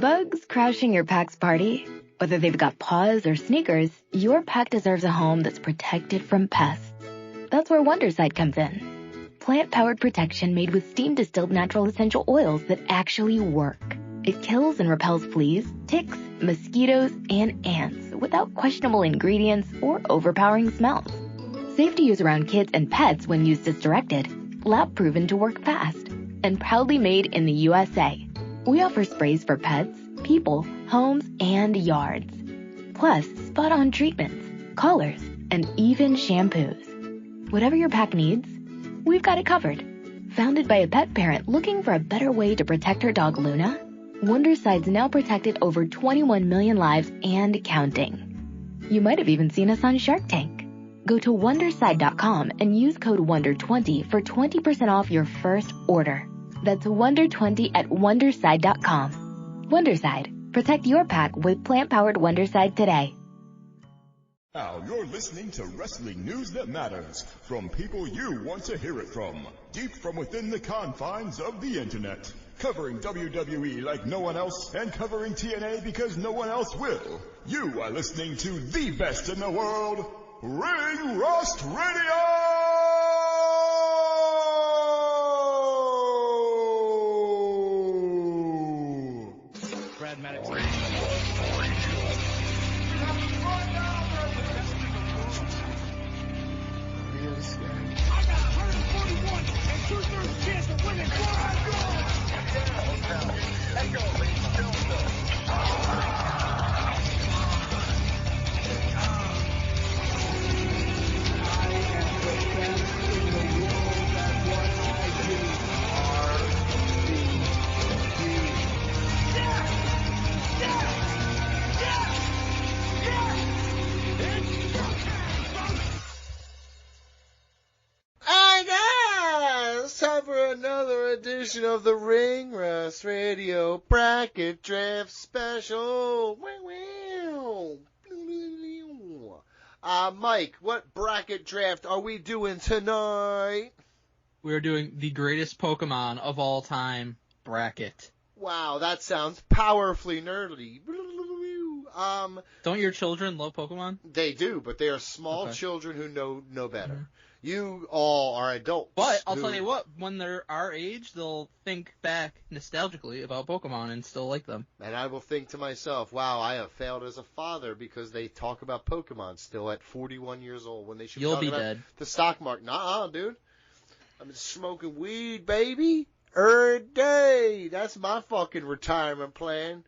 Bugs crashing your pack's party? Whether they've got paws or sneakers, your pack deserves a home that's protected from pests. That's where Wondercide comes in. Plant-powered protection made with steam-distilled natural essential oils that actually work. It kills and repels fleas, ticks, mosquitoes, and ants without questionable ingredients or overpowering smells. Safe to use around kids and pets when used as directed. Lab-proven to work fast. And proudly made in the USA. We offer sprays for pets, people, homes, and yards. Plus, spot-on treatments, collars, and even shampoos. Whatever your pack needs, we've got it covered. Founded by a pet parent looking for a better way to protect her dog Luna, Wonderside's now protected over 21 million lives and counting. You might have even seen us on Shark Tank. Go to Wonderside.com and use code WONDER20 for 20% off your first order. That's WONDER20 at Wonderside.com. Wonderside. Protect your pack with plant-powered Wonderside today. Now you're listening to wrestling news that matters from people you want to hear it from, deep from within the confines of the internet. Covering WWE like no one else and covering TNA because no one else will. You are listening to the best in the world, Ring Rust Radio! Of the Ring Rust Radio Bracket Draft Special. Mike, what bracket draft are we doing tonight? We're doing the greatest Pokemon of all time bracket. Wow, that sounds powerfully nerdy. Don't your children love Pokemon? They do, but they are small children who know better. Mm-hmm. You all are adults. But I'll tell you what, when they're our age, they'll think back nostalgically about Pokemon and still like them. And I will think to myself, wow, I have failed as a father because they talk about Pokemon still at 41 years old when they should be talking about dead. The stock market. Nuh-uh, dude. I'm smoking weed, baby, every day. That's my fucking retirement plan.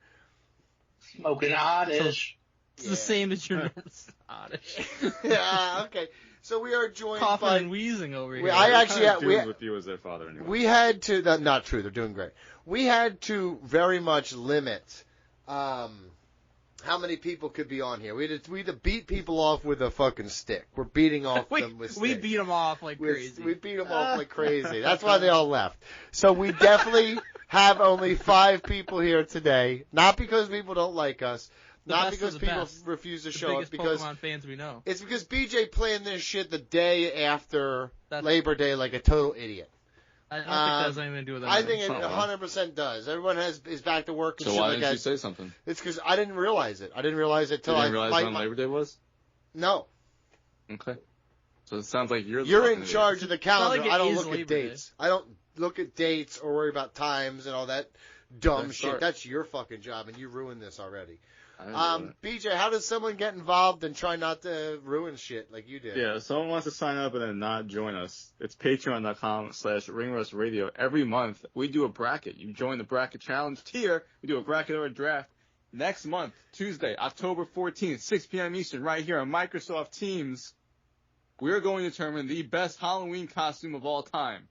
Smoking oddish. It's the same as your oddish. Yeah, okay. So we are joined coughing by... and wheezing over here. I actually had... with you as their father anyway. We had to... Not true. They're doing great. We had to very much limit how many people could be on here. We had to beat people off with a fucking stick. We're beating off them with sticks. We beat them off like crazy. We beat them off like crazy. That's why they all left. So we definitely have only 5 people here today. Not because people don't like us. Not because people refuse to show up. Because Pokemon fans we know. It's because BJ planned this shit the day after Labor Day like a total idiot. I don't think that has anything to do with that. I think it 100% does. Everyone is back to work and so shit why like didn't that. You say something? It's because I didn't realize it. I didn't realize it till you didn't realize when Labor Day was? No. Okay. So it sounds like you're in charge of the calendar. Like I don't look Labor at dates. Day. I don't look at dates or worry about times and all that dumb shit. Start. That's your fucking job, and you ruined this already. BJ, how does someone get involved and try not to ruin shit like you did? Yeah, if someone wants to sign up and then not join us, it's patreon.com/ringrustradio. Every month, we do a bracket. You join the bracket challenge tier. We do a bracket or a draft. Next month, Tuesday, October 14th, 6 p.m. Eastern, right here on Microsoft Teams, we're going to determine the best Halloween costume of all time.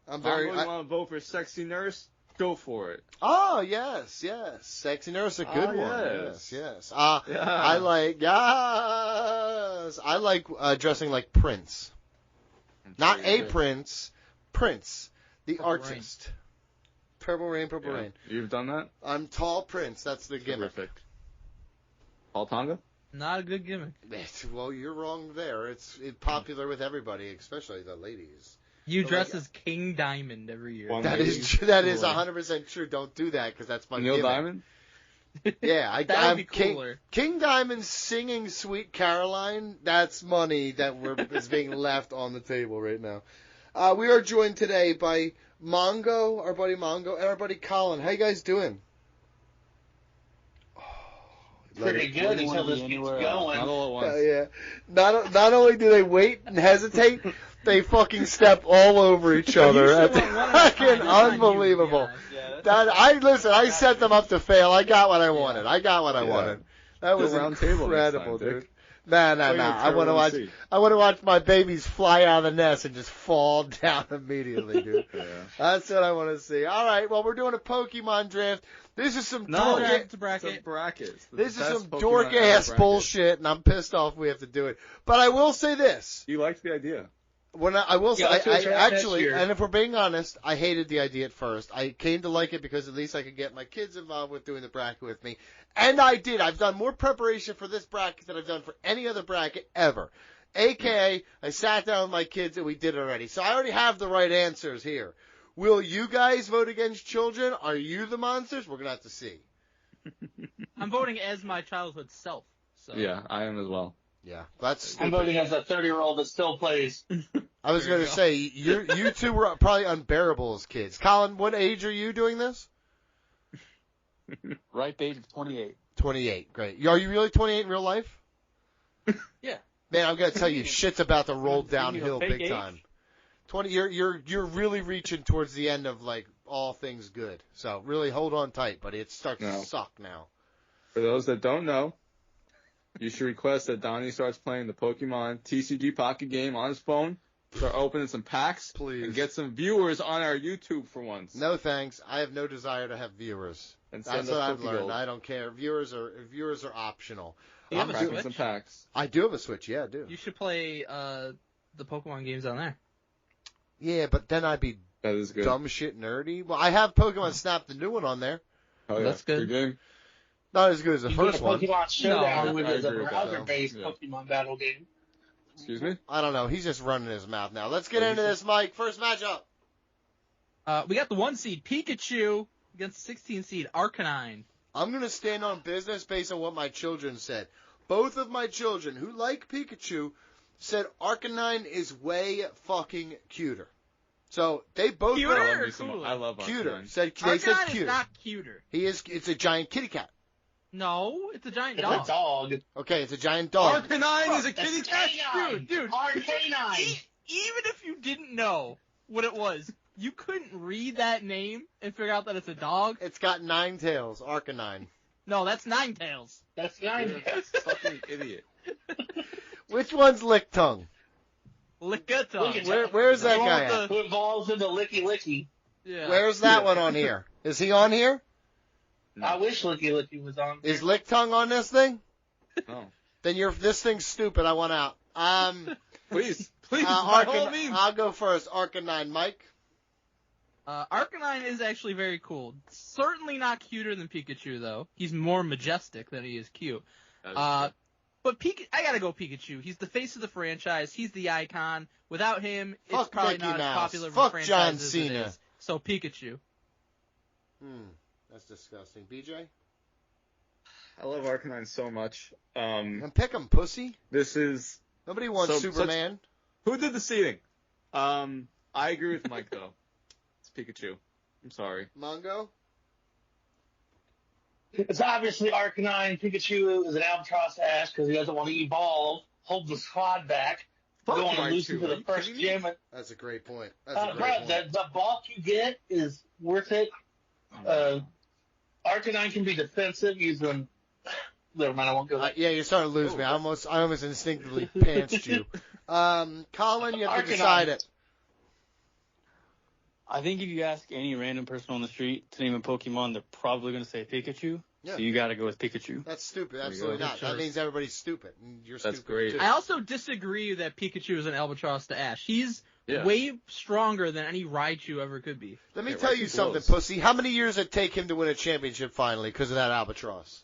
You want to vote for Sexy Nurse? Go for it. Oh, yes. Sexy Nurse, a good one. Yes. Yeah. I like dressing like Prince. Not a Prince, Prince, the artist. Rain. Purple Rain. You've done that? I'm Tall Prince. That's the gimmick. Terrific. Paul Tonga? Not a good gimmick. Well, you're wrong there. It's popular with everybody, especially the ladies. You dress as King Diamond every year. That is 100% true. Don't do that because that's my Neil gimmick. Diamond? Yeah, That'd be King, cooler. King Diamond singing "Sweet Caroline." That's money that is being left on the table right now. We are joined today by Mongo, our buddy Mongo, and our buddy Colin. How you guys doing? Pretty good until this gets going. Not all at once. Yeah. Not only do they wait and hesitate, they fucking step all over each other. That's fucking unbelievable. I set them up to fail. I got what I wanted. That was incredible, dude. Nah. I want to watch my babies fly out of the nest and just fall down immediately, dude. Yeah. That's what I want to see. All right, well, we're doing a Pokemon draft. This is some It's a bracket. bracket. This is some dork ass bullshit, and I'm pissed off we have to do it. But I will say this. You liked the idea. I will say, let's do a draft I next actually, year. and if we're being honest, I hated the idea at first. I came to like it because at least I could get my kids involved with doing the bracket with me. And I did. I've done more preparation for this bracket than I've done for any other bracket ever. AKA, I sat down with my kids and we did it already. So I already have the right answers here. Will you guys vote against children? Are you the monsters? We're going to have to see. I'm voting as my childhood self. So. Yeah, I am as well. Yeah, that's stupid. I'm voting as a 30-year-old that still plays. I was going to say, you two were probably unbearable as kids. Colin, what age are you doing this? Right age of 28. 28, great. Are you really 28 in real life? Yeah. Man, I'm going to tell you, shit's about to roll downhill fake big age? time. 20, you're really reaching towards the end of, like, all things good. So really hold on tight, buddy. It starts to suck now. For those that don't know, you should request that Donnie starts playing the Pokemon TCG Pocket game on his phone, start opening some packs, Please. and get some viewers on our YouTube for once. No thanks. I have no desire to have viewers. And send That's us what I've Pokeballs. learned. I don't care. Viewers are optional. You have a Cracking Switch? some packs. I do have a Switch. Yeah, I do. You should play the Pokemon games on there. Yeah, but then I'd be That is good. dumb shit nerdy. Well, I have Pokemon Snap, the new one, on there. Oh, yeah. That's good. game. Not as good as the You first get a one. Pokemon Showdown, No, which I is a agree with that, browser-based though. Pokemon battle game. Excuse me? I don't know. He's just running his mouth now. Let's get What into do you this, Mike. First matchup. We got the 1 seed Pikachu against 16 seed Arcanine. I'm going to stand on business based on what my children said. Both of my children, who like Pikachu, said Arcanine is way fucking cuter. So they both Cuter? went Or Me some- cooler? I love cuter. Arcanine. They said Arcanine cuter. is not cuter. It's a giant kitty cat. No, it's a giant It's dog. a dog. Okay, it's a giant dog. Arcanine is a That's kitty cat. canine. Dude. Arcanine. Even if you didn't know what it was, you couldn't read that name and figure out that it's a dog. It's got 9 tails. Arcanine. No, that's Ninetales. That's You're nine. a fucking idiot. Which one's Lick Tongue? Lickitung. Lickitung. Where's that The one guy with at? Who evolves into Licky Licky. Yeah. Where's that one on here? Is he on here? I wish Licky Licky was on. Is Lick Tongue on this thing? Oh. Then this thing's stupid. I want out. Please, by all Arcanine. means. I'll go first. Arcanine, Mike. Arcanine is actually very cool. Certainly not cuter than Pikachu, though. He's more majestic than he is cute. But I gotta go Pikachu. He's the face of the franchise. He's the icon. Without him, it's Fuck probably Mickey not Mouse. as popular of a Fuck franchise John as it Cena. is. So Pikachu. That's disgusting. BJ? I love Arcanine so much. And pick him, pussy. This is... Nobody wants So- Superman. Who did the seeding? I agree with Mike, though. It's Pikachu. I'm sorry. Mongo? It's obviously Arcanine. Pikachu is an albatross ass because he doesn't want to evolve. Hold the squad back. Fuck Go on and Mike, lose too. to Are the you first kidding me? gym. That's a great point. Bro, the bulk you get is worth it. Arcanine can be defensive using. Never mind, I won't go there. Yeah, you're starting to lose me. I almost instinctively pantsed you. Colin, you have to Arcanine. decide it. I think if you ask any random person on the street to name a Pokemon, they're probably going to say Pikachu. Yeah. So you got to go with Pikachu. That's stupid. There you Absolutely go. not. That means everybody's stupid. And you're That's stupid great. too. I also disagree that Pikachu is an albatross to Ash. He's Yeah. way stronger than any Raichu ever could be. Let me Yeah, tell right you to something, blows. pussy. How many years did it take him to win a championship finally because of that albatross?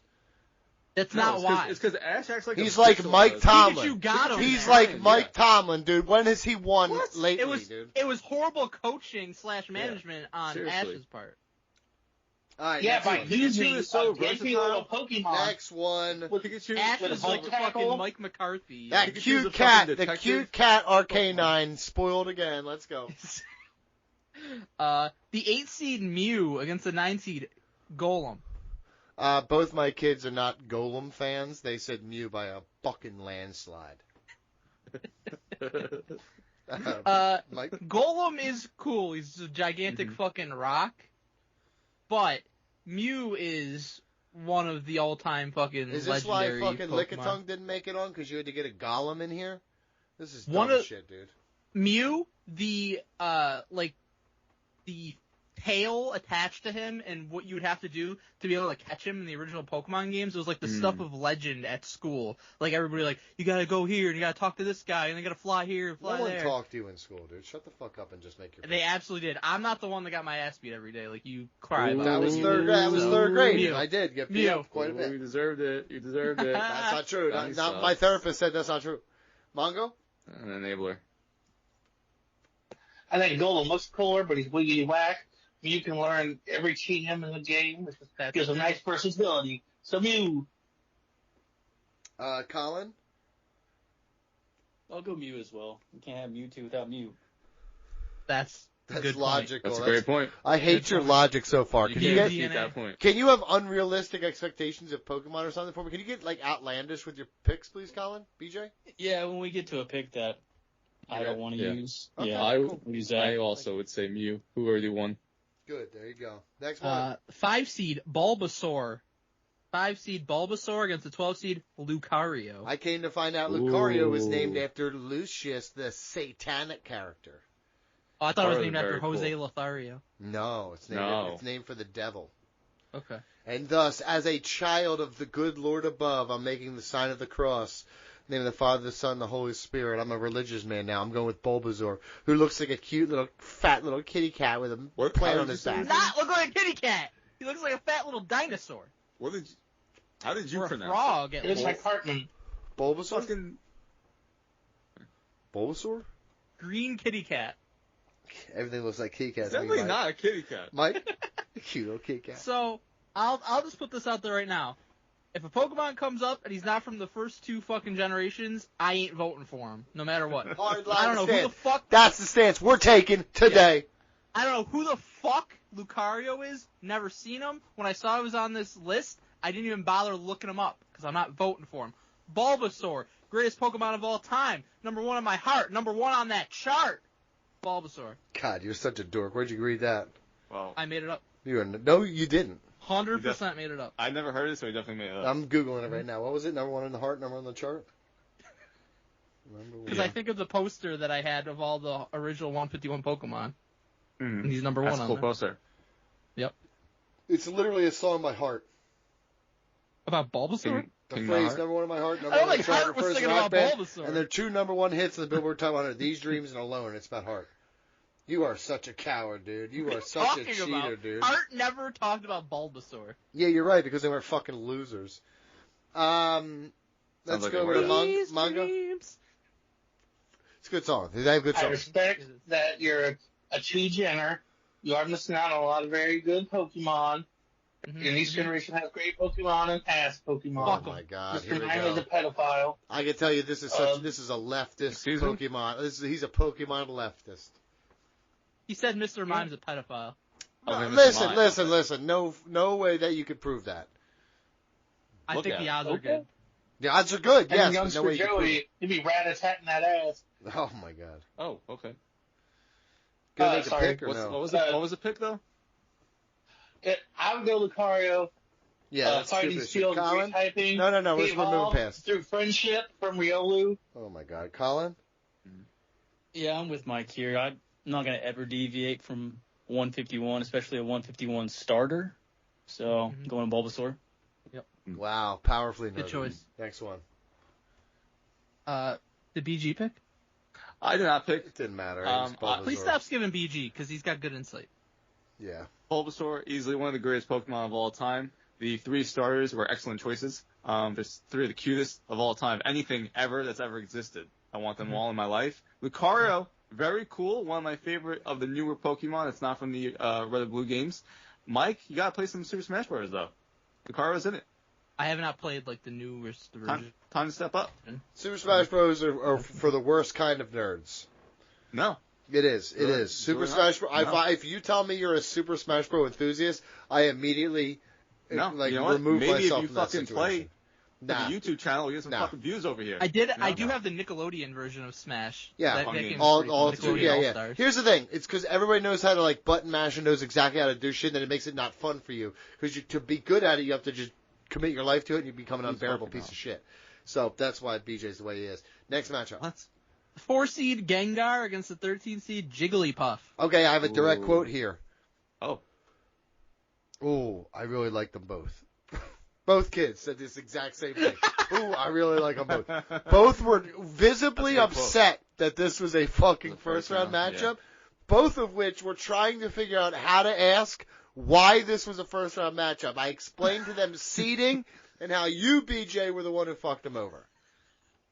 That's not why. It's because Ash acts like He's a like pixel Mike does. Tomlin. Pikachu got him. He's there. like Mike Yeah. Tomlin, dude. When has he won lately, dude? It was horrible coaching / management on Seriously. Ash's part. All right, Yeah, next by one. using is so a goofy little Pokemon. Next one. Pikachu. Ash with is a like bike fucking tackle. Mike McCarthy. That Pikachu's cute a cat, fucking the detective. cute cat Arcanine spoiled again. Let's go. The 8 seed Mew against the 9 seed Golem. Both my kids are not Golem fans. They said Mew by a fucking landslide. Mike? Golem is cool. He's a gigantic fucking rock. But Mew is one of the all-time fucking Is this why legendary fucking Pokemon. Lickitung didn't make it on? Because you had to get a Golem in here? This is One dumb of- shit, dude. Mew, the tail attached to him and what you would have to do to be able to catch him in the original Pokemon games, it was like the stuff of legend at school. Like everybody like, you gotta go here and you gotta talk to this guy and you gotta fly here and fly No one there. talked to you in school, dude. Shut the fuck up and just make your They point. absolutely did. I'm not the one that got my ass beat every day. Like you cry Ooh. about That it. was You third do, grade. That was so. third grade. Mew. And I did get beat Mew. up quite a bit. You deserved it. You deserved it. That's not true. Johnny Not my sucks. therapist said that's not true. Mongo? An enabler. I think Golem looks cooler, but he's wiggity whack. You can learn every TM in the game, which gives a nice versatility. So Mew. Colin? I'll go Mew as well. You can't have Mewtwo without Mew. That's That's good logical. That's a great point. I hate your logic so far. You Can you can't get? beat that point. Can you have unrealistic expectations of Pokemon or something for me? Can you get like outlandish with your picks, please, Colin? BJ? Yeah, when we get to a pick that I don't want to Yeah. use, Okay, yeah, cool. we'll use I that. also would say Mew, who already won. Good. There you go. Next one. 5 seed Bulbasaur. 5 seed Bulbasaur against the 12 seed Lucario. I came to find out Lucario was Ooh. named after Lucius, the satanic character. Oh, I thought it was Very, named after very Jose cool. Lothario. No, it's named. No. It's named for the devil. Okay. And thus, as a child of the good Lord above, I'm making the sign of the cross. In the name of the Father, the Son, and the Holy Spirit. I'm a religious man now. I'm going with Bulbasaur, who looks like a cute little, fat little kitty cat with a What? plant How on did his you say back. his name? Not look like a kitty cat. He looks like a fat little dinosaur. How did you Or a pronounce frog. At It's least. like Cartman. Bulbasaur? Fucking Bulbasaur? Green kitty cat. Everything looks like kitty cats. definitely not a kitty cat. Mike? Cute little kitty cat. So I'll just put this out there right now. If a Pokemon comes up and he's not from the first 2 fucking generations, I ain't voting for him, no matter what. Hard line I don't know who stance. the fuck. That's the stance we're taking today. I don't know who the fuck Lucario is. Never seen him. When I saw he was on this list, I didn't even bother looking him up because I'm not voting for him. Bulbasaur, greatest Pokemon of all time, number 1 on my heart, number 1 on that chart. Bulbasaur. God, you're such a dork. Where'd you read that? Well, I made it up. No, you didn't. 100% made it up. I never heard it, so I definitely made it up. I'm Googling it right now. What was it? Number 1 in the heart, number 1 on the chart? Because I think of the poster that I had of all the original 151 Pokemon, and he's number 1 That's a on cool there. poster. It's literally a song by Heart. About Bulbasaur? The King phrase Heart. number 1 in my heart, number I 1 don't on the think chart Heart was refers to singing rock about band, Bulbasaur. and there are 2 number 1 hits in the Billboard Top 100, These Dreams and Alone. It's about Heart. You are such a coward, dude. You are such a Talking cheater, about? dude. Heart never talked about Bulbasaur. Yeah, you're right, because they were fucking losers. Let's like go a over to word. manga. Dreams. It's a good song. They have good I songs. respect that you're a two-gener. You are missing out on a lot of very good Pokemon. Mhm. And each generation has great Pokemon and ass Pokemon. Oh Fuck 'em. my god, Mr. here we Mime is a go. pedophile. I can tell you this is this is a leftist Excuse me? Pokemon. He's a Pokemon leftist. He said Mr. Mime's a pedophile. Oh, Listen, Mr. Mime. listen. No way that you could prove that. I Look think at the it. odds are good. The odds are good, And yes, but youngster no way you could prove it. Joey, he'd be rat-a-tatting that ass. Oh my god. Oh, okay. Gonna make a sorry. pick or no? What was the pick though? I would go Lucario. Yeah, that's fighting stupid shit. steel, Colin? typing. No, we're He just moving evolved past. through friendship from Riolu. Oh my god, Colin? Yeah, I'm with Mike here. I'm not going to ever deviate from 151, especially a 151 starter. So, going Bulbasaur. Wow, powerfully Good noted. choice. Next one. The BG pick? I did not pick It didn't matter. Um, It was Please Bulbasaur. stop giving BG because he's got good insight. Yeah. Bulbasaur, easily one of the greatest Pokemon of all time. The 3 starters were excellent choices. There's 3 of the cutest of all time. Anything ever that's ever existed. I want them all in my life. Lucario, very cool. One of my favorite of the newer Pokemon. It's not from the Red and Blue games. Mike, you gotta play some Super Smash Bros. Though. Lucario's in it. I have not played like the newest version. Time to step up. Super Smash Bros. Are for the worst kind of nerds. No. It is. It is. Super Smash Bros. No. If you tell me you're a Super Smash Bros. Enthusiast, I immediately remove Maybe myself if you from that fucking situation. play Nah. the YouTube channel, we get some fucking views over here. I do have the Nickelodeon version of Smash. Yeah, that game all is pretty cool. yeah. All-Stars. Here's the thing: it's because everybody knows how to like button mash and knows exactly how to do shit, and it makes it not fun for you. Because to be good at it, you have to just commit your life to it, and you become an unbearable piece of shit. So that's why BJ's the way he is. Next matchup. What? 4-seed Gengar against the 13-seed Jigglypuff. Okay, I have a direct quote here. Oh. Ooh, I really like them both. Both kids said this exact same thing. Ooh, I really like them both. Both were visibly upset that this was a fucking first-round matchup. Yeah. Both of which were trying to figure out how to ask why this was a first-round matchup. I explained to them seeding and how you, BJ, were the one who fucked them over.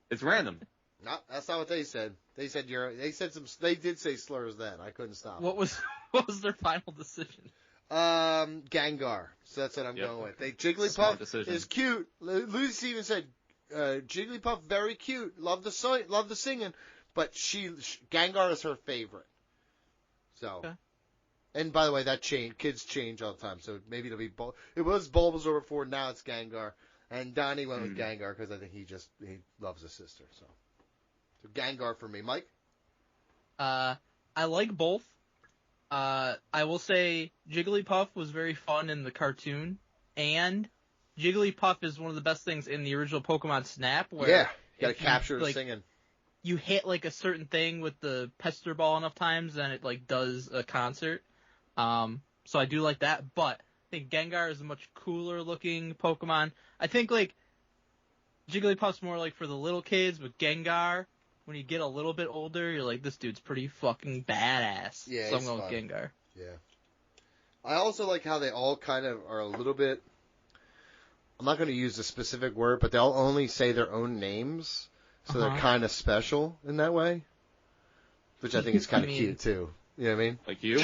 It's random. No, that's not what they said. They said they did say slurs then. I couldn't stop. What was their final decision? Gengar. So that's what I'm going with. Jigglypuff is cute. Lucy even said, Jigglypuff very cute. Love the singing, but Gengar is her favorite. So, okay. And by the way, that kids change all the time. So maybe it'll be it was Bulbasaur before. Now it's Gengar. And Donnie went with Gengar because I think he loves his sister. So Gengar for me, Mike. I like both. I will say Jigglypuff was very fun in the cartoon, and Jigglypuff is one of the best things in the original Pokemon Snap. Where you gotta capture the singing. You hit like a certain thing with the Pester Ball enough times, and it like does a concert. So I do like that, but I think Gengar is a much cooler looking Pokemon. I think like Jigglypuff's more like for the little kids, but Gengar, when you get a little bit older, you're like, this dude's pretty fucking badass. Yeah, so I'm going with Gengar. Yeah. I also like how they all kind of are a little bit, I'm not going to use a specific word, but they'll only say their own names, so they're kind of special in that way, which I think is kind of cute too. You know what I mean? Like you?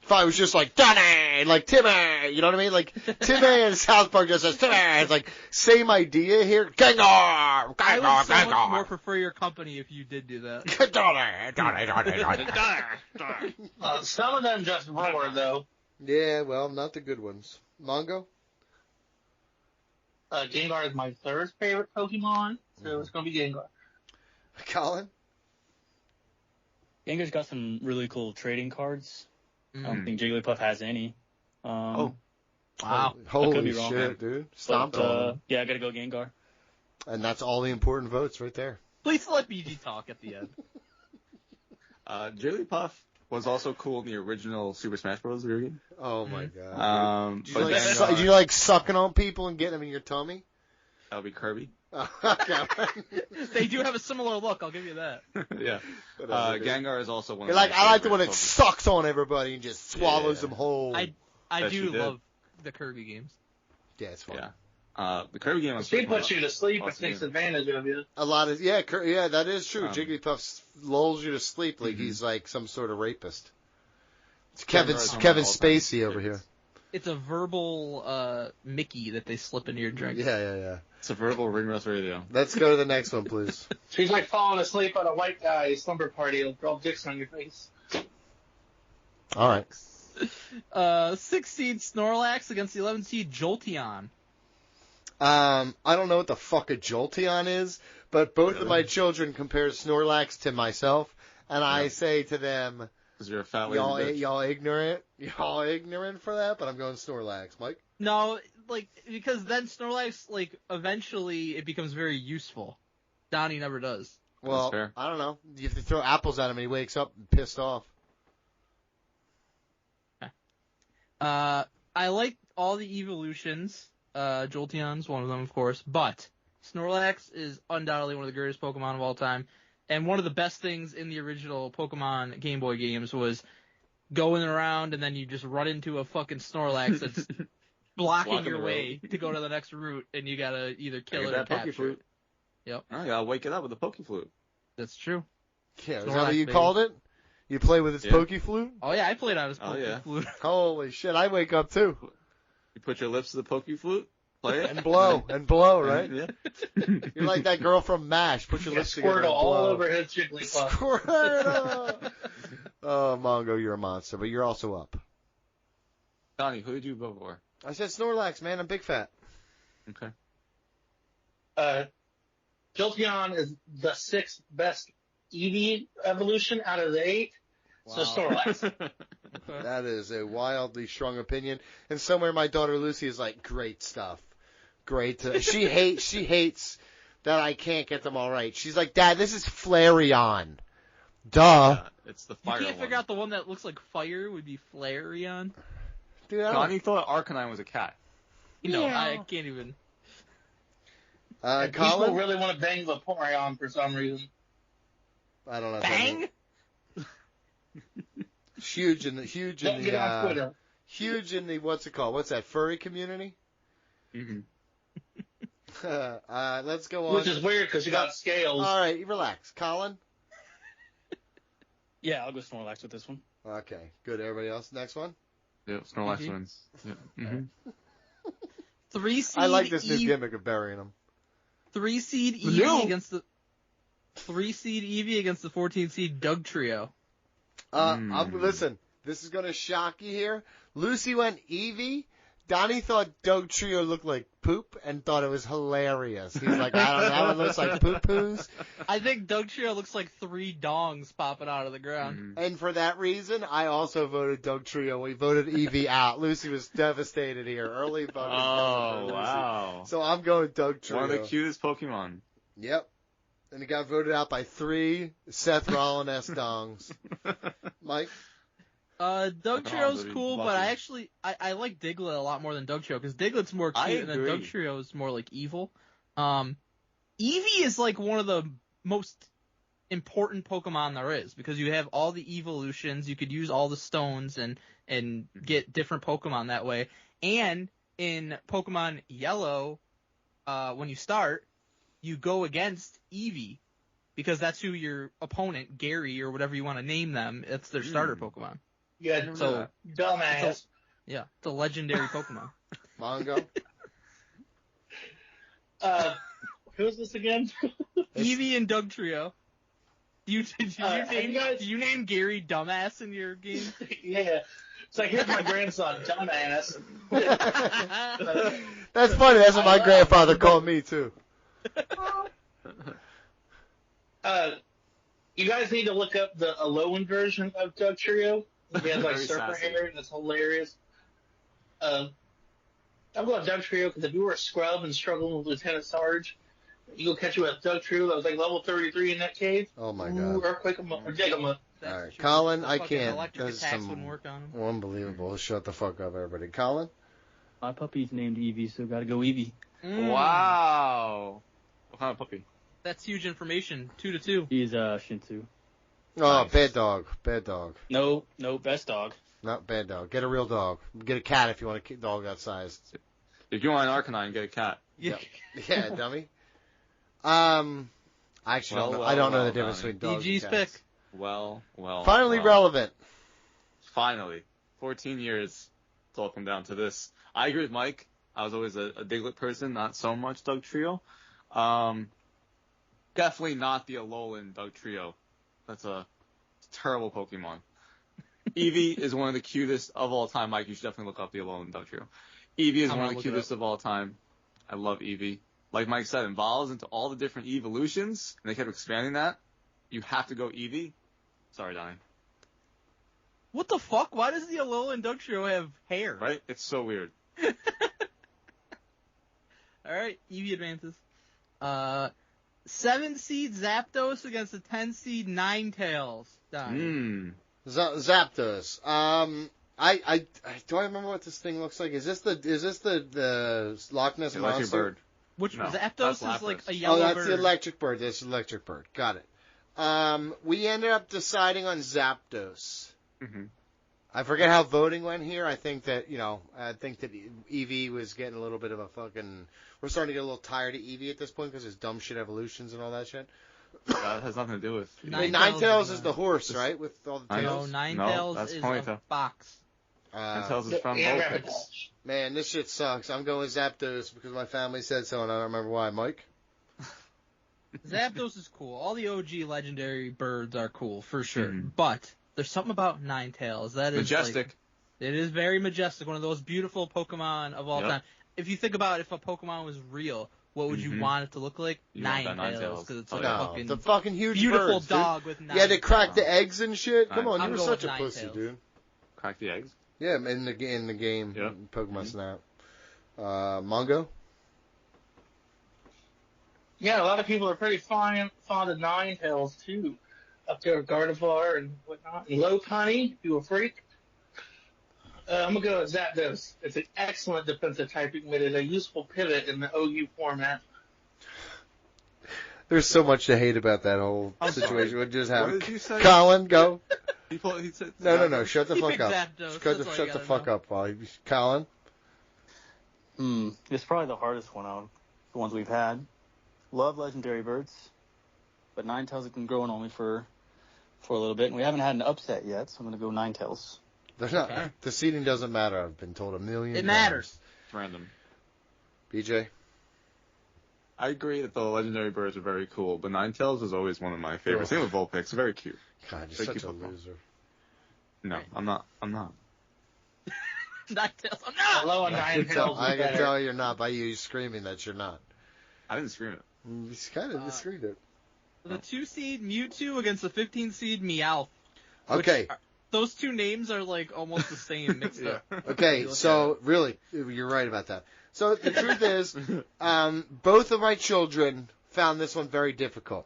If I was just like, Donnie, like Timmy, you know what I mean? Like, Timmy in South Park just says, Timmy. It's like, same idea here. Gengar! I would so much more prefer your company if you did do that. Donnie. Some of them just roar, though. Yeah, well, not the good ones. Mongo? Gengar is my third favorite Pokemon, so it's going to be Gengar. Colin? Gengar's got some really cool trading cards. I don't think Jigglypuff has any. Wow. Holy shit, dude. Stomped on. Yeah, I gotta go Gengar. And that's all the important votes right there. Please let BG talk at the end. Jigglypuff was also cool in the original Super Smash Bros. Video game. Oh my god. Did you like sucking on people and getting them in your tummy? That would be Kirby. They do have a similar look, I'll give you that. Yeah. Gengar is also one of I like the one that sucks on everybody and just swallows them whole. I do love the Kirby games. Yeah, it's fun. Yeah. The Kirby game. She puts you to sleep and takes advantage of you. A lot of that is true. Jigglypuff lulls you to sleep like he's like some sort of rapist. It's Kevin Spacey over here. It's a verbal Mickey that they slip into your drink. Yeah. It's a verbal ring rust radio. Let's go to the next one, please. She's like falling asleep at a white guy's slumber party. It'll drop dicks on your face. All right. 6-seed Snorlax against the 11-seed Jolteon. I don't know what the fuck a Jolteon is, but both of my children compare Snorlax to myself, and I say to them, you're a fat y'all ignorant for that, but I'm going Snorlax. Mike? No, because then Snorlax, eventually it becomes very useful. Donnie never does. Well, I don't know. You have to throw apples at him and he wakes up pissed off. I like all the evolutions. Jolteon's one of them, of course, but Snorlax is undoubtedly one of the greatest Pokemon of all time. And one of the best things in the original Pokemon Game Boy games was going around and then you just run into a fucking Snorlax that's blocking your way to go to the next route, and you gotta either kill it or capture it. Yep. I gotta wake it up with a Pokeflute. That's true. Yeah, is that what you called it? You play with its Pokeflute? Oh yeah, I played on his Pokeflute. Holy shit, I wake up too. You put your lips to the Pokeflute, play it, and blow, right? Yeah. You're like that girl from MASH. Put your lips together. Squirtle all over his Jigglypuff. Squirtle. Oh, Mongo, you're a monster, but you're also up. Donnie, who did you vote for? I said Snorlax, man. I'm big fat. Okay. Jolteon is the 6th best Eevee evolution out of the 8. Wow. So Snorlax. That is a wildly strong opinion. And somewhere my daughter Lucy is like, great stuff. Great. She hates that I can't get them all right. She's like, Dad, this is Flareon. Duh. Yeah, it's the fire You can't figure out the one that looks like fire would be Flareon. Dude, Donnie thought Arcanine was a cat. No, I can't even. Colin? People really want to bang Vaporeon for some reason. I don't know. Bang? Huge in Get on Twitter. huge in the what's it called? What's that? Furry community? Mm-hmm. Let's go on. Which is weird because you got scales. All right, relax, Colin. Yeah, I'll go Snorlax with this one. Okay, good. Everybody else, next one. Yep, Snorlax wins. Yep. Mm-hmm. 3-seed I like this new Eevee. gimmick of burying them. 3-seed Eevee against the 3-seed Eevee against the 14-seed Doug Trio. Listen, this is gonna shock you here. Lucy went Eevee. Donnie thought Doug Trio looked like poop and thought it was hilarious. He's like, I don't know, that one looks like poo-poos. I think Doug Trio looks like 3 dongs popping out of the ground. Mm-hmm. And for that reason, I also voted Doug Trio. We voted Eevee out. Lucy was devastated here. Early voting. Oh, wow. So I'm going Doug Trio. One of the cutest Pokemon. Yep. And it got voted out by 3 Seth Rollins dongs. Mike? Doug Trio's cool, but I like Diglett a lot more than Doug Trio, because Diglett's more cute, and then Doug Trio is more like evil. Eevee is like one of the most important Pokemon there is, because you have all the evolutions, you could use all the stones and get different Pokemon that way. And in Pokemon Yellow, when you start, you go against Eevee, because that's who your opponent, Gary, or whatever you want to name them, it's their starter Pokemon. Yeah, so dumbass. It's a legendary Pokemon. Mongo? Who's this again? Eevee and Doug Trio. Do you name Gary Dumbass in your game? Yeah. It's like, here's my grandson, Dumbass. That's funny. That's what my grandfather called me, too. You guys need to look up the Alolan version of Doug Trio. He has like surfer hair, and it's hilarious. I'm going Doug Trio because if you were a scrub and struggling with Lieutenant Sarge, you go catch you with Doug Trio that was like level 33 in that cave. Oh my god! Ooh, Earthquake him up, or dig him up. All right, Colin, I can't. Electric That's attacks wouldn't work on him. Unbelievable. Shut the fuck up, everybody. Colin? My puppy's named Eevee, so gotta go Eevee. Wow. What kind of puppy? That's huge information. 2-2. He's Shih Tzu. Oh, Nice. bad dog. Bad dog. No, best dog. Not bad dog. Get a real dog. Get a cat if you want a dog that size. If you want an Arcanine, get a cat. Yeah. Yeah, dummy. I actually don't know. I don't know the difference between dogs DG's and cats. pick. Well. Finally relevant. Finally. 14 years. It's all come down to this. I agree with Mike. I was always a Diglett person, not so much Doug Trio. Definitely not the Alolan Doug Trio. That's a terrible Pokemon. Eevee is one of the cutest of all time. Mike, you should definitely look up the Alolan Doug Trio. Eevee is one of the cutest of all time. I love Eevee. Like Mike said, evolves into all the different evolutions, and they kept expanding that. You have to go Eevee. Sorry, Donnie. What the fuck? Why does the Alolan Doug Trio have hair? Right? It's so weird. Alright, Eevee advances. 7-seed Zapdos against the 10-seed Ninetales. Zapdos. I do I remember what this thing looks like? Is this the Loch Ness Electric monster? Bird. Which No, Zapdos that's is like a Lapras. yellow bird. Oh, that's the electric bird. That's the electric bird. Got it. We ended up deciding on Zapdos. Mm-hmm. I forget how voting went here. I think that Eevee was getting a little bit of a fucking. We're starting to get a little tired of Eevee at this point because his dumb shit evolutions and all that shit. That has nothing to do with. Ninetales is the horse, right? With all the tails. No, Ninetales that's is Ponyta. a fox. Ninetales is from Vulpix. Man, this shit sucks. I'm going Zapdos because my family said so, and I don't remember why. Mike? Zapdos is cool. All the OG legendary birds are cool, for sure. But there's something about Ninetales that is Majestic. It is very majestic. One of those beautiful Pokemon of all time. If you think about if a Pokemon was real, what would you want it to look like? Ninetales, because it's like the fucking huge beautiful birds, dog dude. with nine. Yeah, they crack the eggs and shit. Come on, you were such a pussy, Ninetales. dude. Crack the eggs. Yeah, in the game, Pokemon Snap. Mongo? Yeah, a lot of people are pretty fond of Ninetales too. Up there, Gardevoir and whatnot. And Lopunny, you a freak. I'm gonna go with Zapdos. It's an excellent defensive typing, but it's a useful pivot in the OU format. There's so much to hate about that whole situation. What just happened? What did you say? Colin, go. He said No. Shut the fuck up. Shut the fuck up, Colin. It's probably the hardest one out of the ones we've had. Love legendary birds, but Ninetales have been growing only for a little bit, and we haven't had an upset yet, so I'm going to go Ninetales. They're not. Okay. The seeding doesn't matter. I've been told a million times. It matters. It's random. BJ? I agree that the legendary birds are very cool, but Ninetales is always one of my favorites. Same with Vulpix. Very cute. God, you're such a loser. No, I'm not. Ninetales, I'm not! Hello, Ninetales. I can tell you're not by you screaming that you're not. I didn't scream it. You kind of screamed it. The 2-seed Mewtwo against the 15-seed Meowth. Okay. Those two names are like almost the same mixed up. Okay, so really, you're right about that. So the truth is, both of my children found this one very difficult.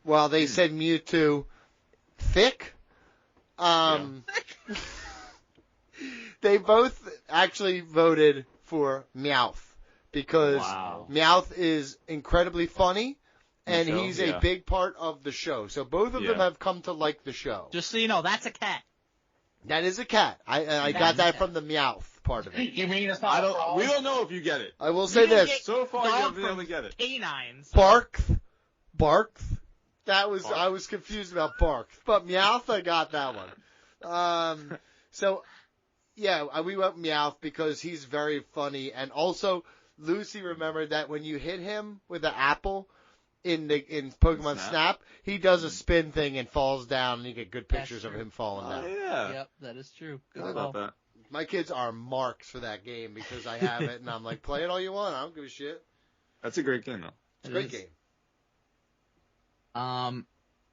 While they said Mewtwo thick, they both actually voted for Meowth because Meowth is incredibly funny. And he's a big part of the show. So both of them have come to like the show. Just so you know, that's a cat. That is a cat. I got that from the Meowth part of it. You mean it's not a frog? We don't know if you get it. I will say this. So far, you haven't been able to get it. Canines. Barkth. That was, I was confused about Barkth. But Meowth, I got that one. So, yeah, we went Meowth because he's very funny. And also, Lucy remembered that when you hit him with an apple, in Pokemon Snap, he does a spin thing and falls down, and you get good pictures of him falling down. Yeah. Yep, that is true. Good about that. My kids are marks for that game because I have it, and I'm like, play it all you want. I don't give a shit. That's a great game, though. It's a great game.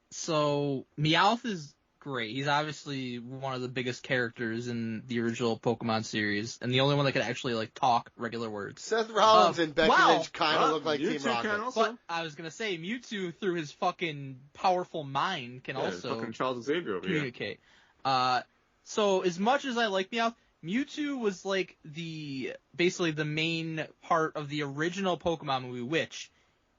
So Meowth is great. He's obviously one of the biggest characters in the original Pokemon series, and the only one that could actually like talk regular words. Seth Rollins and Becky Lynch kind of look like Team Rocket. But I was gonna say Mewtwo, through his fucking powerful mind, can also fucking Charles Xavier over communicate. So as much as I like Meowth, Mewtwo was like basically the main part of the original Pokemon movie. Which,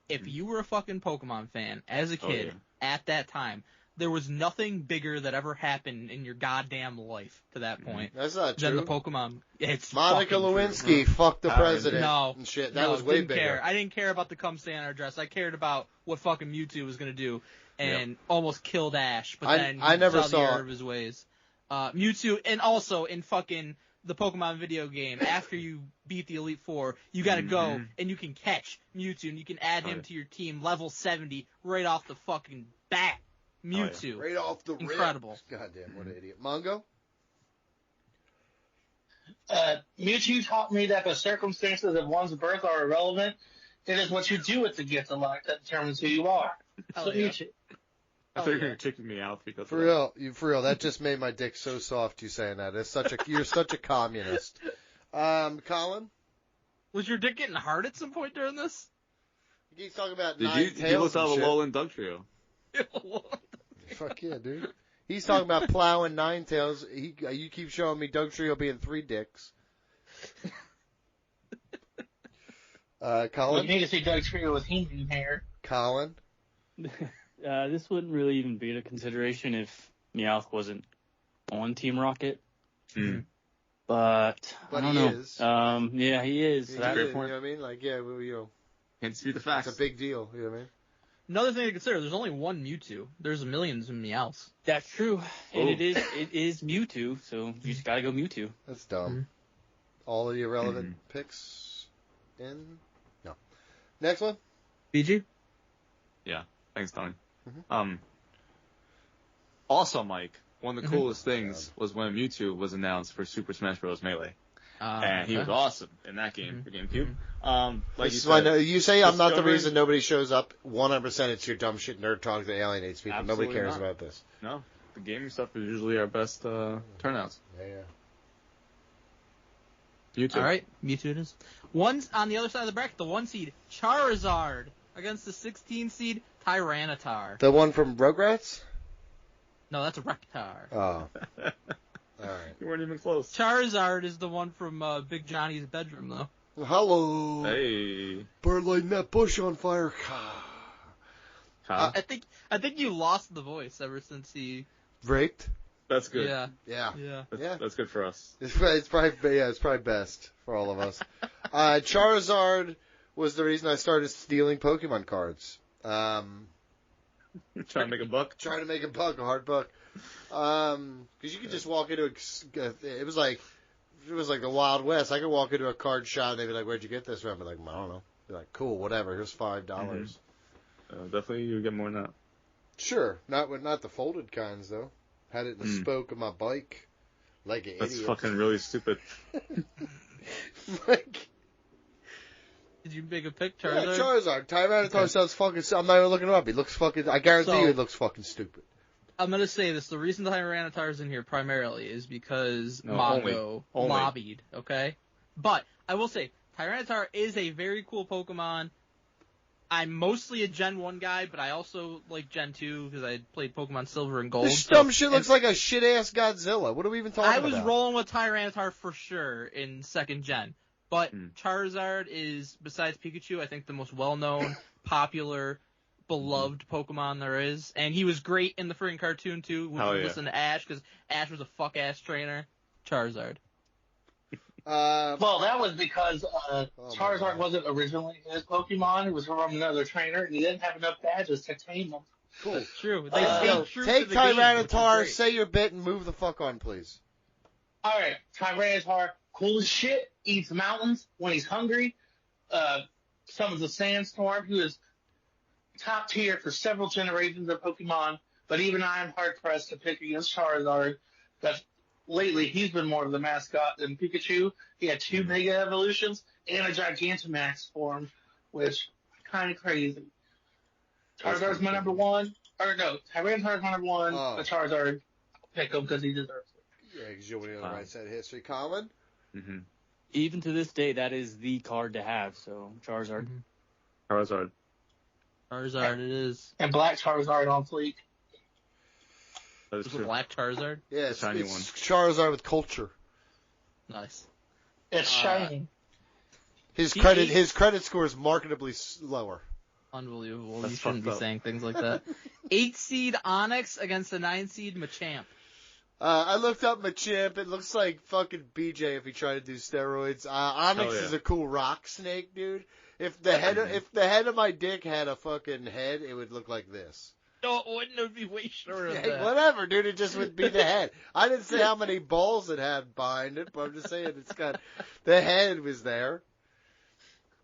if you were a fucking Pokemon fan as a kid at that time, there was nothing bigger that ever happened in your goddamn life to that point. That's not true. Than the Pokemon. It's Monica Lewinsky fucked the president. No. And shit. That was way bigger. Care. I didn't care about the come stay on our dress. I cared about what fucking Mewtwo was going to do and almost killed Ash. But then I never saw the error of his ways. Mewtwo, and also in fucking the Pokemon video game, after you beat the Elite Four, you gotta go and you can catch Mewtwo and you can add him to your team level 70 right off the fucking bat. Mewtwo. Right off the Incredible. Rip. Goddamn, what an idiot. Mongo? Mewtwo taught me that the circumstances of one's birth are irrelevant. It is what you do with the gift of life that determines who you are. So Mewtwo. I thought you were going to kick me out because for real, that just made my dick so soft. You saying that? You're such a communist. Colin, was your dick getting hard at some point during this? He's talking about Did you listen to the Alolan Dugtrio? Fuck yeah, dude. He's talking about plowing Ninetales. You keep showing me Dugtrio being 3 dicks. Colin, well, you need to see Dugtrio with Hindu hair. Colin. This wouldn't really even be a consideration if Meowth wasn't on Team Rocket. But I don't know. Is. Yeah, he is. You That's a great know point. what I mean? Like, yeah, well, Can't dispute the facts. it's a big deal. You know what I mean? Another thing to consider: there's only one Mewtwo. There's millions of Meowths. That's true. And Oh. it is Mewtwo, so you just gotta go Mewtwo. That's dumb. Mm-hmm. All of the irrelevant picks in? No. Next one? BG. Yeah. Thanks, Tony. Mm-hmm. Also, Mike, one of the Mhm. coolest things was when Mewtwo was announced for Super Smash Bros. Melee. And he was Okay. awesome in that game for GameCube. Like This you is why said, you say I'm not the discovery- reason nobody shows up. 100% it's your dumb shit nerd talk that alienates people. Nobody Absolutely cares not. about this. no, the gaming stuff is usually our best turnouts. Yeah. Mewtwo. All right, Mewtwo it is. One's on the other side of the bracket. The 1 seed Charizard against the 16 seed Tyranitar. The one from Rugrats? No, that's a Reptar. Oh. Alright. You weren't even close. Charizard is the one from Big Johnny's bedroom, though. Hello. Hey. Bird lighting that bush on fire. Huh? I think you lost the voice ever since he. Raped? That's good. Yeah. Yeah. Yeah. That's good for us. It's probably best for all of us. Charizard was the reason I started stealing Pokemon cards. Trying to make a buck. Trying to make a buck, a hard buck. Because you could just walk into it was like the Wild West. I could walk into a card shop and they'd be like, "Where'd you get this from?" I'd be like, "I don't know." Be like, "Cool, whatever. Here's $5." Definitely, you get more than that. Sure, not the folded kinds though. Had it in the spoke of my bike, like an That's idiot. fucking really stupid. Like, Did you make a pick, yeah, Charizard? Charizard. Tyranitar sounds fucking. I'm not even looking it up. He looks fucking. I guarantee you, he looks fucking stupid. I'm gonna say this: the reason the Tyranitar is in here primarily is because Mongo only. lobbied. Okay, but I will say Tyranitar is a very cool Pokemon. I'm mostly a Gen 1 guy, but I also like Gen 2 because I played Pokemon Silver and Gold. This dumb shit looks like a shit ass Godzilla. What are we even talking I about? was rolling with Tyranitar for sure in 2nd Gen. But Charizard is, besides Pikachu, I think the most well-known, popular, beloved Pokemon there is. And he was great in the freaking cartoon, too. When you listen to Ash, because Ash was a fuck-ass trainer. Charizard. Well, that was because Charizard wasn't originally his Pokemon. It was from another trainer, and he didn't have enough badges to tame him. Cool. That's true. They stayed true Take to the game, which is Tyranitar, great. say your bit, and move the fuck on, please. All right, Tyranitar, cool as shit, eats mountains when he's hungry, summons a sandstorm, who is top tier for several generations of Pokemon, but even I am hard-pressed to pick against Charizard, because lately he's been more of the mascot than Pikachu. He had 2 Mega Evolutions and a Gigantamax form, which kind of crazy. Charizard's my number one. Or no, Tyranitar's my number one, but Charizard, I'll pick him because he deserves it. Yeah, because you'll be on the right side of history. Colin? Mm-hmm. Even to this day, that is the card to have. So Charizard. Charizard. Charizard it is. And Black Charizard on fleek. That is Is it true. Black Charizard? Yeah, The shiny it's one. Charizard with culture. Nice. It's shiny. His credit score is marketably lower. Unbelievable. That's You shouldn't be fucked up. saying things like that. 8 seed Onyx against the 9 seed Machamp. I looked up Machamp. It looks like fucking BJ if he tried to do steroids. Onyx Hell yeah. is a cool rock snake, dude. If the head of my dick had a fucking head, it would look like this. No, it wouldn't. It would be way shorter than Hey, that. whatever, dude. It just would be the head. I didn't say how many balls it had behind it, but I'm just saying it's got the head was there.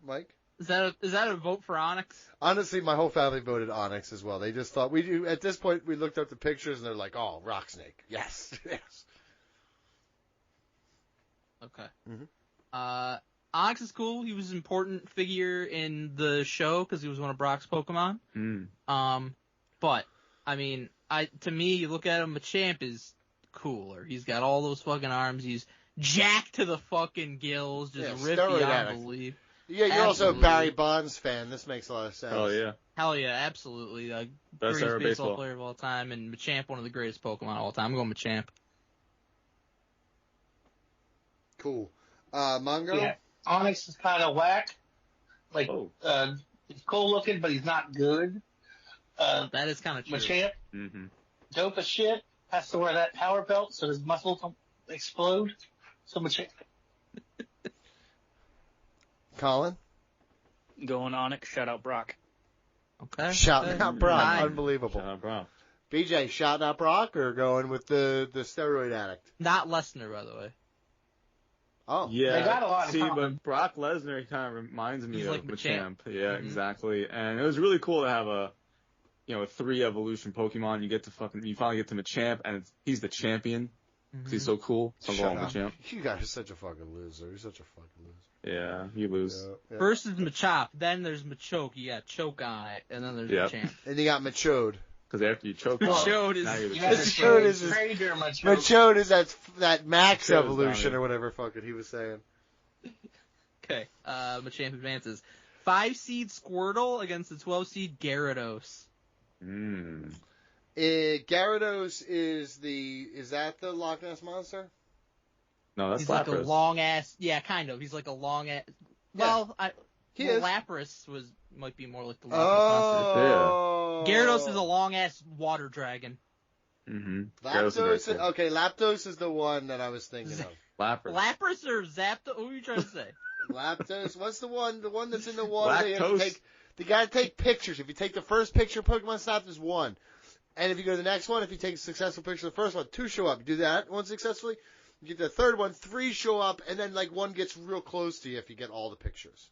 Mike? Is that a vote for Onyx? Honestly, my whole family voted Onyx as well. They just thought at this point we looked up the pictures and they're like, "Oh, rock snake, yes, yes." Okay. Mhm. Onyx is cool. He was an important figure in the show because he was one of Brock's Pokemon. But I mean, to me, you look at him, Machamp is cooler. He's got all those fucking arms. He's jacked to the fucking gills, just ripped steroid beyond addict. belief. Yeah, you're also a Barry Bonds fan. This makes a lot of sense. Oh yeah. Hell yeah, absolutely. Best Greatest ever baseball baseball. player of all time, and Machamp, one of the greatest Pokemon of all time. I'm going Machamp. Cool. Mongo? Yeah. Onyx is kind of whack. Like, Oh. he's cool looking, but he's not good. That is kind of true. Machamp, Mm-hmm. dope as shit, has to wear that power belt so his muscles don't explode. So much. Colin? Going Onyx. Shout out Brock. Okay. Shouting out Brock. Hi. Unbelievable. Shout out, bro. BJ, shouting out Brock or going with the steroid addict? Not Lesnar, by the way. Oh. Yeah. They got a lot in See, common. but Brock Lesnar kind of reminds me He's of like Machamp. Machamp. Yeah, Mhm. exactly. And it was really cool to have a 3 evolution Pokemon. You finally get to Machamp, and he's the champion. 'Cause he's so cool. So I'm Shut going up. Machamp. You guys are such a fucking loser. You're such a fucking loser. Yeah, you lose. Yeah. First is Machop, then there's Machoke. You got choke on it, and then there's Yep. Machamp. And you got Machode. Because after you choke, Machode is- now you're the You champion. got Machode is to his- trade your Machode. Machode is that max Machode's evolution down or whatever fucking he was saying. Okay, Machamp advances. 5 seed Squirtle against the 12 seed Gyarados. Gyarados is that the Loch Ness Monster? No, that's He's like a Lapras. long ass, yeah, kind of. He's like a long ass. Well, He is. Lapras might be more like the Loch Ness monster. Oh. Gyarados is a long ass water dragon. Mm-hmm. Lapdos is the one that I was thinking of. Lapras. Lapras or Zapdos? What are you trying to say? Lapdos. What's the one? The one that's in the water. Lactose. You gotta take pictures. If you take the first picture, Pokemon Snap, there's 1. And if you go to the next one, if you take a successful picture of the first one, 2 show up. You do that one successfully, you get the third one, 3 show up, and then like 1 gets real close to you if you get all the pictures.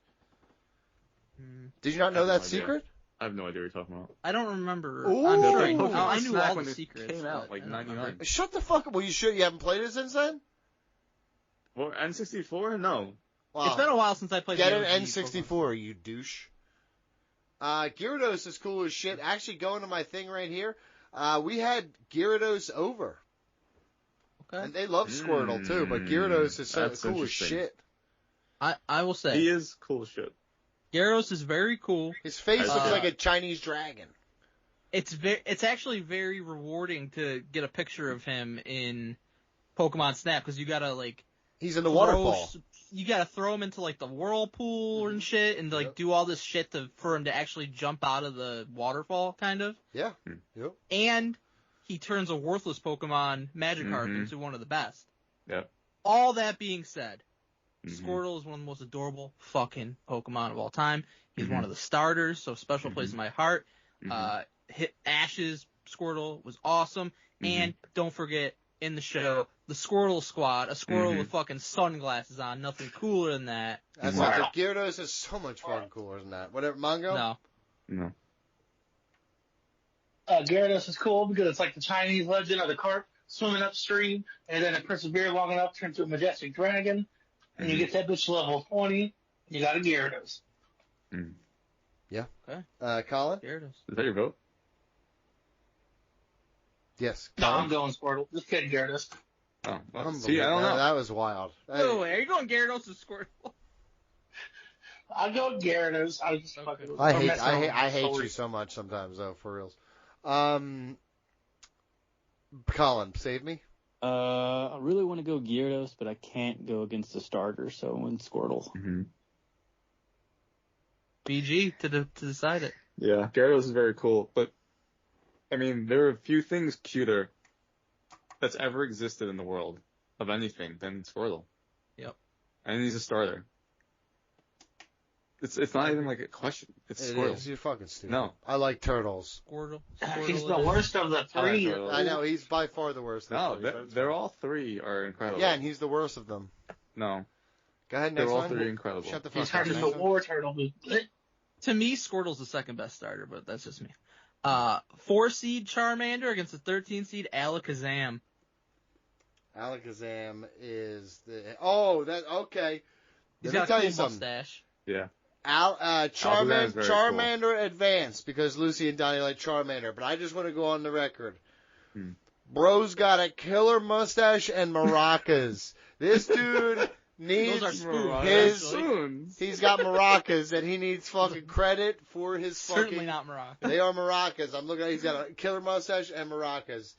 Did you not know I have that no idea. secret? I have no idea what you're talking about. I don't remember. Ooh. I'm sure I, Pokemon I knew Snap all when the it secrets. came out, but like I don't remember. 99. Shut the fuck up. Well, you sure you haven't played it since then? Well, N64? No. Wow. It's been a while since I played Get the an OG N64, Pokemon. you douche. Gyarados is cool as shit. Actually, going to my thing right here, we had Gyarados over. Okay. And they love Squirtle, too, but Gyarados is so That's cool as interesting. shit. I will say, He is cool as shit. Gyarados is very cool. His face looks Uh, like a Chinese dragon. It's actually very rewarding to get a picture of him in Pokemon Snap because you gotta like He's in the waterfall. You gotta throw him into like the whirlpool and shit, and like do all this shit for him to actually jump out of the waterfall, kind of. Yeah. Yep. And he turns a worthless Pokemon Magikarp into one of the best. Yep. All that being said, Squirtle is one of the most adorable fucking Pokemon of all time. He's one of the starters, so special place in my heart. Hit Ash's Squirtle was awesome. And don't forget, in the show, the Squirtle Squad, a Squirtle with fucking sunglasses on, nothing cooler than that. That's like the Gyarados is so much fun cooler than that. Whatever, Mongo? No. Gyarados is cool because it's like the Chinese legend of the carp swimming upstream, and then it perseveres long enough, turns into a majestic dragon, and you get that bitch to level 20, you got a Gyarados. Yeah. Okay. Colin? Gyarados. Is that your vote? Yes. No, Colin? I'm going Squirtle. Just kidding, Gyarados. Oh, well, Unbelievable. see, I don't know. That was wild. Wait, are you going Gyarados or Squirtle? I'll go Gyarados. I just fucking. I hate you so much sometimes, though, for reals. Colin, save me. I really want to go Gyarados, but I can't go against the starter, so I went Squirtle. BG to decide it. Yeah, Gyarados is very cool, but I mean, there are a few things cuter that's ever existed in the world of anything than Squirtle. Yep. And he's a starter. It's not even like a question. It's It Squirtle. is. You're fucking stupid. No. I like turtles. Squirtle. He's the worst of the three. I know, he's by far the worst. No, of them. they're all 3 are incredible. Yeah, and he's the worst of them. No. Go ahead, They're next all one. 3 incredible. Shut the He's fuck up. turned Next into a one. war turtle. To me, Squirtle's the second best starter, but that's just me. 4 seed Charmander against the 13 seed Alakazam. Alakazam is the... Oh, that... Okay. He's Let me got a tell cool you something. mustache. Yeah. Charmander, is very Charmander advanced because Lucy and Donnie like Charmander, but I just want to go on the record. Bro's got a killer mustache and maracas. This dude needs Those are his... spoons, He's got maracas and he needs fucking credit for his Certainly fucking... not Morocco. They are maracas. I'm looking at... He's got a killer mustache and maracas.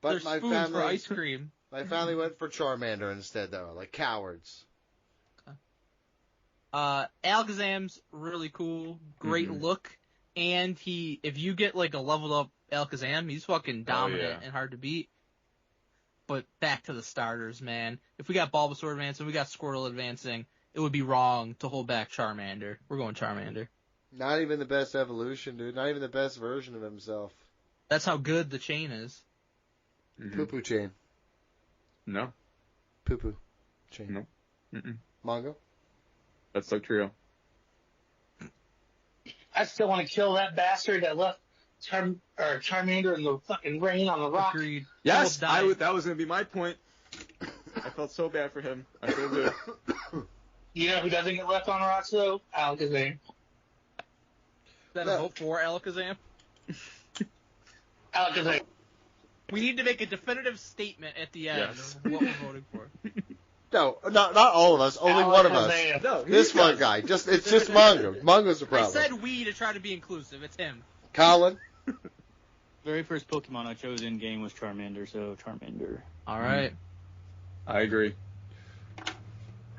But They're my spoons family... for ice cream. My family went for Charmander instead, though, like cowards. Alakazam's really cool, great look, and if you get like a leveled up Alakazam, he's fucking dominant and hard to beat. but back to the starters, man. If we got Bulbasaur advancing, we got Squirtle advancing, it would be wrong to hold back Charmander. We're going Charmander. Not even the best evolution, dude. Not even the best version of himself. That's how good the chain is. Mm-hmm. Poo-poo chain. No. Poo-poo chain. No. Mm-mm. Mongo? That's Dugtrio. I still want to kill that bastard that left Charmander in the fucking rain on the rock. Agreed. Yes, Almost died. that was going to be my point. I felt so bad for him. I feel good. You know who doesn't get left on rocks, though? Alakazam. Is that a vote for Alakazam? Alakazam. We need to make a definitive statement at the end Yes. of what we're voting for. No, not all of us. Only one of us. Alakazam. No, This one guy. It's just Mongo. Mongo's the I problem. said we to try to be inclusive. It's him. Colin? Very first Pokemon I chose in game was Charmander, so Charmander. All right. I agree.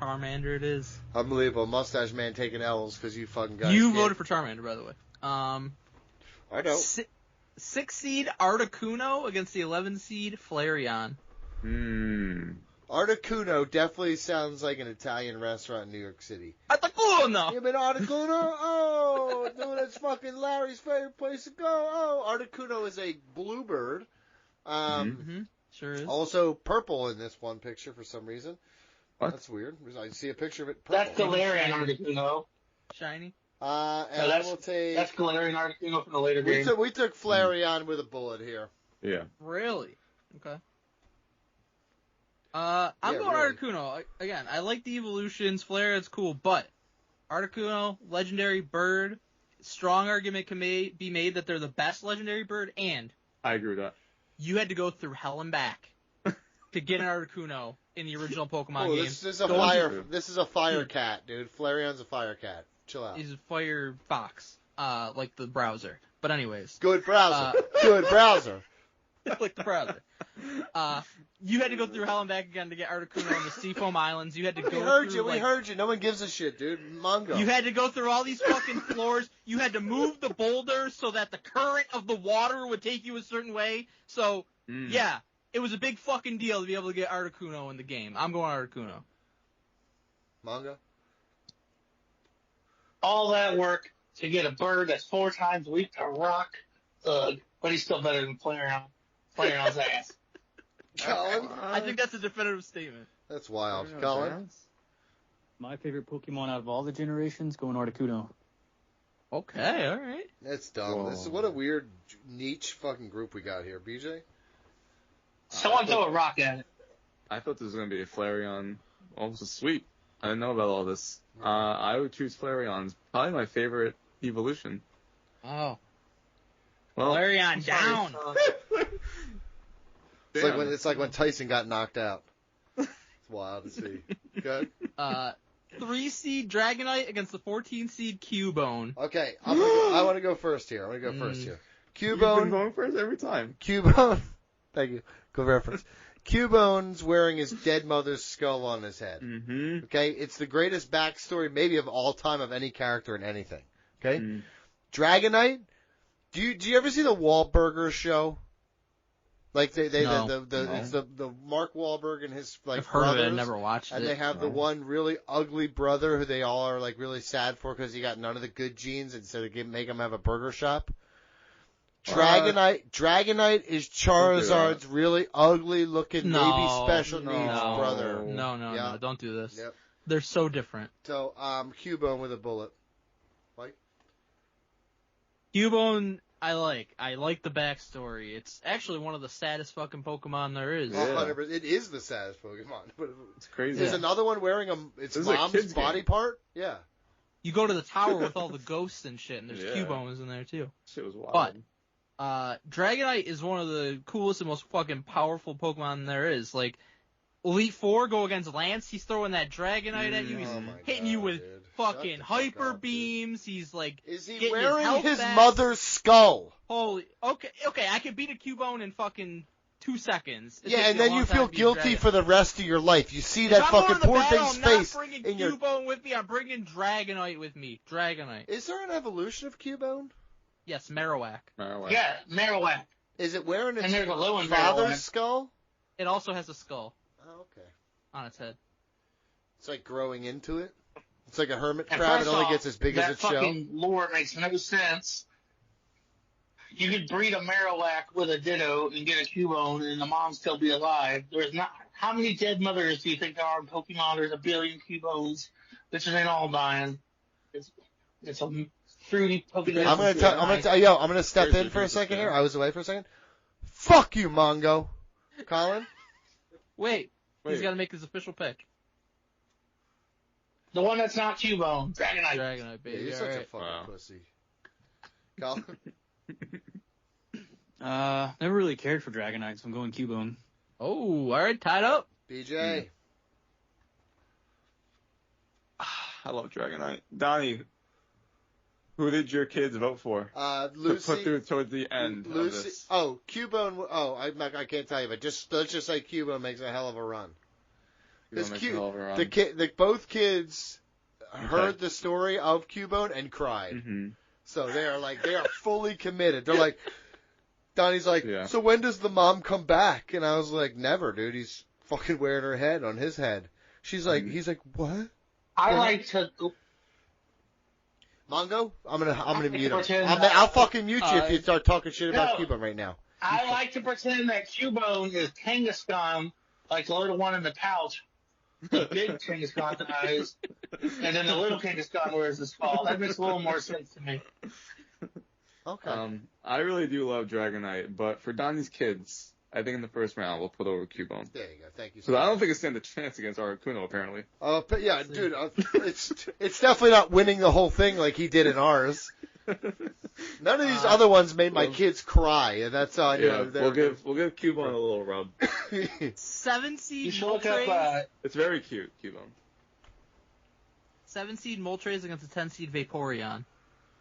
Charmander it is. Unbelievable. Mustache Man taking L's because you fucking guys You can't- voted for Charmander, by the way. I know. 6 seed Articuno against the 11 seed Flareon. Articuno definitely sounds like an Italian restaurant in New York City. Articuno! You been Articuno? Oh, dude, that's fucking Larry's favorite place to go. Oh, Articuno is a bluebird. Sure is. Also purple in this one picture for some reason. What? That's weird. I see a picture of it purple. That's Galarian Articuno. Shiny. And that's- we'll take... That's Galarian Articuno from the later game. We took Flareon with a bullet here. Yeah. Really? Okay. I'm Yeah, going really. Articuno. Again, I like the evolutions. Flareon's cool, but Articuno, legendary bird. Strong argument can be made that they're the best legendary bird, and I agree with that. you had to go through hell and back to get an Articuno in the original Pokemon Oh, game. this is a Going fire. through. This is a fire cat, dude. Flareon's a fire cat. Chill out. Is Firefox, like the browser. But anyways, Good browser. Good browser. like the browser. You had to go through hell and back again to get Articuno on the Seafoam Islands. You had to go We heard through, you. We like, heard you. No one gives a shit, dude. Mongo. You had to go through all these fucking floors. You had to move the boulders so that the current of the water would take you a certain way. So, yeah, it was a big fucking deal to be able to get Articuno in the game. I'm going Articuno. Mongo. All that work to get a bird that's 4 times weak to rock. But he's still better than Flareon's ass. Colin. I think that's a definitive statement. That's wild. Colin. My favorite Pokemon out of all the generations, going Articuno. Okay, all right. That's dumb. Whoa. This is what a weird niche fucking group we got here, BJ. Someone throw a rock at it. I thought this was going to be a Flareon. Almost a sweep. I didn't know about all this. I would choose Flareon. It's probably my favorite evolution. Oh. Well, Flareon down. It's like when Tyson got knocked out. It's wild to see. Good. 3 seed Dragonite against the 14 seed Cubone. Okay, I want to go first here. You've been Cubone. going first every time. Cubone. Thank you. Good reference. Cubone's wearing his dead mother's skull on his head. Mm-hmm. Okay, it's the greatest backstory maybe of all time of any character in anything. Okay, Mm. Dragonite. Do you ever see the Wahlburger show? Like No. it's the Mark Wahlberg and his like I've heard of it, brothers, I've never watched and it. they have the one really ugly brother who they all are like really sad for because he got none of the good genes, and so they make him have a burger shop. Dragonite is Charizard's really ugly looking baby special needs brother. No, don't do this. Yep. They're so different. So, Cubone with a bullet. Like? Cubone, I like the backstory. It's actually one of the saddest fucking Pokemon there is. Yeah. 100%. It is the saddest Pokemon. But It's crazy. there's another one wearing its This is a mom's kid's body game. part? Yeah. You go to the tower with all the ghosts and shit, and there's Yeah. Cubones in there too. Shit was wild. But Dragonite is one of the coolest and most fucking powerful Pokemon there is. Like, Elite Four go against Lance, he's throwing that Dragonite at you, he's Oh my hitting God, you with dude. fucking Shut the fuck hyper up, dude. beams, he's like, Is he getting wearing health his back. mother's skull? Holy, okay, I can beat a Cubone in fucking 2 seconds. It Yeah, takes and me a then long you time feel to beat guilty Dragon. for the rest of your life. You see If that I'm fucking going to poor battle, thing's I'm face not bringing in your... Cubone with me, I'm bringing Dragonite with me. Dragonite. Is there an evolution of Cubone? Yes, Marowak. Marowak. Yeah, Marowak. Is it wearing And its there's a low one father's Marowak. skull? It also has a skull Oh, okay. on its head. It's like growing into it. It's like a hermit And crab. It first only off, gets as big as that its shell. fucking lore makes no sense. You could breed a Marowak with a Ditto and get a Cubone, and the mom still be alive. There's not. How many dead mothers do you think there are in Pokemon? There's 1 billion Cubones. Bitches ain't all dying. It's a fruity Pokemon. I'm gonna step in for a second here. I was away for a second. Fuck you, Mongo. Colin? Wait. He's got to make his official pick. The one that's not Cubone. Dragonite. Dragonite, Yeah, baby. you're All such a right. fucking pussy. Colin? Never really cared for Dragonite, so I'm going Cubone. Oh, all right, tied up. BJ? I love Dragonite. Donnie, who did your kids vote for? Lucy. Put through towards the end of Lucy. this. Oh, Cubone. Oh, I can't tell you, but let's just say Cubone makes a hell of a run. Because both kids heard the story of Cubone and cried. Mm-hmm. So they are fully committed. They're like, Donnie's like, so when does the mom come back? And I was like, never, dude. He's fucking wearing her head on his head. She's like, he's like, what? I like to. Mongo, I'm gonna mute him. pretend I'll fucking mute you if you start talking shit about Cubone right now. I like to pretend that Cubone is Kangaskhan, like the little one in the pouch. The big Kangaskhan eyes, and then the little Kangaskhan wears the skull. That makes a little more sense to me. Okay. I really do love Dragonite, but for Donnie's kids, I think in the first round we'll put over Cubone. There you go. Thank you. So I don't think it stands a chance against Articuno, apparently. But yeah, dude, it's definitely not winning the whole thing like he did in ours. None of these other ones made my kids cry, and that's all. We'll give Cubone a little rub. 7-seed You should look Moltres. up. It's very cute, Cubone. 7-seed Moltres against a 10-seed Vaporeon.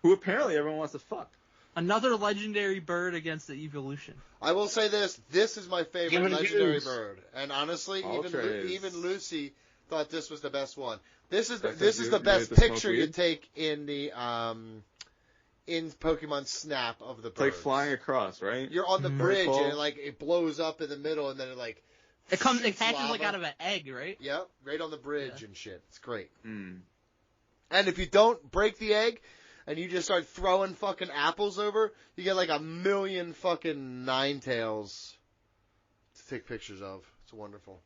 Who apparently everyone wants to fuck. Another legendary bird against the evolution. I will say this: this is my favorite legendary goose. bird, and honestly, Moltres. even Lucy thought this was the best one. This is That's the you best made the picture smoke you weed? take in the in Pokemon Snap of the It's like birds. flying across, right? You're on the Mhm. bridge, Very and cool. it blows up in the middle, and then it It shoots hatches lava. like out of an egg, right? Yep, right on the bridge Yeah. and shit. It's great. Mm. And if you don't break the egg, and you just start throwing fucking apples over, you get like 1,000,000 fucking Ninetales to take pictures of. It's wonderful.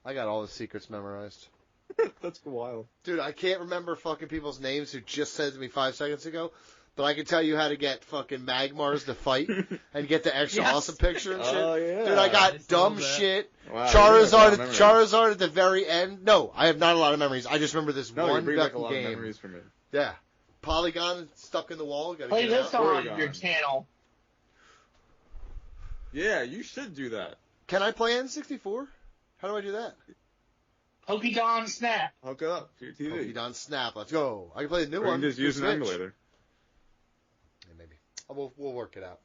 I got all the secrets memorized. That's wild. Dude, I can't remember fucking people's names who just said to me 5 seconds ago, but I can tell you how to get fucking Magmars to fight and get the extra Yes. awesome picture and shit. Oh, yeah. Dude, I got I saw dumb that. shit. Wow, Charizard at the very end. No, I have not a lot of memories. I just remember this No, you one bring back a fucking lot of game. memories for me. Yeah. Polygon stuck in the wall. Gotta Play get this out. on Oregon. your channel. Yeah, you should do that. Can I play N64? How do I do that? Pokemon Snap. Hook it up to your TV. Pokemon Snap. Let's go. I can play the new Or you one. can just for use an Switch. emulator. Yeah, maybe. We'll work it out.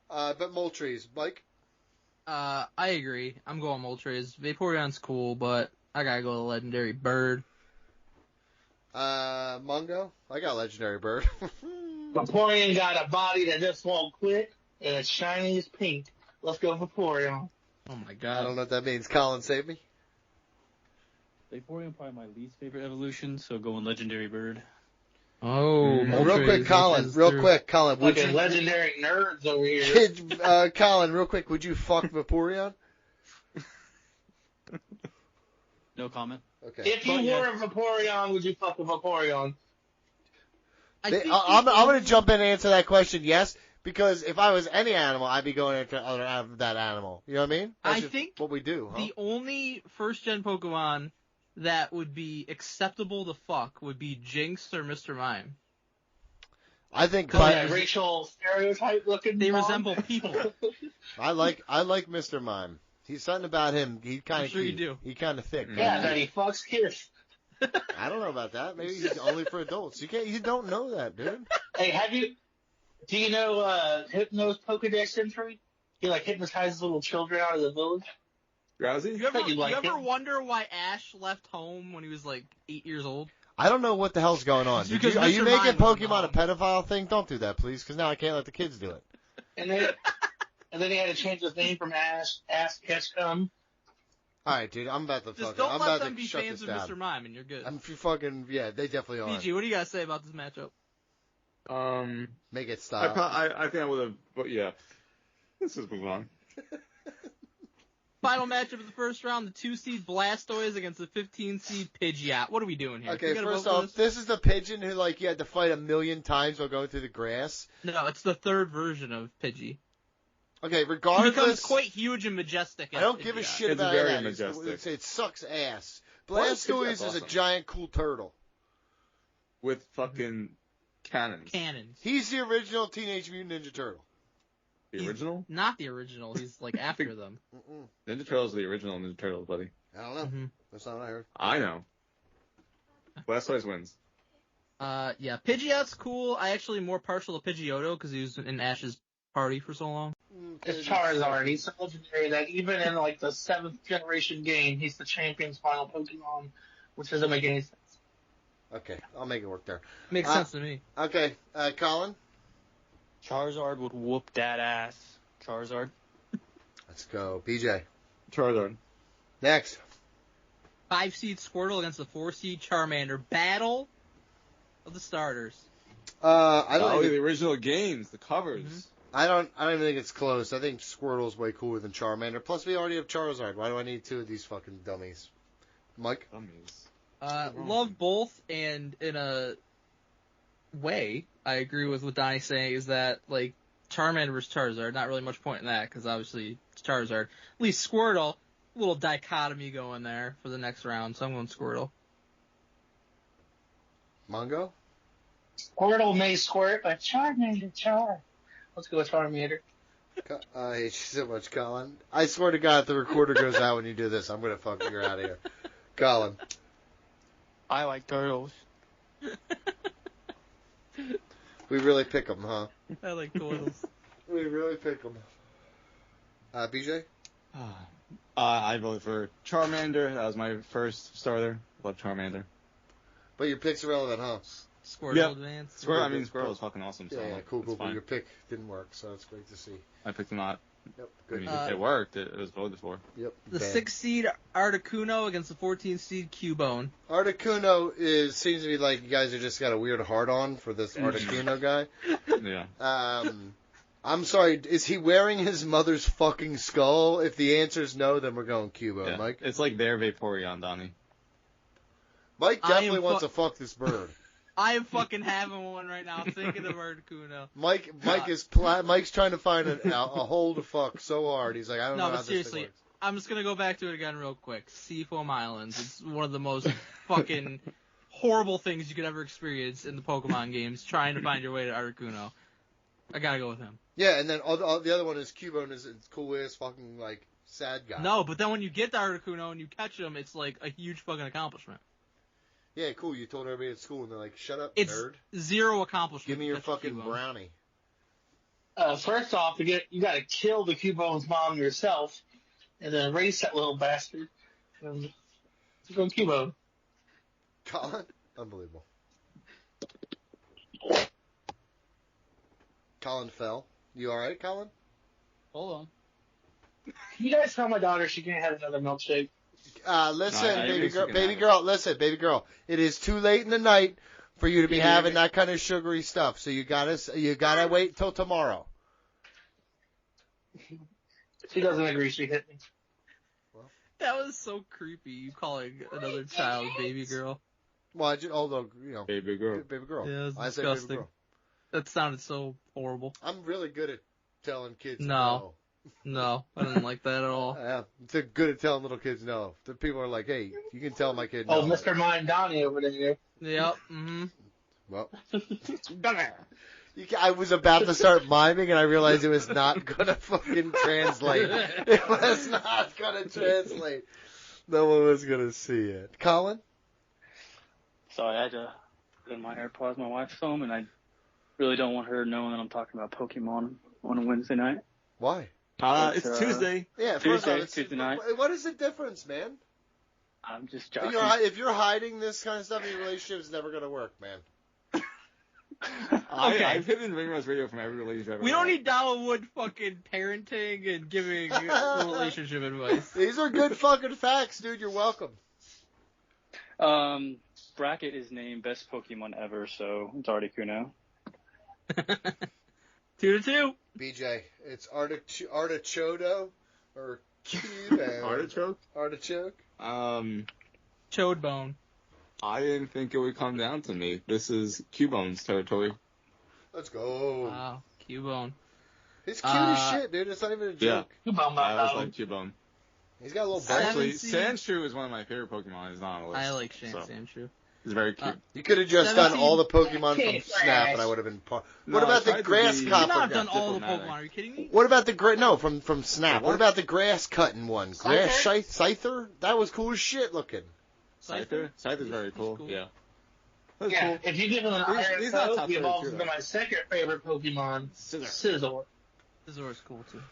But Moltres, Mike. I agree. I'm going Moltres. Vaporeon's cool, but I gotta go with a legendary bird. Mungo. I got Legendary Bird. Vaporeon got a body that just won't quit, and it's shiny as pink. Let's go Vaporeon. Oh my I god. don't know what that means. Colin, save me. Vaporeon probably my least favorite evolution, so going Legendary Bird. Oh, Well, real quick, Colin. Would Fucking you, legendary nerds over here. Colin, real quick, would you fuck Vaporeon? No comment. Okay. If you were a Vaporeon, would you fuck a Vaporeon? I'm going to jump in and answer that question. Yes, because if I was any animal, I'd be going after that animal. You know what I mean? That's I just think what we do. Huh? The only first-gen Pokemon that would be acceptable to fuck would be Jinx or Mr. Mime. I think That racial stereotype looking. They dog? resemble people. I like Mr. Mime. He's something about him. He kind I'm of sure you do. He kind of thick. Yeah, that he fucks kids. I don't know about that. Maybe he's only for adults. You don't know that, dude. Hey, do you know Hypno's Pokedex entry? He hypnotizes little children out of the village. Drowsy? You ever, You like ever it? wonder why Ash left home when he was 8 years old? I don't know what the hell's going on. It's because Are you Mr. making Mime was Pokemon a wrong. pedophile thing? Don't do that, please, because now I can't let the kids do it. And then And then he had to change his name from Ass Catch Come. All right, dude. I'm about to Just fucking. don't I'm let about them to be shut fans this of down. Mr. Mime, and you're good. I'm fucking. Yeah, they definitely are. PG, what do you got to say about this matchup? Make it stop. I think I would have, but yeah. Let's just move on. Final matchup of the first round, the 2-seed Blastoise against the 15-seed Pidgeot. What are we doing here? Okay, first off, this is the pigeon who, like, you had to fight 1,000,000 times while going through the grass. No, it's the third version of Pidgey. Okay, He regardless. becomes quite huge and majestic. I don't give a shit It's about very that. majestic. It sucks ass. What? Blastoise That's is a awesome. giant cool turtle. With fucking cannons. Cannons. He's the original Teenage Mutant Ninja Turtle. The original? Not the original. He's like after them. Mm-mm. Ninja Turtles are the original Ninja Turtles, buddy. I don't know. Mm-hmm. That's not what I heard. I know. Blastoise wins. Yeah, Pidgeot's cool. I actually am more partial to Pidgeotto because he was in Ash's party for so long. It's Charizard. He's so legendary that even in like the 7th generation game, he's the champion's final Pokemon, which doesn't make any sense. Okay, I'll make it work there. Makes sense to me. Okay, Colin? Charizard would whoop that ass. Charizard. Let's go. BJ. Charizard. Next. 5-seed Squirtle against the 4-seed Charmander. Battle of the starters. I don't Oh, even, the original games, the covers. Mm-hmm. I don't even think it's close. I think Squirtle's way cooler than Charmander. Plus, we already have Charizard. Why do I need two of these fucking dummies? Mike? Dummies. Love both, and in a way, I agree with what Donnie's saying, is that, like, Charmander versus Charizard, not really much point in that, because obviously it's Charizard. At least Squirtle, little dichotomy going there for the next round, so I'm going Squirtle. Mongo? Squirtle may squirt, but Charmander char. Let's go with Charmander. I hate you so much, Colin. I swear to God, if the recorder goes out when you do this, I'm going to fuck you out of here. Colin. I like turtles. We really pick them, huh? I like turtles. We really pick them. BJ? I voted for Charmander. That was my first starter. Love Charmander. But your pick's irrelevant, huh? Squirtle Yep. advance. Squirrel was fucking awesome. So Yeah, cool. it's But fine. your pick didn't work, so that's great to see. I picked him not. Yep, I good. mean, Uh, it worked. It was voted for. Yep. The bad. 6-seed Articuno against the 14-seed Cubone. Articuno seems to be like you guys have just got a weird heart on for this Articuno guy. Yeah. I'm sorry, is he wearing his mother's fucking skull? If the answer is no, then we're going Cubo. Yeah. Mike? It's like their Vaporeon, Donnie. Mike I definitely am wants to fuck this bird. I am fucking having one right now. I'm thinking of Articuno. Mike's trying to find a hole to fuck so hard. He's like, I don't know No, how but this thing seriously, works. I'm just gonna go back to it again real quick. Seafoam Islands. It's one of the most fucking horrible things you could ever experience in the Pokemon games, trying to find your way to Articuno. I gotta go with him. Yeah, and then the other one is Cubo, and is cool ass fucking like sad guy. No, but then when you get to Articuno and you catch him, it's like a huge fucking accomplishment. Yeah, cool. You told everybody at school, and they're like, "Shut up, It's nerd. zero accomplishment. Give me your to catch a fucking Cubone. brownie." First off, you got to kill the Cubone's mom yourself, and then race that little bastard. And go Cubone. Colin, unbelievable. Colin fell. You all right, Colin? Hold on. Can you guys tell my daughter she can't have another milkshake? Listen, I baby guess you can have girl, listen, baby girl. It is too late in the night for you to be having that kind of sugary stuff. So you gotta wait till tomorrow. She doesn't agree. She hit me. That was so creepy. You calling another child baby girl. Well, although Baby girl. baby girl. Yeah, it was I said disgusting. baby girl. That sounded so horrible. I'm really good at telling kids No. No, I didn't like that at all. Yeah, I'm good at telling little kids no. The people are like, "Hey, you can tell my kid no." Oh, Mr. Mind Donnie over there. Yep. Mm-hmm. Well, I was about to start miming, and I realized it was not gonna fucking translate. It was not gonna translate. No one was gonna see it. Colin? Sorry, I had to put in my AirPods. My wife's home, and I really don't want her knowing that I'm talking about Pokemon on a Wednesday night. Why? It's Tuesday. Yeah, first off, Tuesday night. What is the difference, man? I'm just joking. If you're hiding this kind of stuff in your relationship, it's never gonna work, man. Okay. I've hidden Ringmaster's radio from every relationship I've ever We don't had. need Dollywood fucking parenting and giving relationship advice. These are good fucking facts, dude. You're welcome. Bracket is named best Pokemon ever, so it's already Kuno. 2-2. BJ, it's Artichodo or Cubone. Artichoke? Artichoke. Chode bone. I didn't think it would come down to me. This is Cubone's territory. Let's go. Wow, Cubone. He's cute as shit, dude. It's not even a joke. I always like Cubone. He's got a little Seven belt. Actually, seed. Sandshrew is one of my favorite Pokemon. He's not on the list. I like Shane so. Sandshrew. He's very cute. You could have just 17. done all the Pokemon Okay, from Snap, and I trash. would have been. No, What I about the tried to grass be- You could not have copper? done all the diplomatic. Pokemon. Are you kidding me? What about the from Snap? What What? about the grass cutting one? Grass Scyther? Scyther? That was cool as shit looking. Scyther? Scyther's very He's cool. cool. Yeah. That's Yeah, cool. if you give him an He's- Iron he's not Coat, top he evolves 32 into my second favorite Pokemon, Scizor. Scizor's cool too.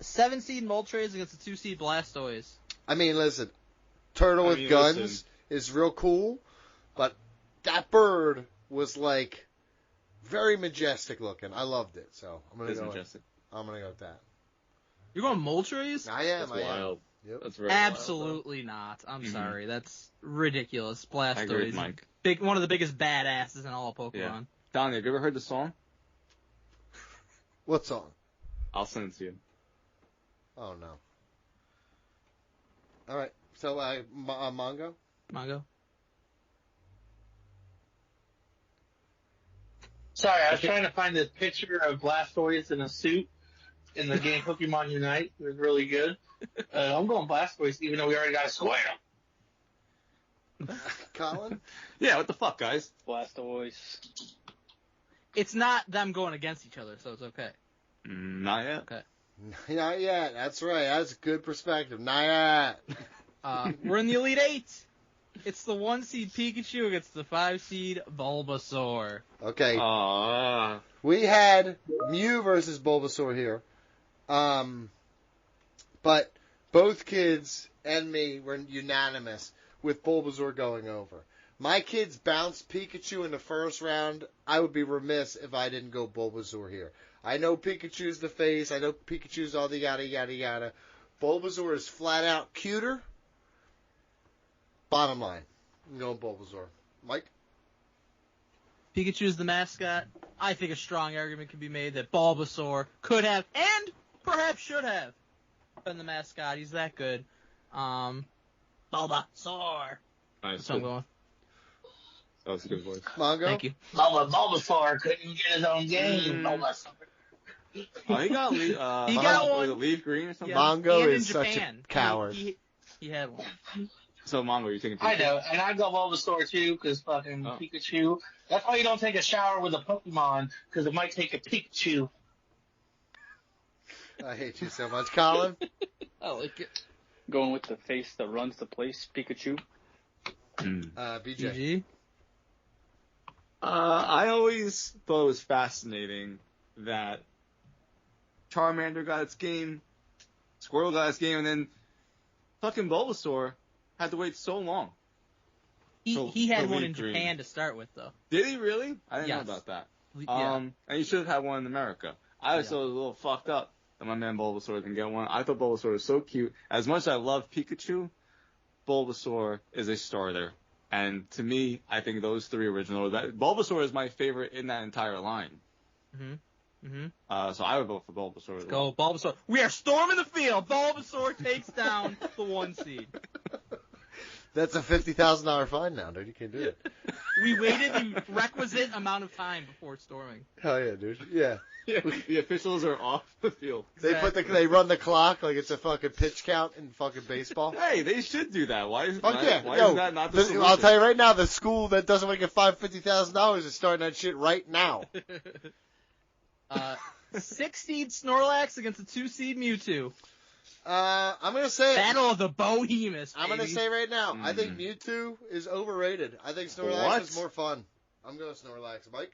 7 seed Moltres against the 2 seed Blastoise. I mean, listen, turtle I with mean, guns listen. is real cool, but that bird was like very majestic looking. I loved it, so I'm gonna It's go. majestic. I'm gonna go with that. You're going Moltres? I am. That's I am. wild. Yep. That's very Absolutely not. I'm Mhm. sorry. That's ridiculous. wild. I agree with Blastoise, Mike. one of the biggest badasses in all of Pokemon. Yeah. Donnie, have you ever heard the song? What song? I'll send it to you. Oh no. All right. So, Mongo. Mongo. Sorry, I was trying to find this picture of Blastoise in a suit in the game Pokemon Unite. It was really good. I'm going Blastoise, even though we already got a Squirtle. Colin. Yeah, what the fuck, guys? Blastoise. It's not them going against each other, so it's okay. Not yet. Okay. Not yet. That's right. That's a good perspective. Not yet. We're in the Elite Eight. It's the 1 seed Pikachu against the 5 seed Bulbasaur. Okay. Aww. We had Mew versus Bulbasaur here. But both kids and me were unanimous with Bulbasaur going over. My kids bounced Pikachu in the first round. I would be remiss if I didn't go Bulbasaur here. I know Pikachu's the face. I know Pikachu's all the yada, yada, yada. Bulbasaur is flat out cuter. Bottom line. I'm going Bulbasaur. Mike? Pikachu's the mascot. I think a strong argument can be made that Bulbasaur could have, and perhaps should have, been the mascot. He's that good. Bulbasaur. Nice. That's what I'm going. That was a good voice. Mongo? Thank you. Bulbasaur couldn't get his own game. Bulbasaur. Oh, he got He got got was one. it Leaf Green or something? Yeah, Mongo and is in such a Japan. coward. He had one. So, Mongo, you're taking Pikachu? I know, and I'd go Bulbasaur too, because fucking Pikachu. That's why you don't take a shower with a Pokemon, because it might take a Pikachu. I hate you so much. Colin? I like it. Going with the face that runs the place, Pikachu. BJ. GG. I always thought it was fascinating that Charmander got its game, Squirtle got its game, and then fucking Bulbasaur had to wait so long. He had for one Leaf in Green. Japan to start with, though. Did he really? I didn't Yes. know about that. Yeah. And you should have had one in America. I always thought it was a little fucked up that my man Bulbasaur didn't get one. I thought Bulbasaur was so cute. As much as I love Pikachu, Bulbasaur is a starter. And to me, I think those three original. Bulbasaur is my favorite in that entire line. So I would vote for Bulbasaur. As well. Go Bulbasaur. We are storming the field. Bulbasaur takes down the 1 seed. That's a $50,000 fine now, dude. You can't do it. We waited the requisite amount of time before storming. Hell yeah, dude. Yeah. Yeah, the officials are off the field. They run the clock like it's a fucking pitch count in fucking baseball. Hey, they should do that. Why is Fuck yeah. why Yo, is that not the solution? I'll tell you right now, the school that doesn't want to get fined $50,000 is starting that shit right now. 6 seed Snorlax against the 2 seed Mewtwo. I'm gonna say Battle of the Bohemus. I'm gonna baby. say right now, I think Mewtwo is overrated. I think Snorlax What? is more fun. I'm going Snorlax. Mike?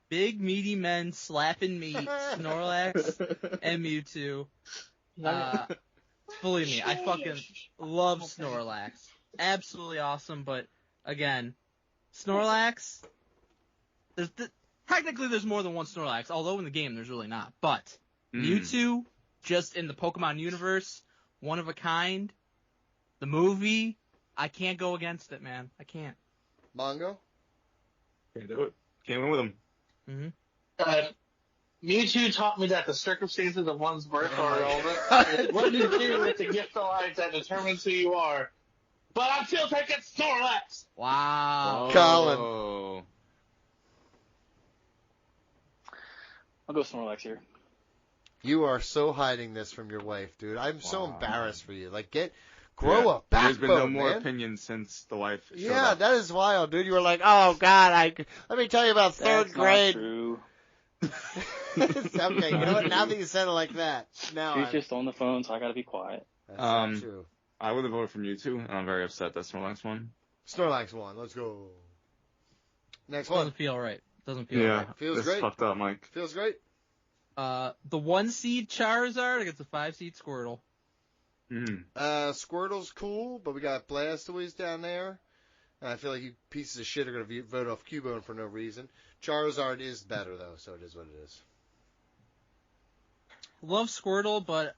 Big meaty men slapping meat. Snorlax and Mewtwo. Believe me, I fucking love Snorlax. Absolutely awesome, but again, Snorlax, Technically, there's more than one Snorlax, although in the game there's really not. But Mewtwo, just in the Pokemon universe, one of a kind. The movie, I can't go against it, man. I can't. Mongo? Can't do it. Can't win with him. Mm-hmm. Mewtwo taught me that the circumstances of one's birth are relevant. What you do with the gift of life that determines who you are. But I'm still taking Snorlax. Wow. Colin. I'll go Snorlax here. You are so hiding this from your wife, dude. I'm so embarrassed for you. Like, grow a backbone, There's been no more man. opinions since the wife showed Yeah, up. that is wild, dude. You were like, oh, God, let me tell you about third That's grade. not true. Okay, you know what? Now that you said it like that, She's just on the phone, so I gotta be quiet. That's not true. I would have voted for Mewtwo, and I'm very upset that Snorlax won. Snorlax won. Let's go. Next Doesn't one. feel right. Doesn't feel right. Feels this great. Fucked up, Mike. Feels great. The 1 seed Charizard against the 5 seed Squirtle. Squirtle's cool, but we got Blastoise down there. And I feel like you pieces of shit are going to vote off Cubone for no reason. Charizard is better, though, so it is what it is. Love Squirtle, but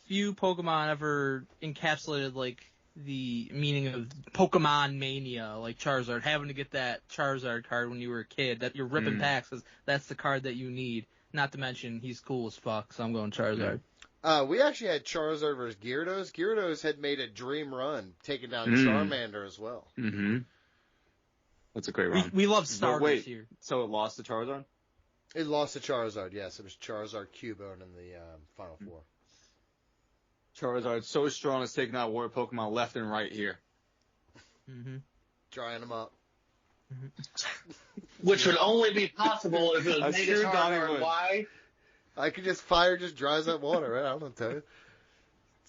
few Pokemon ever encapsulated like the meaning of Pokemon mania, like Charizard, having to get that Charizard card when you were a kid, that you're ripping packs, 'cause that's the card that you need. Not to mention, he's cool as fuck, so I'm going Charizard. We actually had Charizard versus Gyarados. Gyarados had made a dream run, taking down Charmander as well. Mm-hmm. That's a great run. We love starters here. So it lost to Charizard? It lost to Charizard, yes. It was Charizard Cubone in the Final Four. Charizard so strong it's taking out water Pokemon left and right here. Mm-hmm. Drying them up. Which would only be possible if it was I sure thought he Megatar would. Y. I could fire just dries up water, right? I don't know, tell you.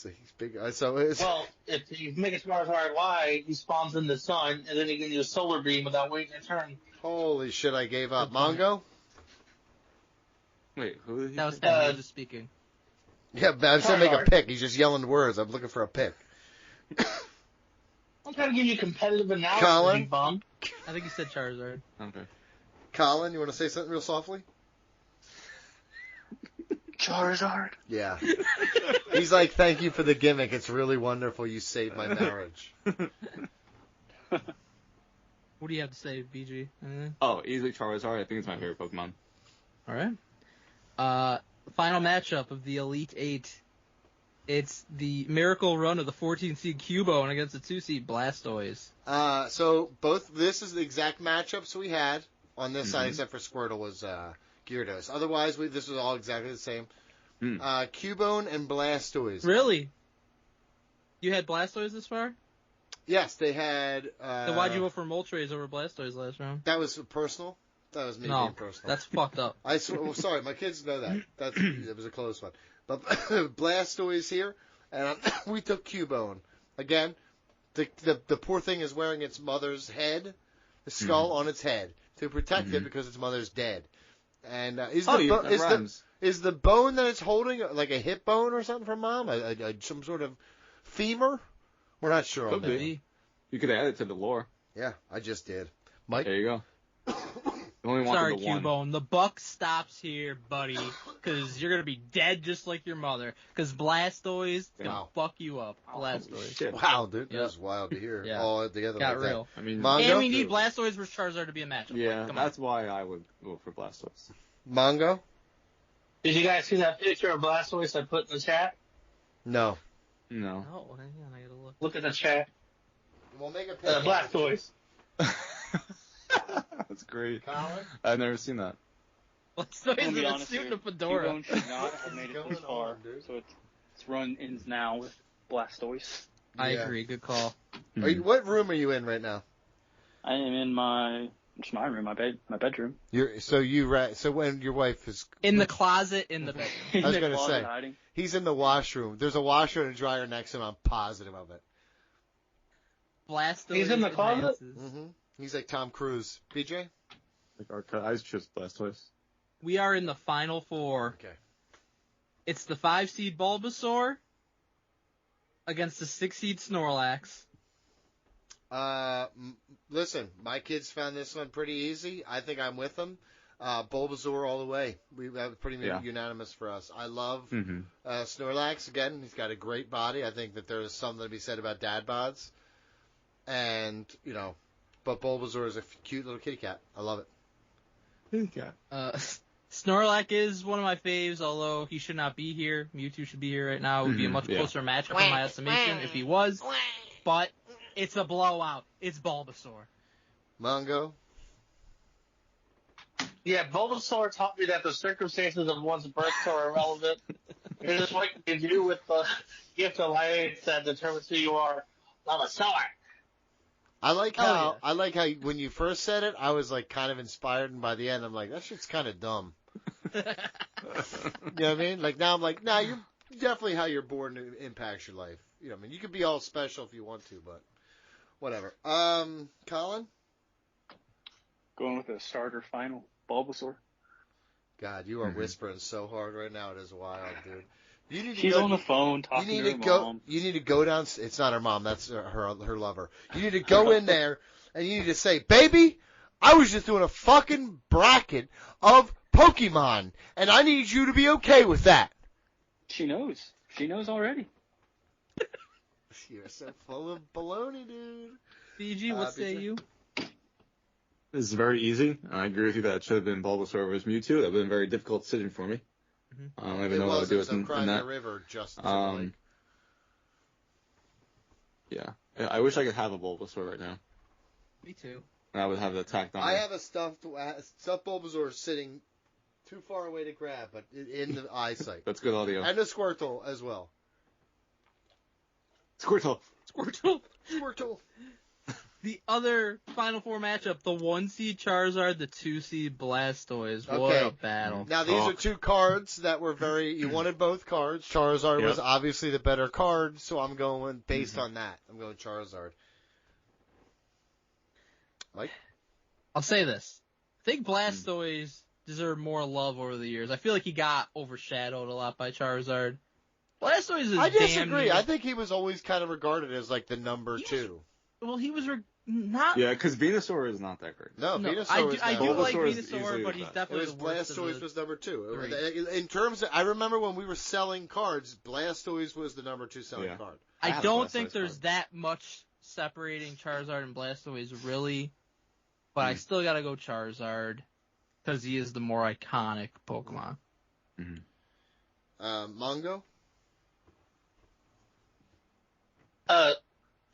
He's big. So it's Well, if you make a Charizard Y, he spawns in the sun, and then he can use Solar Beam without waiting a turn. holy shit! I gave up. Mongo. Wait, who did he That was say? him just speaking. Yeah, but I'm saying make a Charizard. pick. He's just yelling words. I'm looking for a pick. I'm trying to give you competitive analysis, Colin? you bum. I think he said Charizard. Okay. Colin, you want to say something real softly? Charizard. Yeah. He's like, thank you for the gimmick. It's really wonderful. You saved my marriage. What do you have to say, BG? Anything? Oh, easily Charizard. I think it's my favorite Pokemon. All right. Final matchup of the Elite Eight. It's the miracle run of the 14 seed Cubone against the 2 seed Blastoise. So this is the exact matchups we had on this side, except for Squirtle was Gyarados. Otherwise, this was all exactly the same. Cubone and Blastoise. Really? You had Blastoise this far? Yes, they had. Then why'd you vote for Moltres over Blastoise last round? That was personal. That was me No, being personal. that's fucked up. Sorry, my kids know that. It was a close one. But Blastoise here, and we took Cubone. Again, the poor thing is wearing its mother's head, the skull on its head, to protect it because its mother's dead. And is the bone that it's holding like a hip bone or something from Mom? Some sort of femur? We're not sure on Could that. be. You could add it to the lore. Yeah, I just did. Mike? There you go. Only wanted Sorry, the one. Cubone. The buck stops here, buddy, because you're going to be dead just like your mother, because Blastoise can Wow. fuck you up. Blastoise. Shit. Wow, dude, Yep. that was wild to hear. Yeah. All together Got like real. I mean, Mongo? And we need Blastoise versus Charizard to be a matchup. yeah, Like, come on. that's why I would go for Blastoise. that. Mongo? Did you guys see that picture of Blastoise I put in the chat? No. No. Oh, hang on, I gotta look. Look at the chat. We'll make a Blastoise. That's great. Colin? I've never seen that. Blastoise I'll in be a honest suit here. and a fedora. Cubone should not have made it What's this going far, on, dude? so its run ends now with Blastoise. I Yeah. agree. Good call. What room are you in right now? I am in my room, my bedroom. So when your wife is In the closet, in the bedroom. I was In the gonna closet say. hiding. he's in the washroom. There's a washer and a dryer next to him. I'm positive of it. Blastoise. He's in the closet? advances. Mm-hmm. He's like Tom Cruise. BJ? I choose Blastoise. We are in the final four. Okay. It's the 5 seed Bulbasaur against the 6 seed Snorlax. Listen, my kids found this one pretty easy. I think I'm with them. Bulbasaur all the way. That was pretty unanimous for us. I love Snorlax. Again, he's got a great body. I think that there's something to be said about dad bods. And, but Bulbasaur is a cute little kitty cat. I love it. Kitty cat. Snorlax is one of my faves, although he should not be here. Mewtwo should be here right now. It would be a much closer matchup in my estimation if he was. But it's a blowout. It's Bulbasaur. Mongo? Yeah, Bulbasaur taught me that the circumstances of one's birth are irrelevant. It is what you do with the gift of life that determines who you are. Bulbasaur. I like how when you first said it, I was like kind of inspired, and by the end, I'm like, that shit's kind of dumb. You know what I mean? Like now, I'm like, nah, you're definitely how you're born impacts your life. You know what I mean? You could be all special if you want to, but whatever. Colin? Going with a starter final, Bulbasaur. God, you are whispering so hard right now. It is wild, dude. You need to She's go, on the phone talking to her mom. You need to go down. It's not her mom. That's her lover. You need to go in there and you need to say, "Baby, I was just doing a fucking bracket of Pokemon, and I need you to be okay with that." She knows. She knows already. You're so full of baloney, dude. BG, what say you? This is very easy. I agree with you that it should have been Bulbasaur versus Mewtwo. That would have been a very difficult decision for me. I don't even know what I would do with in that. River, Justin yeah. I wish I could have a Bulbasaur right now. Me too. And I would have it attacked on I me. have a stuffed Bulbasaur sitting too far away to grab, but in the eyesight. That's good audio. And a Squirtle as well. Squirtle. The other Final Four matchup, the 1-seed Charizard, the 2-seed Blastoise. What Okay. a battle. Now, these are two cards that were you wanted both cards. Charizard was obviously the better card, so I'm going based on that. I'm going Charizard. Mike? I'll say this. I think Blastoise deserved more love over the years. I feel like he got overshadowed a lot by Charizard. Blastoise is I disagree. damn near... I think he was always kind of regarded as like the number two. Well, he was not... Yeah, because Venusaur is not that great. No, Venusaur I was do like Bulbasaur is Venusaur, easily but he's the best. definitely the worst of Blastoise the was number two. three. In terms of, I remember when we were selling cards, Blastoise was the number two selling card. I have don't Blastoise think there's card. that much separating Charizard and Blastoise, really. But I still gotta go Charizard, because he is the more iconic Pokemon. Mongo?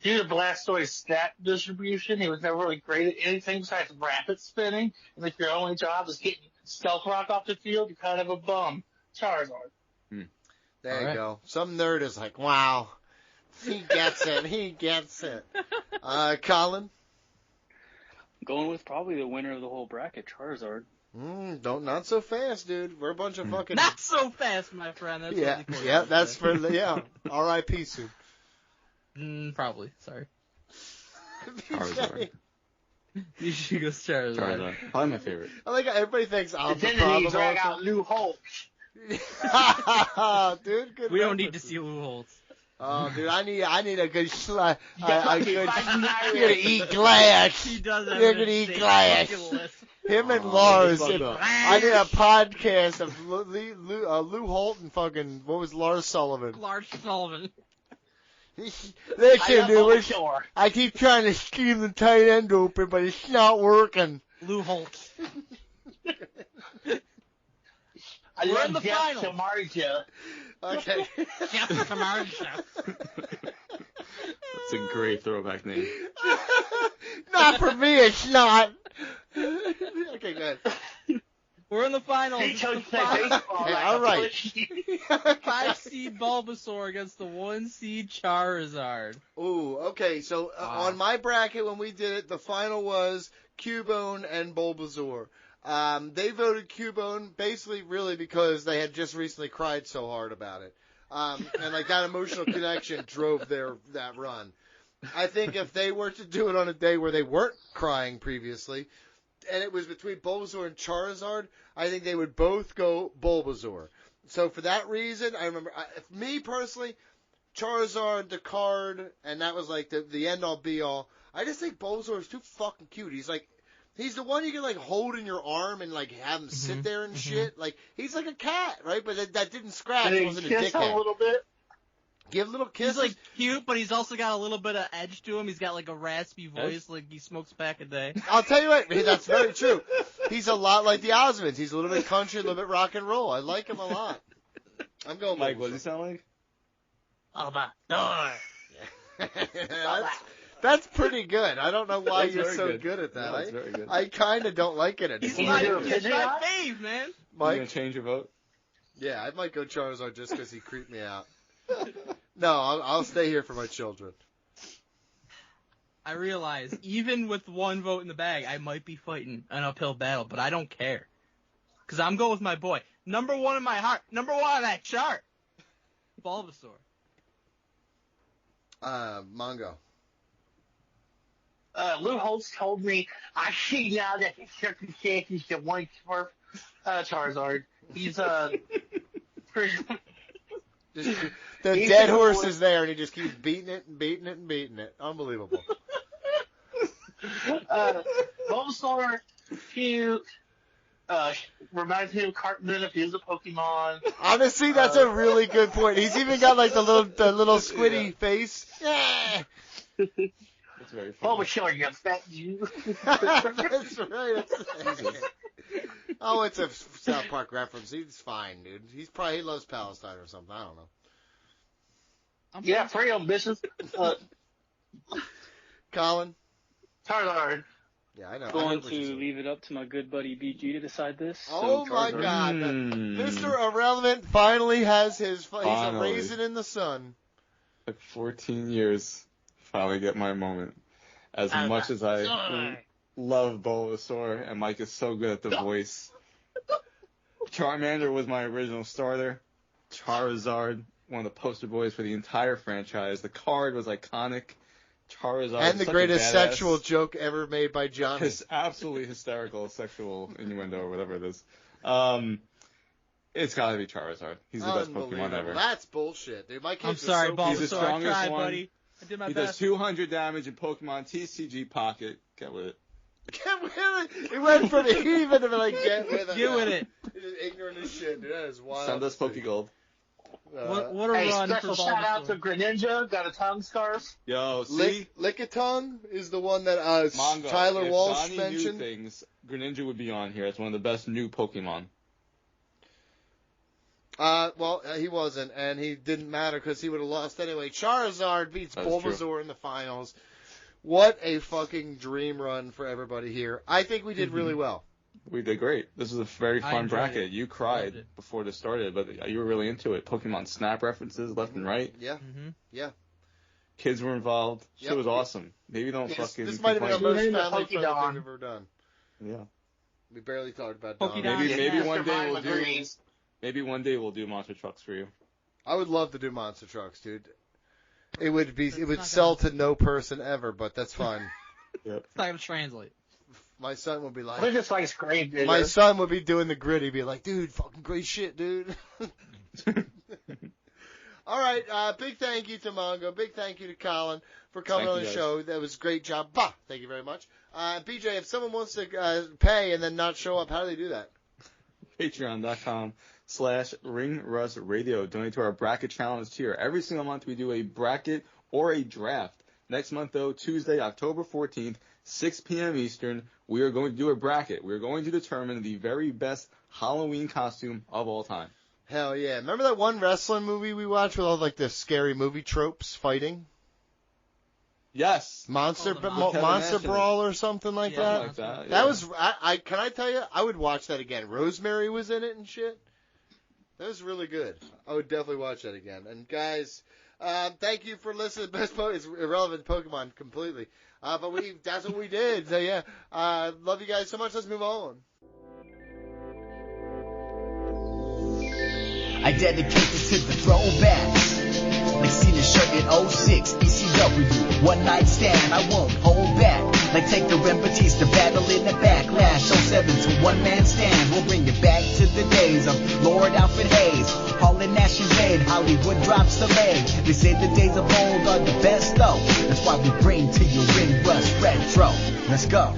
Due to Blastoise's stat distribution, he was never really great at anything besides rapid spinning. And if your only job is getting Stealth Rock off the field, you're kind of a bum. Charizard. There you go. Some nerd is like, wow, he gets it. He gets it. Colin? Going with probably the winner of the whole bracket, Charizard. Not so fast, dude. We're a bunch of fucking... Not so fast, my friend. That's really cool. That's for the, R.I.P. soon. Probably. Sorry. Charizard. You should go Charizard. Probably my favorite. I like how everybody thinks I'm the Then problem. he drag out Lou Holt. Dude, good We don't need to reference. see Lou Holtz. Oh, dude, I need a good you're You're gonna eat glass. He does have You're an gonna eat insane glass. fucking list. Him and Oh, Lars. that's fucked up. I need a podcast of Lou Holt and fucking, what was Lars Sullivan? Lars Sullivan. Listen, dude, I keep trying to scheme the tight end open, but it's not working. Lou Holtz. I We're love in the Jeff final. Samardzija. Okay. Jeff Samardzija. That's a great throwback name. Not for me, it's not. Okay, good. We're in the finals. He It's chose the to play baseball. Okay, like all a right. pussy. 5-seed Bulbasaur against the 1-seed Charizard. Ooh, okay, so on my bracket when we did it, the final was Cubone and Bulbasaur. They voted Cubone basically really because they had just recently cried so hard about it. And like that emotional connection drove that run. I think if they were to do it on a day where they weren't crying previously, and it was between Bulbasaur and Charizard, I think they would both go Bulbasaur. So for that reason, I remember, me personally, Charizard, the card, and that was like the end-all, be-all. I just think Bulbasaur is too fucking cute. He's the one you can, like, hold in your arm and, like, have him sit there and shit. Like, he's like a cat, right? But that didn't scratch. It wasn't a kiss dickhead. a little bit. Give little kisses. He's, like, cute, but he's also got a little bit of edge to him. He's got, like, a raspy voice, like he smokes back a day. I'll tell you what, that's very true. He's a lot like the Osmonds. He's a little bit country, a little bit rock and roll. I like him a lot. I'm going Mike, Bulbasaur. what does he sound like? That's pretty good. I don't know why That's you're very so good. good at that. No, it's very good. I kind of don't like it anymore. He's my fave, man. You Mike? gonna change your vote? Yeah, I might go Charizard just because he creeped me out. No, I'll stay here for my children. I realize, even with one vote in the bag, I might be fighting an uphill battle, but I don't care. Because I'm going with my boy. Number one in my heart. Number one on that chart. Bulbasaur. Mongo. Lou Holtz told me, I see now that the circumstances that once were Charizard. He's The dead horse is there, and he just keeps beating it and beating it and beating it. Unbelievable. Bulbasaur, cute. Reminds me of Cartman if he was a Pokemon. Honestly, that's a really good point. He's even got like the little squiddy face. Yeah. That's very funny. Bulbasaur, you fat Jew. That's right. Oh, it's a South Park reference. He's fine, dude. He loves Palestine or something. I don't know. Yeah, pretty ambitious. Colin? Charizard. Yeah, I know. Going to leave it up to my good buddy BG to decide this. Oh So my Charizard. God. Mr. Irrelevant finally has he's a raisin in the sun. Like 14 years, finally get my moment. As much as I love Bulbasaur, and Mike is so good at the voice. Charmander was my original starter. Charizard, one of the poster boys for the entire franchise. The card was iconic. Charizard, And the such greatest a badass. sexual joke ever made by Johnny. His absolutely hysterical sexual innuendo or whatever it is. It's got to be Charizard. He's the best Pokemon ever. That's bullshit, dude. My kids I'm sorry, are so He's the Bulbasaur. I strongest tried, one. buddy. I did my He best. does 200 damage in Pokemon TCG Pocket. Get with it. Get with it. It went from even to like get with it. Get with it. He's just ignorant as shit, dude. That is wild. Send us Pokegold. What a Hey, run special for shout out to Bulbasaur. Greninja. Got a tongue scarf. Yo, see? Lickitung is the one that Mongo, Tyler if Walsh Donnie knew mentioned. things, Greninja would be on here. It's one of the best new Pokemon. Well, he wasn't, and he didn't matter because he would have lost anyway. Charizard beats That's Bulbasaur true. in the finals. What a fucking dream run for everybody here. I think we did really well. We did great. This was a very I fun enjoyed bracket. it. You Loved cried it. before this started, but you were really into it. Pokemon Snap references left and right. Yeah, Mm-hmm. yeah. Kids were involved. Yep. Shit was awesome. Maybe don't fucking This might have been our complain. most Even the family friendly Pokédon. thing we've ever done. Yeah. We barely talked about Dawn. Pokédon. Maybe one day Mr. we'll do. agrees. Maybe one day we'll do monster trucks for you. I would love to do monster trucks, dude. It would not sell to no person ever, but that's fine. Yep. It's not going to translate. My son would be We're like, just like grave digger. my son would be doing the grid. He'd be like, dude, fucking great shit, dude. All right, big thank you to Mongo. Big thank you to Colin for coming Thank on you, the guys. show. That was a great job. Bah, thank you very much. BJ, if someone wants to pay and then not show up, how do they do that? Patreon.com/RingRustRadio. Donate to our bracket challenge tier. Every single month we do a bracket or a draft. Next month, though, Tuesday, October 14th, 6 p.m. Eastern, we are going to do a bracket. We are going to determine the very best Halloween costume of all time. Hell yeah. Remember that one wrestling movie we watched with all like the scary movie tropes fighting? Yes. Monster Oh, the Monster Monster National. Brawl or something like Yeah, that? Like that. That yeah. was, can I tell you, I would watch that again. Rosemary was in it and shit. That was really good. I would definitely watch that again. And guys, thank you for listening. It's irrelevant to Pokemon completely. But that's what we did. So yeah, love you guys so much. Let's move on. I dedicate this to the throwbacks. Like seeing a shirt in 06, ECW, one night stand, I won't hold back. Like take the Batista, battle in the backlash, 07 to one man stand. We'll bring it back to the days of Lord Alfred Hayes, Hall and Nash and Blade, Hollywood drops the leg. They say the days of old are the best though, that's why we bring to you Ring Rust Retro. Let's go.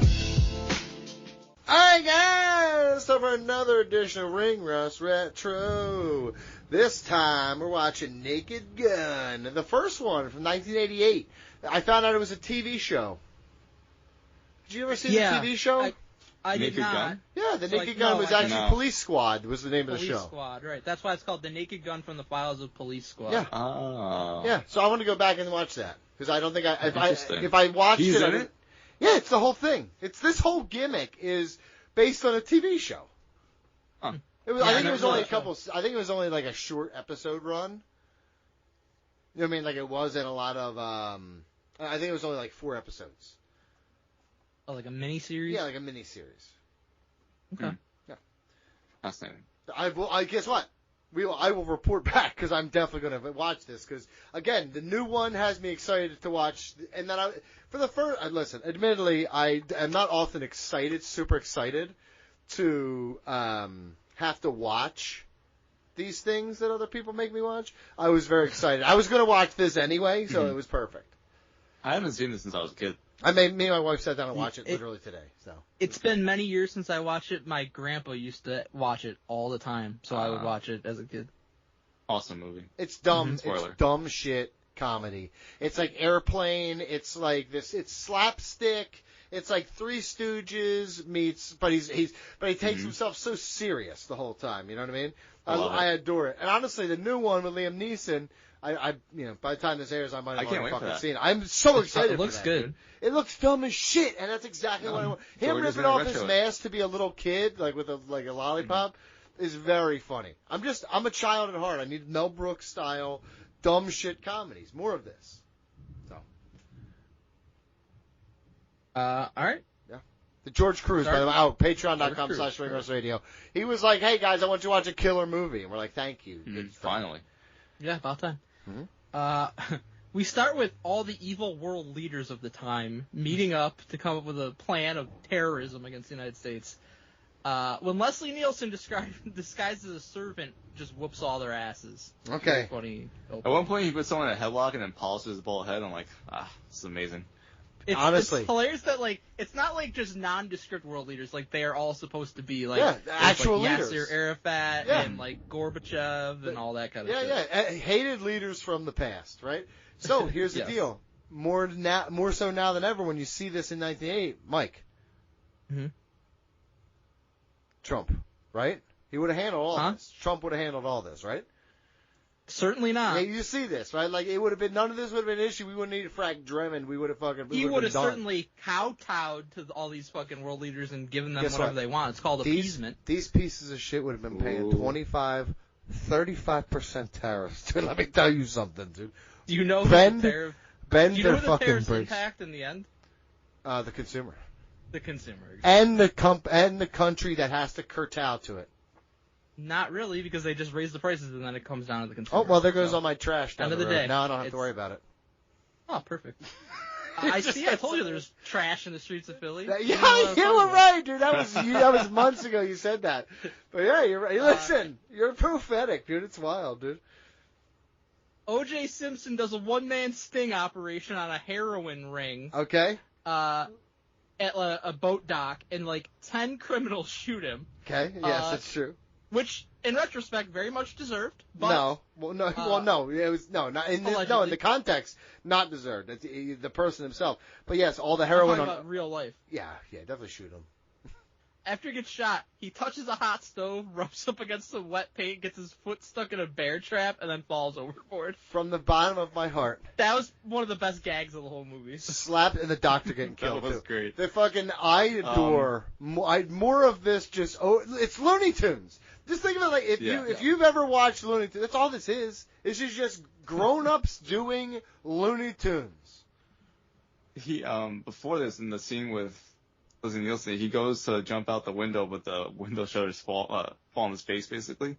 Alright guys, so for another edition of Ring Rust Retro. This time we're watching Naked Gun, the first one from 1988. I found out it was a TV show. Did you ever see the TV show? I did Naked not. Gun? Yeah, the Naked Gun was actually Police Squad was the name of the show. Police Squad, right. That's why it's called The Naked Gun from the Files of Police Squad. Yeah. Oh. Yeah, so I want to go back and watch that. Because I don't think Interesting. if I watched He's it... in it? Yeah, it's the whole thing. This whole gimmick is based on a TV show. Huh. I think it was only I think it was only like a short episode run. You know what I mean? Like it wasn't a lot of, I think it was only like 4 episodes. Oh, like a mini-series? Yeah, like a mini-series. Okay. Yeah. Fascinating. I guess what? I will report back because I'm definitely going to watch this because, again, the new one has me excited to watch. And then for the first, listen, admittedly, I am not often super excited to have to watch these things that other people make me watch. I was very excited. I was going to watch this anyway, so it was perfect. I haven't seen this since I was a kid. Me and my wife sat down and watched it literally today. So it's been many years since I watched it. My grandpa used to watch it all the time, so I would watch it as a kid. Awesome movie. It's dumb. Spoiler. It's dumb shit comedy. It's like Airplane. It's like this. It's slapstick. It's like Three Stooges meets, but he takes himself so serious the whole time. You know what I mean? I adore it. And honestly, the new one with Liam Neeson. By the time this airs, I might have already fucking seen it. I'm so excited. It looks for that, good. Dude. It looks dumb as shit, and that's exactly what I want. Him ripping off his mask to be a little kid, like with a lollipop, is very funny. I'm a child at heart. I need Mel Brooks style dumb shit comedies. More of this. So. All right. Yeah. The George Cruz, by the way, patreon.com/ringrustradio. He was like, "Hey guys, I want you to watch a killer movie," and we're like, "Thank you." Finally. Yeah, about time. Mm-hmm. We start with all the evil world leaders of the time meeting up to come up with a plan of terrorism against the United States. When Leslie Nielsen disguised as a servant just whoops all their asses. Okay. Funny. At one point, he puts someone in a headlock and then polishes his bald head. I'm like, this is amazing. Honestly, it's hilarious that it's not like just nondescript world leaders. Like they are all supposed to be actual leaders. Yasser Arafat and Gorbachev and all that kind of stuff. Yeah. Hated leaders from the past, right? So here's the deal: more so now than ever, when you see this in 1988, Mike, Trump, right? He would have handled all this. Trump would have handled all this, right? Certainly not. Yeah, you see this, right? Like, it would have been, none of this would have been an issue. We wouldn't need Frank Drebin. We would have fucking, he would have certainly kowtowed to all these fucking world leaders and given them whatever they want. It's called appeasement. These pieces of shit would have been paying 35% tariffs. Dude, let me tell you something, dude. Do you know bend their fucking bridge. Impact in the end? The consumer. The consumer. Exactly. And the country that has to curtail to it. Not really, because they just raise the prices and then it comes down to the consumer. Oh, well, there goes all my trash down end of the the road. day. Now I don't have to worry about it. Oh, perfect. I told you there's trash in the streets of Philly. Yeah, you were right, dude. That was months ago you said that. But yeah, you're right. Listen, you're prophetic, dude. It's wild, dude. O.J. Simpson does a one-man sting operation on a heroin ring. Okay. At a boat dock, and 10 criminals shoot him. Okay. Yes, it's true. Which, in retrospect, very much deserved. But, no. Well, no. It was not in the context, not deserved. It's the person himself. But yes, all the heroin I'm talking about real life. Yeah, definitely shoot him. After he gets shot, he touches a hot stove, rubs up against some wet paint, gets his foot stuck in a bear trap, and then falls overboard. From the bottom of my heart. That was one of the best gags of the whole movie. Slapped and the doctor getting killed. That was great. The fucking I adore more of this. It's Looney Tunes. Just think of it if you've ever watched Looney Tunes, that's all this is. It's just grown-ups doing Looney Tunes. He before this, in the scene with Leslie Nielsen, he goes to jump out the window, but the window shutters fall on his face, basically.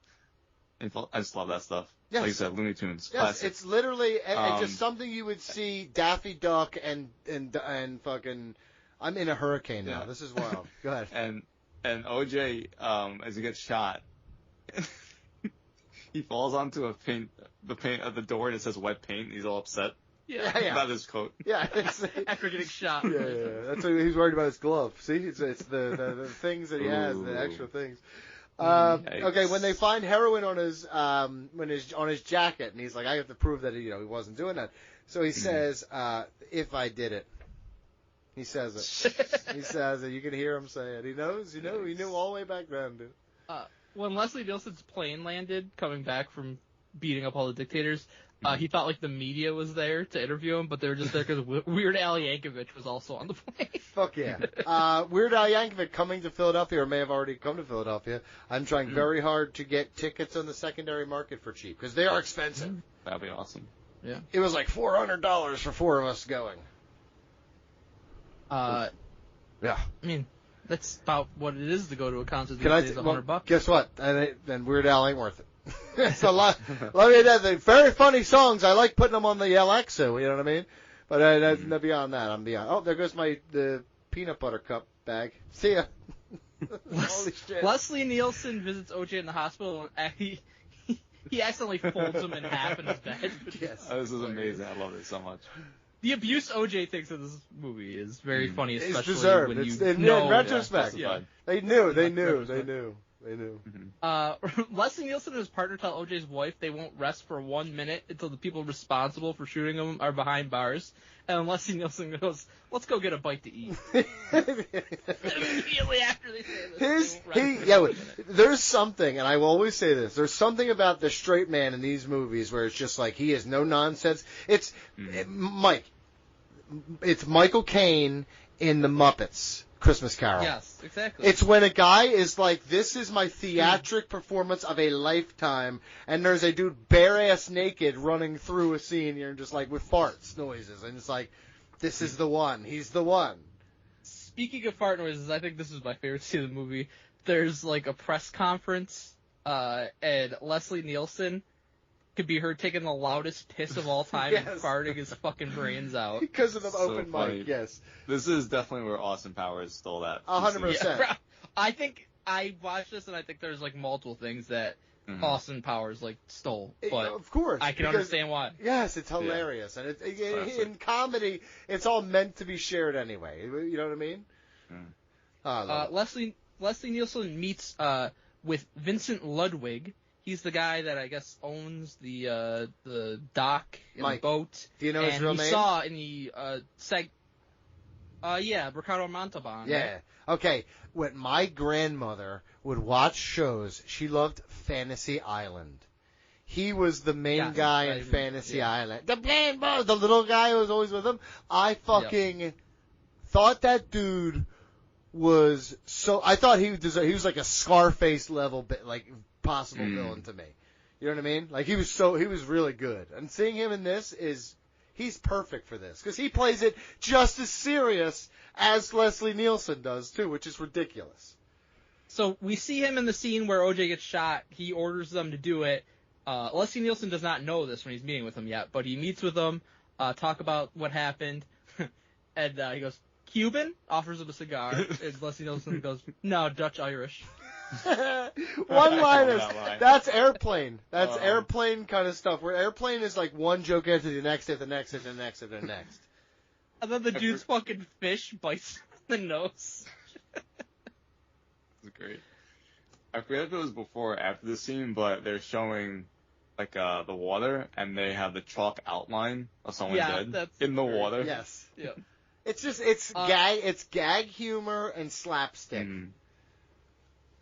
And I just love that stuff. Yes. Like you said, Looney Tunes. Yes, Classic. it's literally it's just something you would see Daffy Duck and fucking. I'm in a hurricane now. This is wild. Go ahead. And OJ, as he gets shot, he falls onto the paint of the door, and it says wet paint. And he's all upset. Yeah. About his coat. Yeah. After getting shot. Yeah. That's what he's worried about, his glove. See, it's the things that he has, the extra things. Okay, when they find heroin on his on his jacket, and he's like, I have to prove that he wasn't doing that. So he says, if I did it. He says it. He says it. You can hear him say it. He knows. He knew all the way back then, dude. When Leslie Nielsen's plane landed, coming back from beating up all the dictators, he thought like the media was there to interview him, but they were just there because Weird Al Yankovic was also on the plane. Fuck yeah. Weird Al Yankovic coming to Philadelphia, or may have already come to Philadelphia. I'm trying very hard to get tickets on the secondary market for cheap, because they are expensive. That'd be awesome. Yeah. It was like $400 for 4 of us going. Yeah. I mean, that's about what it is to go to a concert these Can I days, $100. Guess what? And Weird Al ain't worth it. It's a lot. Let me tell you, very funny songs. I like putting them on the LXO, you know what I mean? But beyond that, I'm beyond. Oh, there goes the peanut butter cup bag. See ya. Holy shit. Leslie Nielsen visits OJ in the hospital, and he accidentally folds him in half in his bed. Yes. Oh, this is amazing. I love it so much. The abuse OJ thinks of this movie is very funny, especially it's deserved. when It's, you in know. retrospect, they knew. Leslie Nielsen and his partner tell OJ's wife they won't rest for 1 minute until the people responsible for shooting him are behind bars. And Leslie Nielsen goes, "Let's go get a bite to eat." Immediately after they say this, there's something, and I will always say this, there's something about the straight man in these movies where it's just like, he is no nonsense. It's Michael Caine in The Muppets Christmas Carol. Yes, exactly. It's when a guy is like, this is my theatric performance of a lifetime, and there's a dude bare-ass naked running through a scene here, and just like with farts noises, and it's like, this is the one. He's the one. Speaking of fart noises, I think this is my favorite scene of the movie. There's like a press conference, and Leslie Nielsen could be heard taking the loudest piss of all time and farting his fucking brains out. Because of the So open funny. mic, yes. This is definitely where Austin Powers stole that. 100%. Yeah, I think I watched this and I think there's like multiple things that Austin Powers like stole, but of course, I can understand why. Yes, it's hilarious, and in comedy, it's all meant to be shared anyway. You know what I mean? Leslie Nielsen meets with Vincent Ludwig. He's the guy that I guess owns the dock and the boat. Do you know his real name? And he saw in the Ricardo Montalban. Yeah. Right? Okay. When my grandmother would watch shows, she loved Fantasy Island. He was the main guy in Fantasy Island. The little guy who was always with him. I fucking thought that dude was so. I thought he was like a Scarface level bit, like possible villain to me. You know what I mean? Like he was really good. And seeing him in this he's perfect for this because he plays it just as serious as Leslie Nielsen does too, which is ridiculous. So we see him in the scene where OJ gets shot. He orders them to do it. Leslie Nielsen does not know this when he's meeting with him yet, but he meets with them, talk about what happened, and he goes, "Cuban?" Offers him a cigar, and Leslie Nielsen goes, "No, Dutch Irish." One-liners. That's Airplane. That's Airplane kind of stuff, where Airplane is like one joke after the next, after the next, after the next, after the next. And then the dude's fucking fish bites the nose. That's great. I forget if it was before or after the scene, but they're showing like the water, and they have the chalk outline of someone dead in the water. Yes. Yeah. It's just gag humor and slapstick.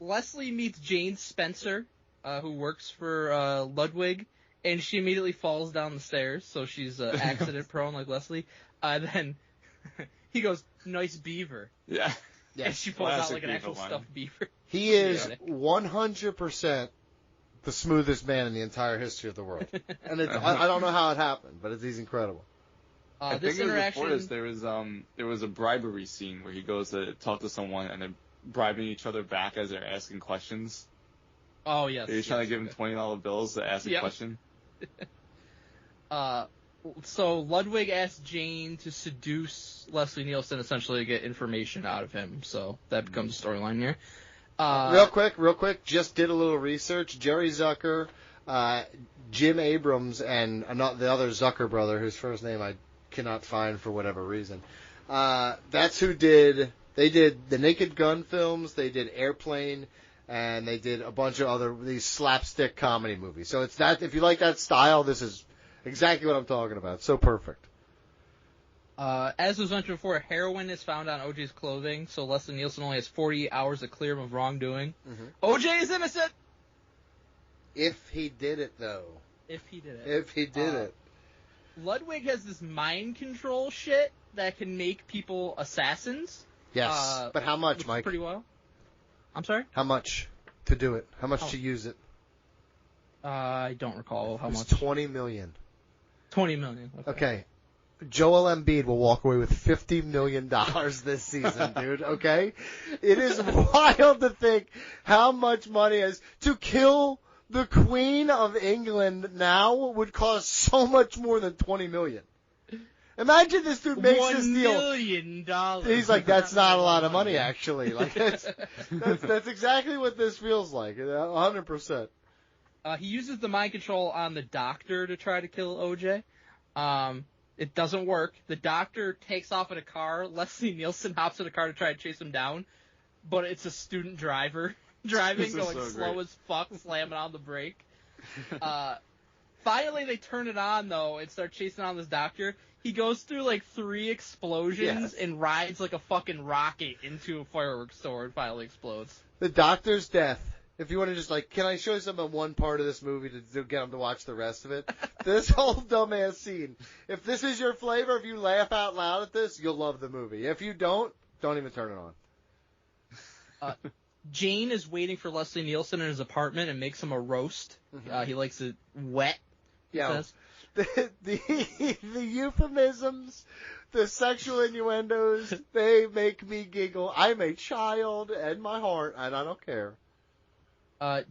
Leslie meets Jane Spencer, who works for Ludwig, and she immediately falls down the stairs, so she's accident prone like Leslie. Then he goes, "Nice beaver." Yeah. And she pulls out like an actual stuffed beaver. He is 100% the smoothest man in the entire history of the world. And I don't know how it happened, but he's incredible. I think it was before this, there was a bribery scene where he goes to talk to someone and they're bribing each other back as they're asking questions. Oh, yes. He's trying to give him $20 bills to ask a question. So Ludwig asks Jane to seduce Leslie Nielsen, essentially to get information out of him. So that becomes a storyline here. Real quick, just did a little research. Jerry Zucker Jim Abrams and the other Zucker brother, whose first name I cannot find for whatever reason. That's who did. They did the Naked Gun films. They did Airplane, and they did a bunch of these slapstick comedy movies. So it's that. If you like that style, this is exactly what I'm talking about. So perfect. As was mentioned before, heroin is found on OJ's clothing, so Leslie Nielsen only has 48 hours to clear him of wrongdoing. Mm-hmm. OJ is innocent! If he did it, though. If he did it. If he did it. Ludwig has this mind control shit that can make people assassins. Yes. But how much, Mike? Pretty well. I'm sorry? How much to do it? How much to use it? I don't recall how much. $20 million. 20 million. Okay. Joel Embiid will walk away with $50 million this season, dude, okay? It is wild to think how much money is to kill the Queen of England now would cost so much more than $20 million. Imagine this dude makes this deal. $1 million. He's like, that's not a lot of money, actually. Like that's exactly what this feels like, 100%. He uses the mind control on the doctor to try to kill OJ. It doesn't work. The doctor takes off in a car. Leslie Nielsen hops in a car to try to chase him down, but it's a student driver driving, going so slow as fuck, slamming on the brake. Finally, they turn it on, though, and start chasing on this doctor. He goes through, like, 3 explosions and rides like a fucking rocket into a fireworks store and finally explodes. The doctor's death. If you want to just, like, can I show you some of one part of this movie to get them to watch the rest of it? This whole dumbass scene. If this is your flavor, if you laugh out loud at this, you'll love the movie. If you don't even turn it on. Jane is waiting for Leslie Nielsen in his apartment and makes him a roast. Mm-hmm. He likes it wet, he says. The euphemisms, the sexual innuendos, they make me giggle. I'm a child and my heart, and I don't care.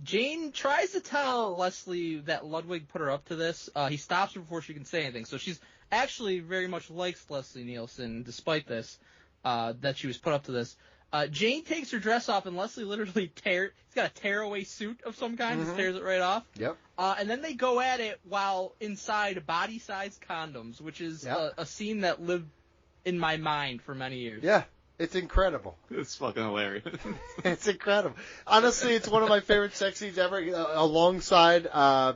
Jane tries to tell Leslie that Ludwig put her up to this. He stops her before she can say anything. So she's actually very much likes Leslie Nielsen, despite this, that she was put up to this. Jane takes her dress off, and Leslie literally he's got a tearaway suit of some kind, just tears it right off. Yep. And then they go at it while inside body-sized condoms, which is a scene that lived in my mind for many years. Yeah. It's incredible. It's fucking hilarious. It's incredible. Honestly, it's one of my favorite sex scenes ever, alongside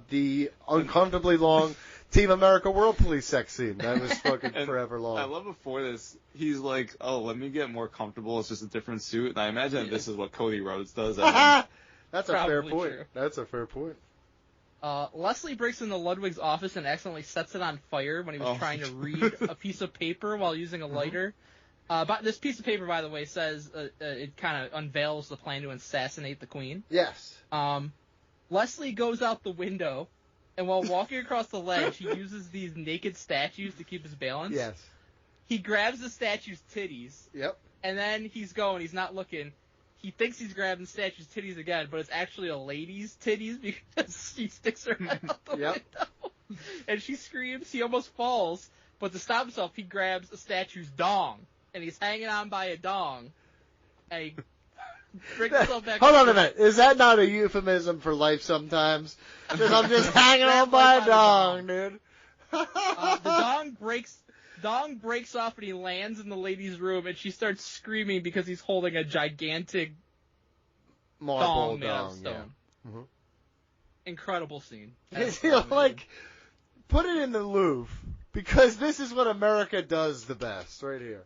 the uncomfortably long Team America World Police sex scene. That was fucking forever long. I love before this, he's like, oh, let me get more comfortable. It's just a different suit. And I imagine this is what Cody Rhodes does. That's a Probably fair point. true. That's a fair point. Leslie breaks into Ludwig's office and accidentally sets it on fire when he was trying to read a piece of paper while using a lighter. But this piece of paper, by the way, says it kind of unveils the plan to assassinate the Queen. Yes. Leslie goes out the window, and while walking across the ledge, he uses these naked statues to keep his balance. Yes. He grabs the statue's titties. Yep. And then he's not looking. He thinks he's grabbing the statue's titties again, but it's actually a lady's titties because she sticks her head out the window. And she screams. He almost falls, but to stop himself, he grabs a statue's dong. And he's hanging on by a dong. And he brings himself back. Hold on a minute. Is that not a euphemism for life sometimes? Because I'm just hanging on by a dong, dude. The dong breaks off and he lands in the lady's room and she starts screaming because he's holding a gigantic Marble dong made out of stone. Yeah. Mm-hmm. Incredible scene. Like, put it in the Louvre. Because this is what America does the best, right here.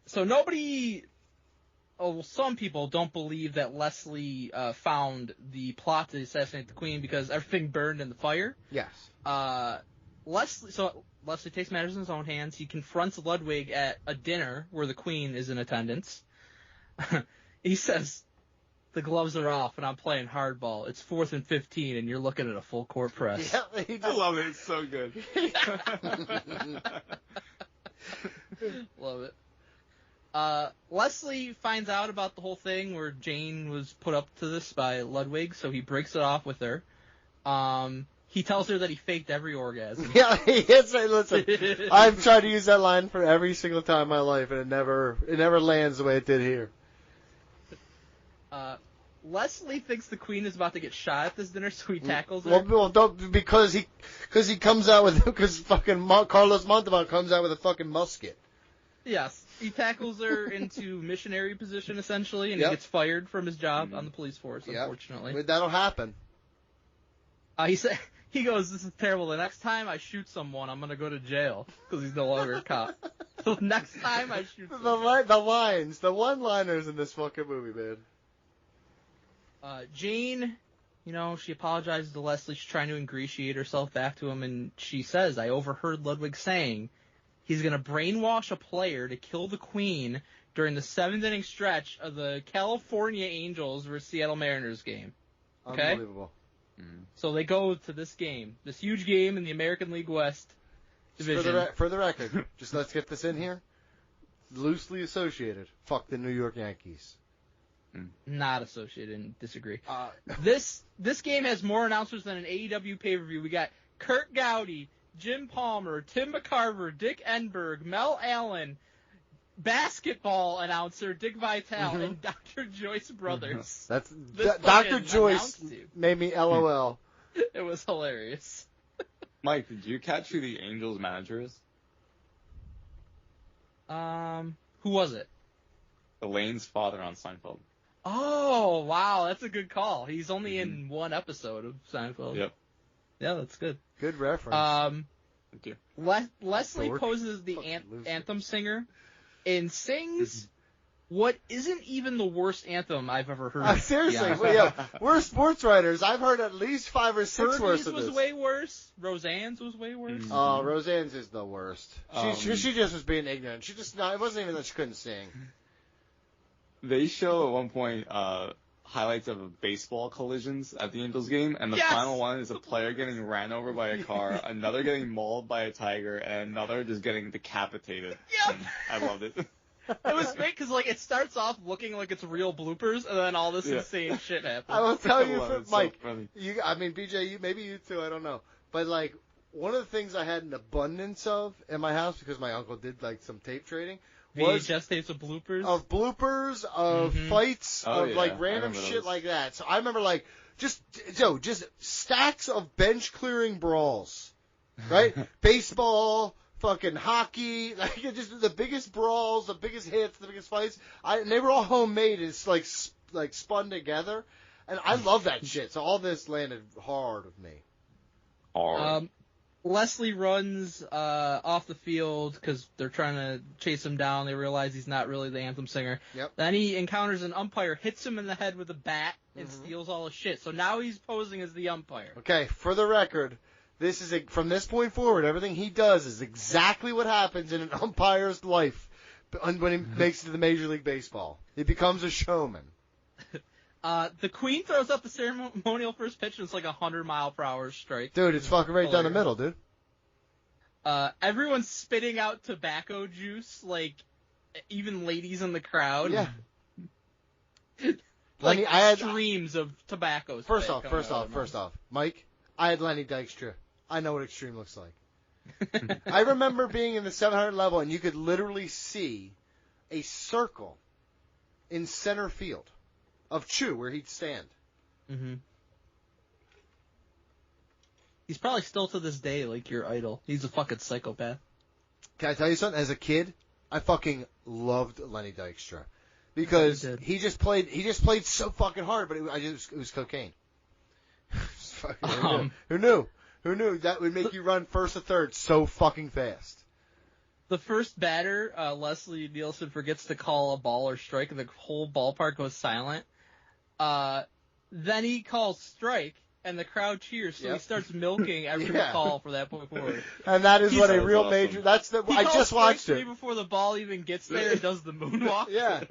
So some people don't believe that Leslie found the plot to assassinate the Queen because everything burned in the fire. Yes. Leslie takes matters in his own hands. He confronts Ludwig at a dinner where the Queen is in attendance. He says, the gloves are off and I'm playing hardball. It's 4th and 15 and you're looking at a full court press. Yeah, I love it. It's so good. Love it. Leslie finds out about the whole thing where Jane was put up to this by Ludwig, so he breaks it off with her. He tells her that he faked every orgasm. Yeah, listen, I've tried to use that line for every single time in my life, and it never lands the way it did here. Leslie thinks the queen is about to get shot at this dinner, so he tackles her. Well, because he comes out with because fucking Carlos Montalban comes out with a fucking musket. Yes, he tackles her into missionary position essentially, and he gets fired from his job on the police force. Unfortunately, that'll happen. He goes, "This is terrible. The next time I shoot someone, I'm gonna go to jail because he's no longer a cop." So next time I shoot someone. The lines, the one-liners in this fucking movie, man. Jane, she apologizes to Leslie. She's trying to ingratiate herself back to him, and she says, "I overheard Ludwig saying he's going to brainwash a player to kill the queen during the 7th-inning stretch of the California Angels versus Seattle Mariners game." Okay? Unbelievable. So they go to this game, this huge game in the American League West division. For the record, just let's get this in here. Loosely associated. Fuck the New York Yankees. Not associated and disagree. This game has more announcers than an AEW pay-per-view. We got Kurt Gowdy, Jim Palmer, Tim McCarver, Dick Enberg, Mel Allen, basketball announcer Dick Vitale, and Dr. Joyce Brothers. That's Dr. Joyce made me LOL. It was hilarious. Mike, did you catch who the Angels manager is? Who was it? Elaine's father on Seinfeld. Oh, wow, that's a good call. He's only in one episode of Seinfeld. Yep. Yeah, that's good. Good reference. Thank you. Leslie poses the anthem singer and sings what isn't even the worst anthem I've ever heard. Seriously, we're sports writers. I've heard at least 5 or 6 worse of this. was way worse. Roseanne's was way worse. Oh, Roseanne's is the worst. She just was being ignorant. It wasn't even that she couldn't sing. They show at one point highlights of baseball collisions at the Angels game, and the final one is a player getting ran over by a car, another getting mauled by a tiger, and another just getting decapitated. Yep. I loved it. It was great because it starts off looking like it's real bloopers, and then all this insane shit happens. I will tell you, Mike. So funny. BJ, maybe you too. I don't know, but one of the things I had an abundance of in my house because my uncle did some tape trading. VHS tapes of bloopers? Of fights, random shit like that. So I remember just stacks of bench clearing brawls, right? Baseball, fucking hockey, just the biggest brawls, the biggest hits, the biggest fights. And they were all homemade and spun together, and I love that shit. So all this landed hard with me. Hard. Leslie runs off the field because they're trying to chase him down. They realize he's not really the anthem singer. Yep. Then he encounters an umpire, hits him in the head with a bat, and steals all his shit. So now he's posing as the umpire. Okay, for the record, this is from this point forward, everything he does is exactly what happens in an umpire's life when he makes it to the Major League Baseball. He becomes a showman. The Queen throws up the ceremonial first pitch, and it's like 100-mile-per-hour strike. Dude, it's fucking right down the middle, dude. Everyone's spitting out tobacco juice, even ladies in the crowd. Yeah. Lenny, I had streams of tobacco. First off, Mike, I had Lenny Dykstra. I know what extreme looks like. I remember being in the 700 level, and you could literally see a circle in center field of Chu, where he'd stand. Mm-hmm. He's probably still to this day your idol. He's a fucking psychopath. Can I tell you something? As a kid, I fucking loved Lenny Dykstra because he just played so fucking hard, but it was cocaine. Who knew? Who knew that would make you run first to third so fucking fast? The first batter, Leslie Nielsen, forgets to call a ball or strike, and the whole ballpark goes silent. Then he calls strike, and the crowd cheers, so he starts milking every call from that point forward. And that is what a real major. That's the. I just watched it before the ball even gets there. It does the moonwalk. Yeah.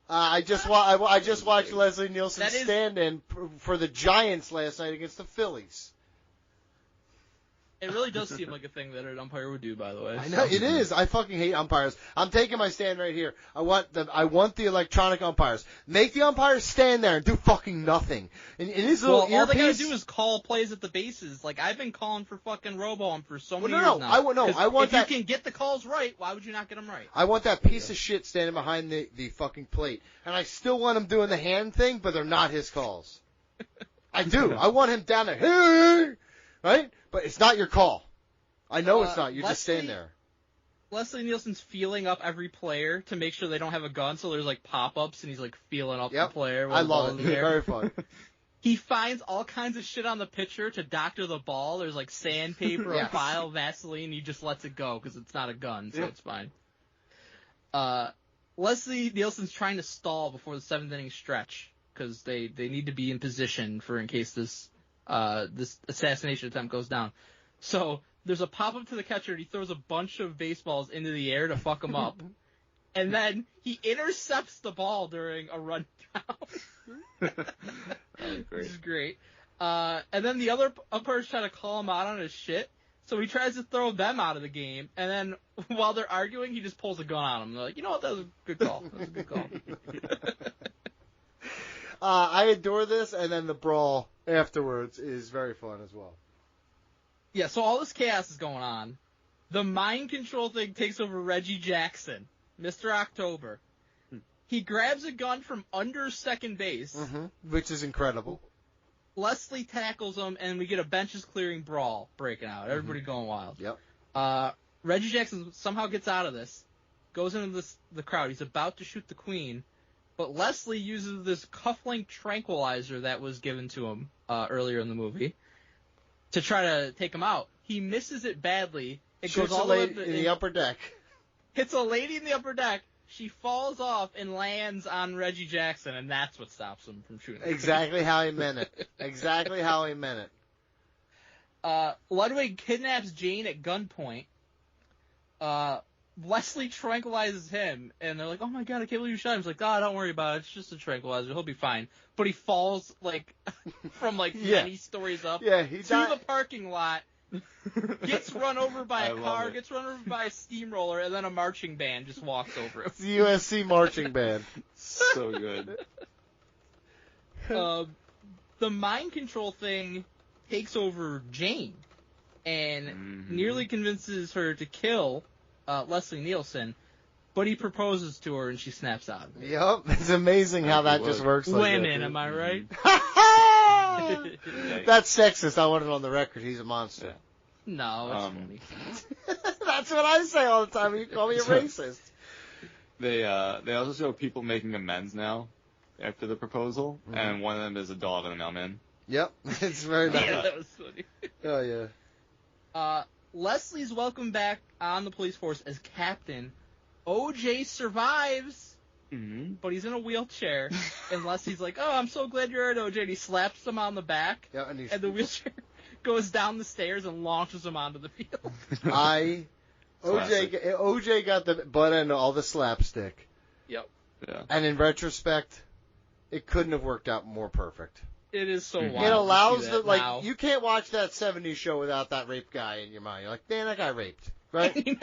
I just watched Leslie Nielsen stand in for the Giants last night against the Phillies. It really does seem like a thing that an umpire would do, by the way. I know it is. I fucking hate umpires. I'm taking my stand right here. I want the electronic umpires. Make the umpires stand there and do fucking nothing. And his little earpiece. All they gotta do is call plays at the bases. Like I've been calling for fucking robo-ump for so many years now. I want if that. you can get the calls right, why would you not get them right? I want that piece of shit standing behind the fucking plate, and I still want him doing the hand thing, but they're not his calls. I do. I want him down there, hey, right? But it's not your call. I know it's not. You're just standing there. Leslie Nielsen's feeling up every player to make sure they don't have a gun, so there's like pop-ups, and he's like feeling up the player. I love it. Very fun. He finds all kinds of shit on the pitcher to doctor the ball. There's like sandpaper, a vial, Vaseline. He just lets it go because it's not a gun, so it's fine. Leslie Nielsen's trying to stall before the 7th inning stretch because they need to be in position for in case this assassination attempt goes down. So there's a pop-up to the catcher, and he throws a bunch of baseballs into the air to fuck him up. And then he intercepts the ball during a run down. Which is great. And then the other umpires try to call him out on his shit, so he tries to throw them out of the game, and then while they're arguing, he just pulls a gun on them. They're like, you know what, that was a good call. That was a good call. I adore this, and then the brawl afterwards is very fun as well. Yeah, so all this chaos is going on. The mind control thing takes over Reggie Jackson, Mr. October. He grabs a gun from under second base. Which is incredible. Leslie tackles him, and we get a benches clearing brawl breaking out. Everybody going wild. Yep. Reggie Jackson somehow gets out of this, goes into the crowd. He's about to shoot the queen, but Leslie uses this cufflink tranquilizer that was given to him earlier in the movie to try to take him out. He misses it badly. It Shoots goes all a the way lady in the upper deck. Hits a lady in the upper deck. She falls off and lands on Reggie Jackson, and that's what stops him from shooting. Exactly how he meant it. Exactly how he meant it. Ludwig kidnaps Jane at gunpoint. Leslie tranquilizes him, and they're like, oh my god, I can't believe you shot him. He's like, don't worry about it. It's just a tranquilizer. He'll be fine. But he falls, from, 20 stories up to the parking lot, gets run over by a car, gets run over by a steamroller, and then a marching band just walks over him. It's the USC marching band. So good. The mind control thing takes over Jane and nearly convinces her to kill Leslie Nielsen, but he proposes to her and she snaps out of it. Yep, it's amazing how that just works like Women, that. am I right? That's sexist. I want it on the record. He's a monster. Yeah. No, it's funny. That's what I say all the time. You call me a racist. They also show people making amends now after the proposal, and one of them is a dog and a mailman. Yep, it's very nice. Yeah, that was funny. Oh yeah. Leslie's welcomed back on the police force as captain. OJ survives, but he's in a wheelchair. And Leslie's like, "Oh, I'm so glad you're at OJ." And he slaps him on the back, and the wheelchair goes down the stairs and launches him onto the field. OJ got the butt end of all the slapstick. Yep. Yeah. And in retrospect, it couldn't have worked out more perfect. It is so wild. It allows now. you can't watch that 70s show without that rape guy in your mind. You're like, man, that guy raped. Right?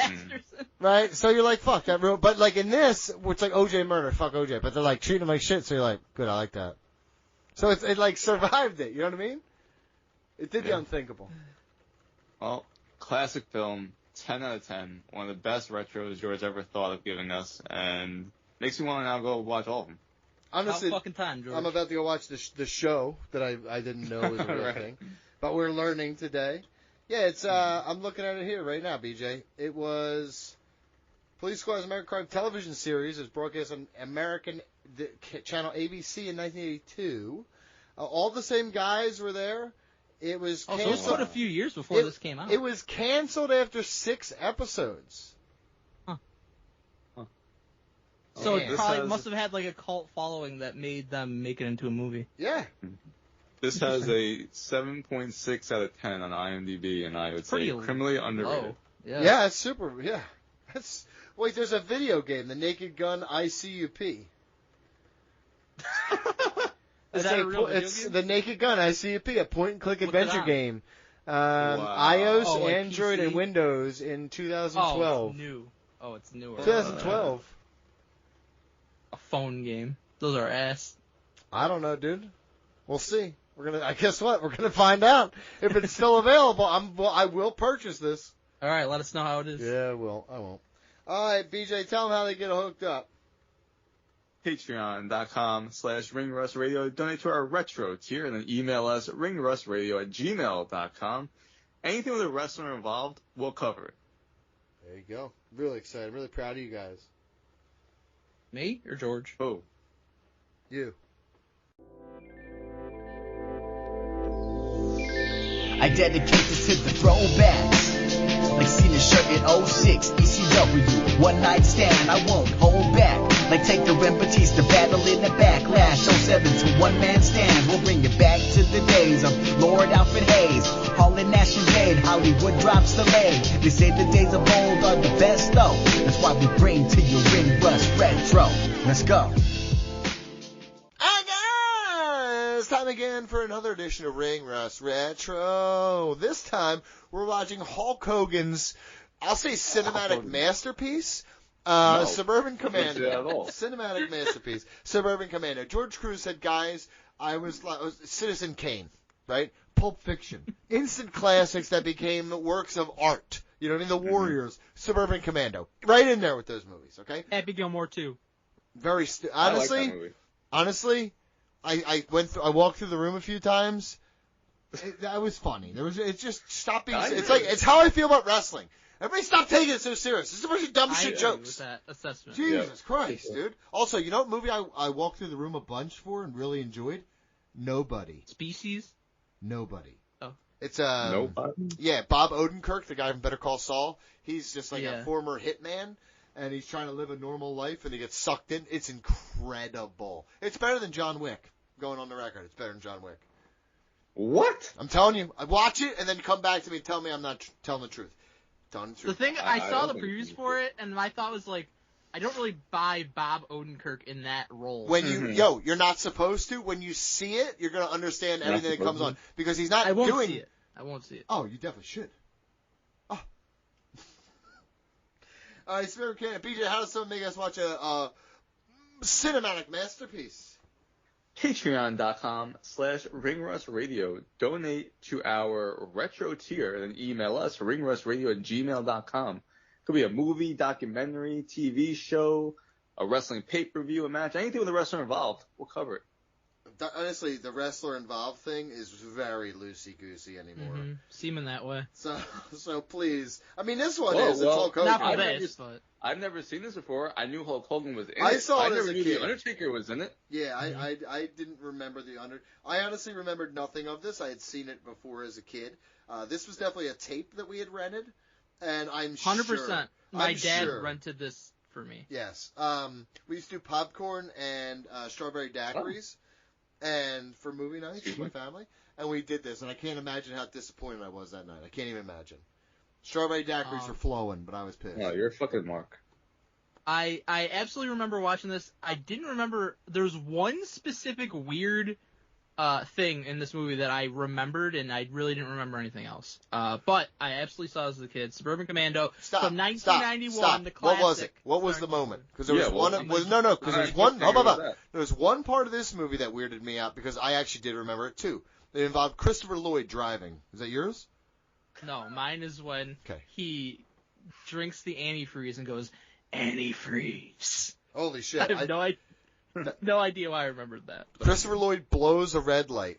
Right? So you're like, fuck that real. But in this, it's like OJ murder, fuck OJ. But they're treating him like shit, so you're like, good, I like that. So it survived it, you know what I mean? It did the unthinkable. Well, classic film, 10 out of 10. One of the best retros George ever thought of giving us, and makes me want to now go watch all of them. Honestly, fucking time, George. I'm about to go watch the show that I didn't know was a real thing, but we're learning today. Yeah, it's I'm looking at it here right now, BJ. It was Police Squad's American Crime television series. It was broadcast on American channel ABC in 1982. All the same guys were there. It was canceled. So it was quite a few years before this came out. It was canceled after 6 episodes. So it probably must have had a cult following that made them make it into a movie. Yeah. This has a 7.6 out of 10 on IMDb, and I would say criminally underrated. Yeah, it's super. Yeah. Wait, there's a video game, The Naked Gun ICUP. Is that a real video it's game? The Naked Gun ICUP, a point-and-click adventure game. iOS, Oh, like Android, PC? and Windows in 2012. Oh, it's new. Oh, it's newer. 2012. A phone game. Those are ass. I don't know, dude. We'll see. I guess what? We're gonna find out if it's still available. I will purchase this. All right, let us know how it is. Yeah, I will. I won't. All right, BJ, tell them how they get hooked up. Patreon.com/ringrustradio. Donate to our retro tier and then email us at ringrustradio@gmail.com. Anything with a wrestler involved, we'll cover it. There you go. Really excited. I'm really proud of you guys. Me or George? Oh. You. I dedicate this to the throwbacks. Like seeing a shirt in 06, ECW, one night stand, I won't hold back. Like take the Batista battle in the backlash, 07 to one man stand. We'll bring it back to the days of Lord Alfred Hayes, Hall and Nash invade, Hollywood drops the leg. They say the days of old are the best though. That's why we bring to you Ring Rust Retro. Let's go. It's time again for another edition of Ring Rust Retro. This time, we're watching Hulk Hogan's, I'll say cinematic masterpiece, Suburban Commando. Cinematic masterpiece, Suburban Commando. George Cruz said, guys, I was Citizen Kane, right? Pulp Fiction. Instant classics that became works of art. You know what I mean? The Warriors, Suburban Commando. Right in there with those movies, okay? Happy Gilmore 2. Honestly, I walked through the room a few times. That was funny. It's just stop being. It's how I feel about wrestling. Everybody stop taking it so serious. This is a bunch of dumb shit jokes. With that assessment. Jesus Christ, dude. Also, you know what movie I walked through the room a bunch for and really enjoyed? Nobody. Species? Nobody. Oh. It's Nobody? Yeah, Bob Odenkirk, the guy from Better Call Saul. He's just like Yeah. a former hitman. And he's trying to live a normal life, and he gets sucked in. It's incredible. It's better than John Wick. Going on the record, it's better than John Wick. What? I'm telling you. I watch it, and then come back to me and tell me I'm not telling the truth. Telling the The truth. thing, I saw don't the think previews you for it, and my thought was like, I don't really buy Bob Odenkirk in that role. When you're not supposed to. When you see it, you're going to understand everything that comes on. Because he's not I won't doing see it. I won't see it. Oh, you definitely should. Oh. All right, Spirit Cannon. BJ, how does someone make us watch a cinematic masterpiece? Patreon.com/ringrustradio. Donate to our retro tier and then email us ringrustradio@gmail.com. Could be a movie, documentary, TV show, a wrestling pay-per-view, a match, anything with a wrestler involved. We'll cover it. Honestly, the wrestler involved thing is very loosey-goosey anymore. Mm-hmm. Seeming that way. So please. I mean, this one Well, is. It's Hulk Hogan. Not for this, but... I've never seen this before. I knew Hulk Hogan was in it. I saw it never as a knew kid. The Undertaker was in it. Yeah, I didn't remember I honestly remembered nothing of this. I had seen it before as a kid. This was definitely a tape that we had rented, and I'm 100%. My dad rented this for me. Yes. We used to do popcorn and strawberry daiquiris, and for movie nights with my family, and we did this, and I can't imagine how disappointed I was that night. I can't even imagine. Strawberry daiquiris were flowing, but I was pissed. Oh, you're a fucking mark. I absolutely remember watching this. I didn't remember. There's one specific weird thing in this movie that I remembered, and I really didn't remember anything else. But I absolutely saw this as a kid. Suburban Commando from 1991. The classic. What was it? What was the moment? Because there was there was one part of this movie that weirded me out because I actually did remember it too. It involved Christopher Lloyd driving. Is that yours? No, mine is when he drinks the antifreeze and goes, antifreeze. Holy shit. I have no idea why I remembered that. Christopher Lloyd blows a red light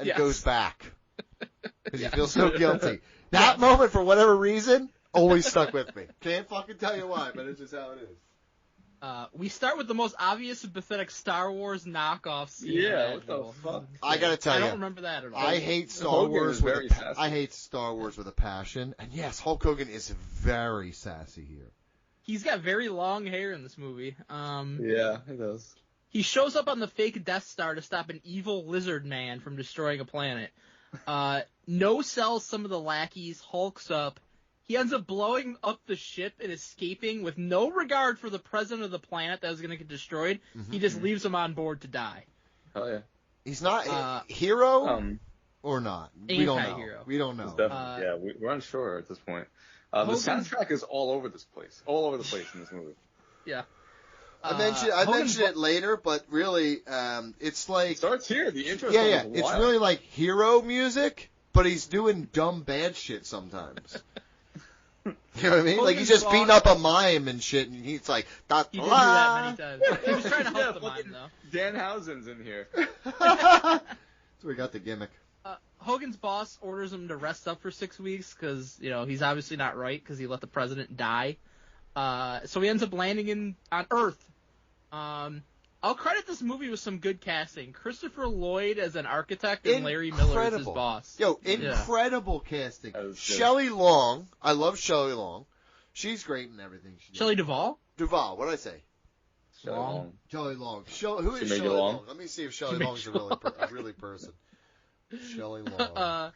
and goes back because he feels so guilty. That moment, for whatever reason, always stuck with me. Can't fucking tell you why, but it's just how it is. We start with the most obvious and pathetic Star Wars knockoff scene. Yeah, what the fuck? I gotta tell you, I don't remember that at all. I hate Star Wars with a passion, and yes, Hulk Hogan is very sassy here. He's got very long hair in this movie. Yeah, he does. He shows up on the fake Death Star to stop an evil lizard man from destroying a planet. No sells some of the lackeys, hulks up. He ends up blowing up the ship and escaping with no regard for the president of the planet that was going to get destroyed. Mm-hmm. He just leaves him on board to die. Oh, yeah. He's not hero. or not? We don't know. Anti-hero. We don't know. It's definitely, we're unsure at this point. The Hogan's- soundtrack is all over this place. All over the place in this movie. Yeah. I mentioned it later, but really, it's like... It starts here. The intro Yeah, song yeah. is It's wild. really like hero music, but he's doing dumb, bad shit sometimes. You know what I mean? Like, he's just beating up a mime and shit, and he's like... He did do that many times. He was trying to help the mime, though. Danhausen's in here. So we got the gimmick. Hogan's boss orders him to rest up for 6 weeks because, he's obviously not right because he let the president die. So he ends up landing on Earth. I'll credit this movie with some good casting. Christopher Lloyd as an architect and Larry Miller as his boss. Yo, incredible casting. That was good. Shelley Long. I love Shelley Long. She's great in everything she does. Shelley Duvall? Duvall, what did I say? Long. Shelley Long. Who is She made Shelley you Long? long? Let me see if Shelley Long's a really person. Shelley Long.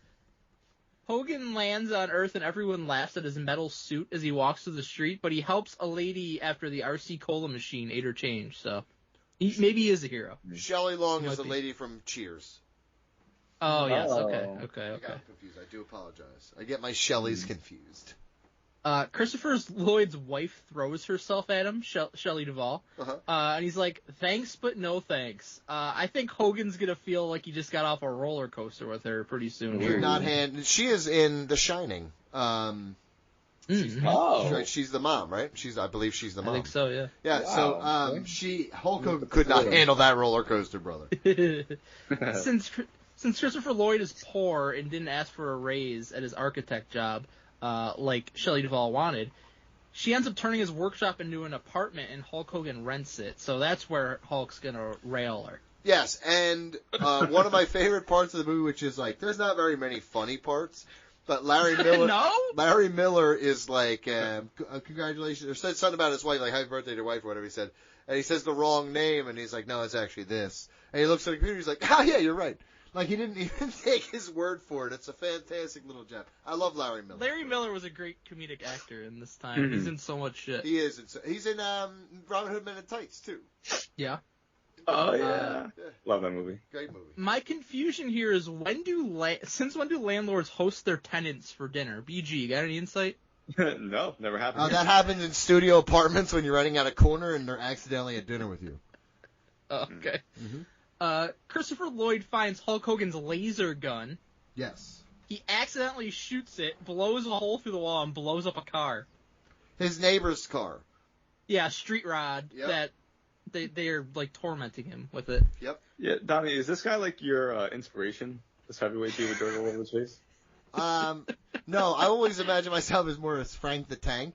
Hogan lands on Earth and everyone laughs at his metal suit as he walks through the street, but he helps a lady after the RC Cola machine ate her change, so maybe he is a hero. Shelley Long is Might the be. lady from Cheers. Oh, yes, Oh. okay. I got confused. I do apologize. I get my Shelleys confused. Christopher Lloyd's wife throws herself at him, Shelley Duvall, Uh-huh. and he's like, thanks, but no thanks. I think Hogan's gonna feel like he just got off a roller coaster with her pretty soon. Weird. She is in The Shining. She's the mom, right? I believe she's the mom. I think so, yeah. Yeah, Wow. so Hulk Hogan could not handle that roller coaster, brother. Since Christopher Lloyd is poor and didn't ask for a raise at his architect job, like Shelley Duvall wanted, she ends up turning his workshop into an apartment, and Hulk Hogan rents it. So that's where Hulk's gonna rail her. Yes, and one of my favorite parts of the movie, which is like, there's not very many funny parts, but Larry Miller. No? Larry Miller is like, congratulations, or said something about his wife, like happy birthday to your wife, or whatever he said, and he says the wrong name, and he's like, no, it's actually this, and he looks at the computer, he's like, oh yeah, you're right. Like, he didn't even take his word for it. It's a fantastic little job. I love Larry Miller. Larry Miller was a great comedic actor in this time. He's in so much shit. He is. He's in Robin Hood Men in Tights, too. Yeah. Oh, yeah. Love that movie. Great movie. My confusion here is since when do landlords host their tenants for dinner? BG, you got any insight? No, never happened. That happens in studio apartments when you're renting out a corner and they're accidentally at dinner with you. Oh, okay. Mm-hmm. Christopher Lloyd finds Hulk Hogan's laser gun. Yes. He accidentally shoots it, blows a hole through the wall, and blows up a car. His neighbor's car. Yeah, street rod. Yep. That they're like tormenting him with it. Yep. Yeah, Donnie, is this guy like your inspiration? This heavyweight dude with dirt all over his face? No, I always imagine myself as more as Frank the Tank,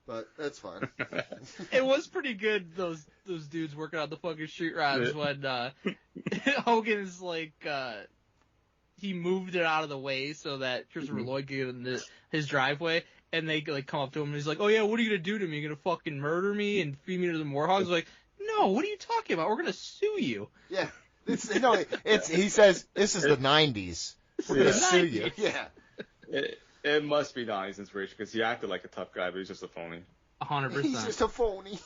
but that's fine. It was pretty good, those dudes working on the fucking street rods when Hogan is like he moved it out of the way so that Christopher Lloyd could get in his driveway, and they like come up to him and he's like, oh yeah, what are you gonna do to me? You gonna fucking murder me and feed me to the Warhogs? Like, no, what are you talking about? We're gonna sue you. Yeah. He says this is the 90s. We're gonna sue you. Yeah. It must be Donnie's inspiration because he acted like a tough guy, but he's just a phony. 100%. He's just a phony.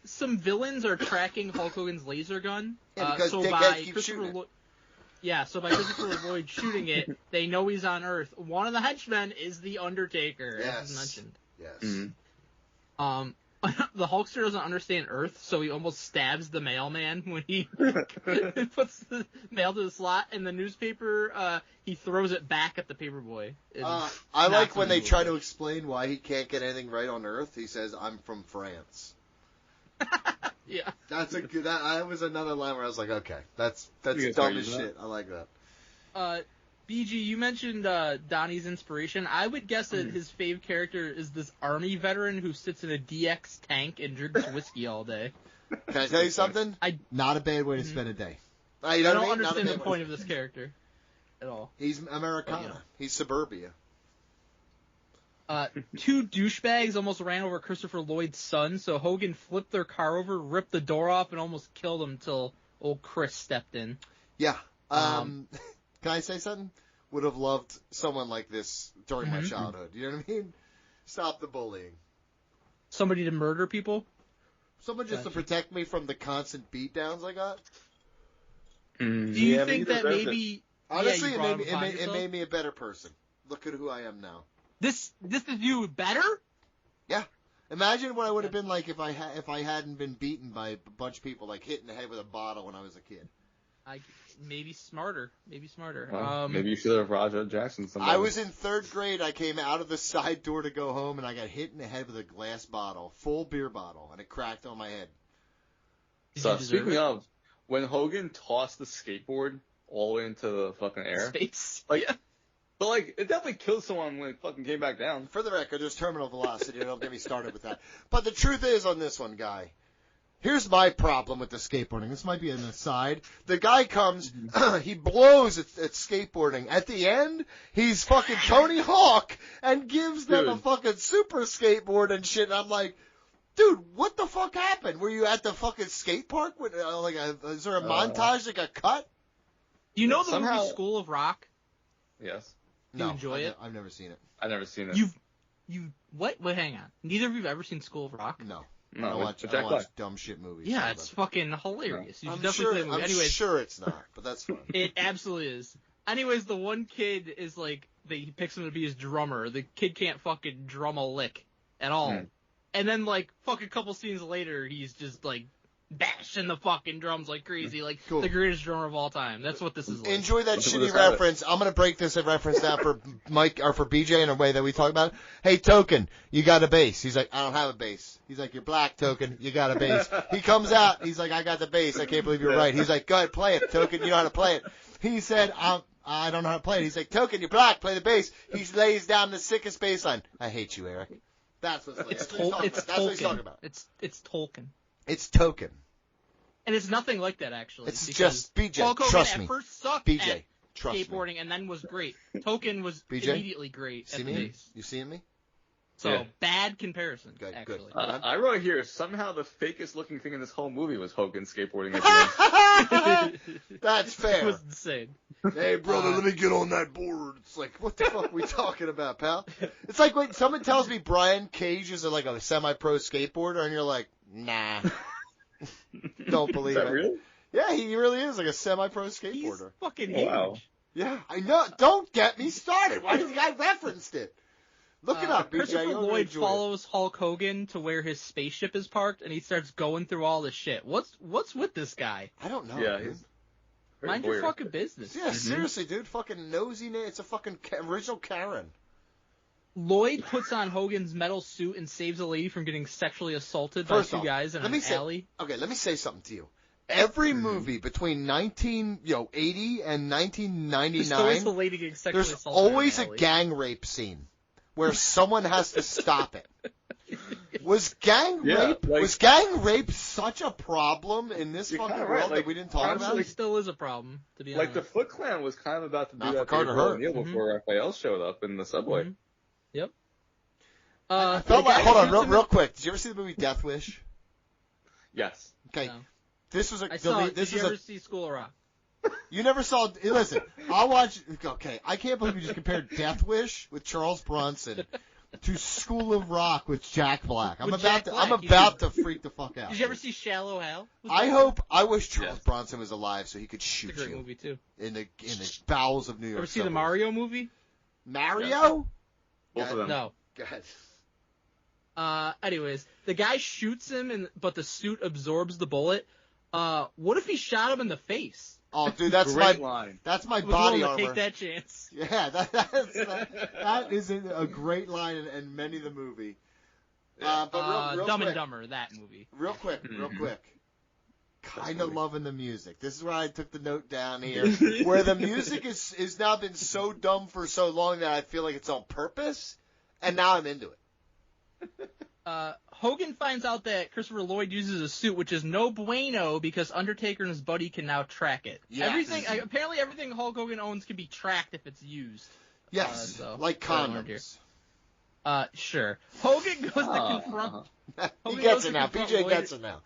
Some villains are tracking Hulk Hogan's laser gun. Yeah, because so Dickhead by keeps Christopher shooting it. so by Christopher Lloyd shooting it, they know he's on Earth. One of the henchmen is the Undertaker, as mentioned. Yes. Mm-hmm. The Hulkster doesn't understand Earth, so he almost stabs the mailman when he puts the mail to the slot. In the newspaper, he throws it back at the paperboy. I like when they try to explain why he can't get anything right on Earth. He says, "I'm from France." Yeah, that's a good. That was another line where I was like, "Okay, that's dumb as shit." I like that. BG, you mentioned Donnie's inspiration. I would guess that his fave character is this army veteran who sits in a DX tank and drinks whiskey all day. Can I tell you something? Not a bad way to spend a day. I don't understand the point of this character at all. He's Americana. Yeah. He's suburbia. Two douchebags almost ran over Christopher Lloyd's son, so Hogan flipped their car over, ripped the door off, and almost killed him until old Chris stepped in. Yeah. Can I say something? Would have loved someone like this during my childhood. You know what I mean? Stop the bullying. Somebody to murder people? Someone just to protect me from the constant beatdowns I got. Do you think that deserves maybe? Honestly, you it made me a better person. Look at who I am now. This is you better? Yeah. Imagine what I would have been like if I hadn't been beaten by a bunch of people, like hit in the head with a bottle when I was a kid. Maybe smarter. Maybe you should have Raja Jackson. Somebody. I was in 3rd grade. I came out of the side door to go home, and I got hit in the head with a glass bottle, full beer bottle, and it cracked on my head. So speaking of, when Hogan tossed the skateboard all the way into the fucking air, space, but like it definitely killed someone when it fucking came back down. For the record, there's terminal velocity. Don't get me started with that. But the truth is, on this one, Guy, here's my problem with the skateboarding. This might be an aside. The guy comes, he blows at skateboarding. At the end, he's fucking Tony Hawk and gives them a fucking super skateboard and shit. And I'm like, dude, what the fuck happened? Were you at the fucking skate park? Is there a montage that got cut? Do you know the movie School of Rock? Yes. Do you enjoy it? I've never seen it. I've never seen it. What? Wait, hang on. Neither of you have ever seen School of Rock? No. No, I watch dumb shit movies. Yeah, it's fucking hilarious. You should I'm definitely play the movie. I'm Anyways, sure it's not, but that's fine. It absolutely is. Anyways, the one kid is like, he picks him to be his drummer. The kid can't fucking drum a lick at all. And then, like, fucking couple scenes later, he's just, like, bashing the fucking drums like crazy. Like, the greatest drummer of all time. That's what this is like. Enjoy that shitty reference. I'm going to break this reference down for Mike, or for BJ in a way that we talk about. Hey, Token, you got a bass. He's like, I don't have a bass. He's like, you're black, Token. You got a bass. He comes out. He's like, I got the bass. I can't believe you're right. He's like, go ahead, play it, Token. You know how to play it. He said, I don't know how to play it. He's like, Token, you're black. Play the bass. He lays down the sickest bass line. I hate you, Eric. That's what he's talking about. It's Tolkien. It's Token. And it's nothing like that, actually. It's just BJ. Hulk Hogan Trust at me. First sucked BJ. At Trust skateboarding me. and then was great. Token was BJ? immediately great at the base. You seeing me? So bad comparison, good, actually. Good. I wrote here, somehow the fakest looking thing in this whole movie was Hogan skateboarding at the end. That's fair. It was insane. Hey, brother, let me get on that board. It's like, what the fuck are we talking about, pal? It's like when someone tells me Brian Cage is like a semi-pro skateboarder, and you're like, nah. Don't believe it. Real? Yeah, he really is like a semi-pro skateboarder. He's fucking huge. Wow. Yeah, I know. Don't get me started. Why did the guy referenced it? Look it up, BJ. Christopher You'll Lloyd enjoy follows Hulk Hogan to where his spaceship is parked, and he starts going through all this shit. What's with this guy? I don't know. Yeah, dude. he's Mind your fucking business. Yeah, seriously, dude. Fucking nosy. It's a fucking original Karen. Lloyd puts on Hogan's metal suit and saves a lady from getting sexually assaulted by two guys in an alley. Okay, let me say something to you. Every movie between 1980 and 1999, there's always a lady getting sexually there's assaulted always in a an alley. gang rape scene where someone has to stop it. Was gang rape such a problem in this fucking world right. that we didn't talk about? It still is a problem, to be Like honest. the Foot Clan was kind of about to do Not that for Carter to April Hurt. O'Neil before Raphael showed up in the subway. Mhm. Yep. I felt like, hold on, real quick. Did you ever see the movie Death Wish? Yes. Okay. No. This was a. I saw it. This Did you was ever see School of Rock? You never saw. Listen, I'll watch. Okay, I can't believe you just compared Death Wish with Charles Bronson to School of Rock with Jack Black. I'm about to freak the fuck out. Did you ever see Shallow Hal? I wish Charles Bronson was alive so he could shoot It's a great you movie too. in the bowels of New York. Ever see the subways. Mario movie? Mario? Both of them. No. Go ahead. Anyways, the guy shoots him, but the suit absorbs the bullet. What if he shot him in the face? Oh, dude, that's Great line. That's my I was body willing to armor. take that chance. Yeah, that is a great line in many of the movie. But real Dumb quick, and Dumber, that movie. Real quick. Kind of loving the music. This is where I took the note down here, where the music is now been so dumb for so long that I feel like it's on purpose, and now I'm into it. Hogan finds out that Christopher Lloyd uses a suit, which is no bueno because Undertaker and his buddy can now track it. Yes. Apparently everything Hulk Hogan owns can be tracked if it's used. Yes, like condoms. Sure. Hogan goes to confront... He gets it now. PJ gets it now.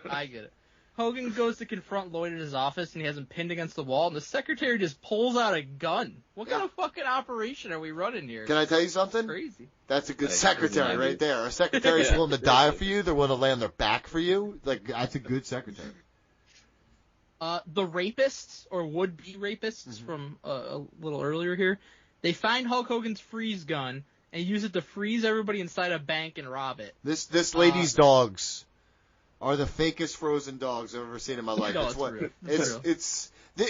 I get it. Hogan goes to confront Lloyd in his office, and he has him pinned against the wall, and the secretary just pulls out a gun. What kind of fucking operation are we running here? Can I tell you something? Crazy. That's a good secretary right there. A secretary's willing to die for you. They're willing to lay on their back for you. Like, that's a good secretary. The rapists, or would-be rapists from a little earlier here, they find Hulk Hogan's freeze gun and use it to freeze everybody inside a bank and rob it. This lady's dogs are the fakest frozen dogs I've ever seen in my life. No, It's what real.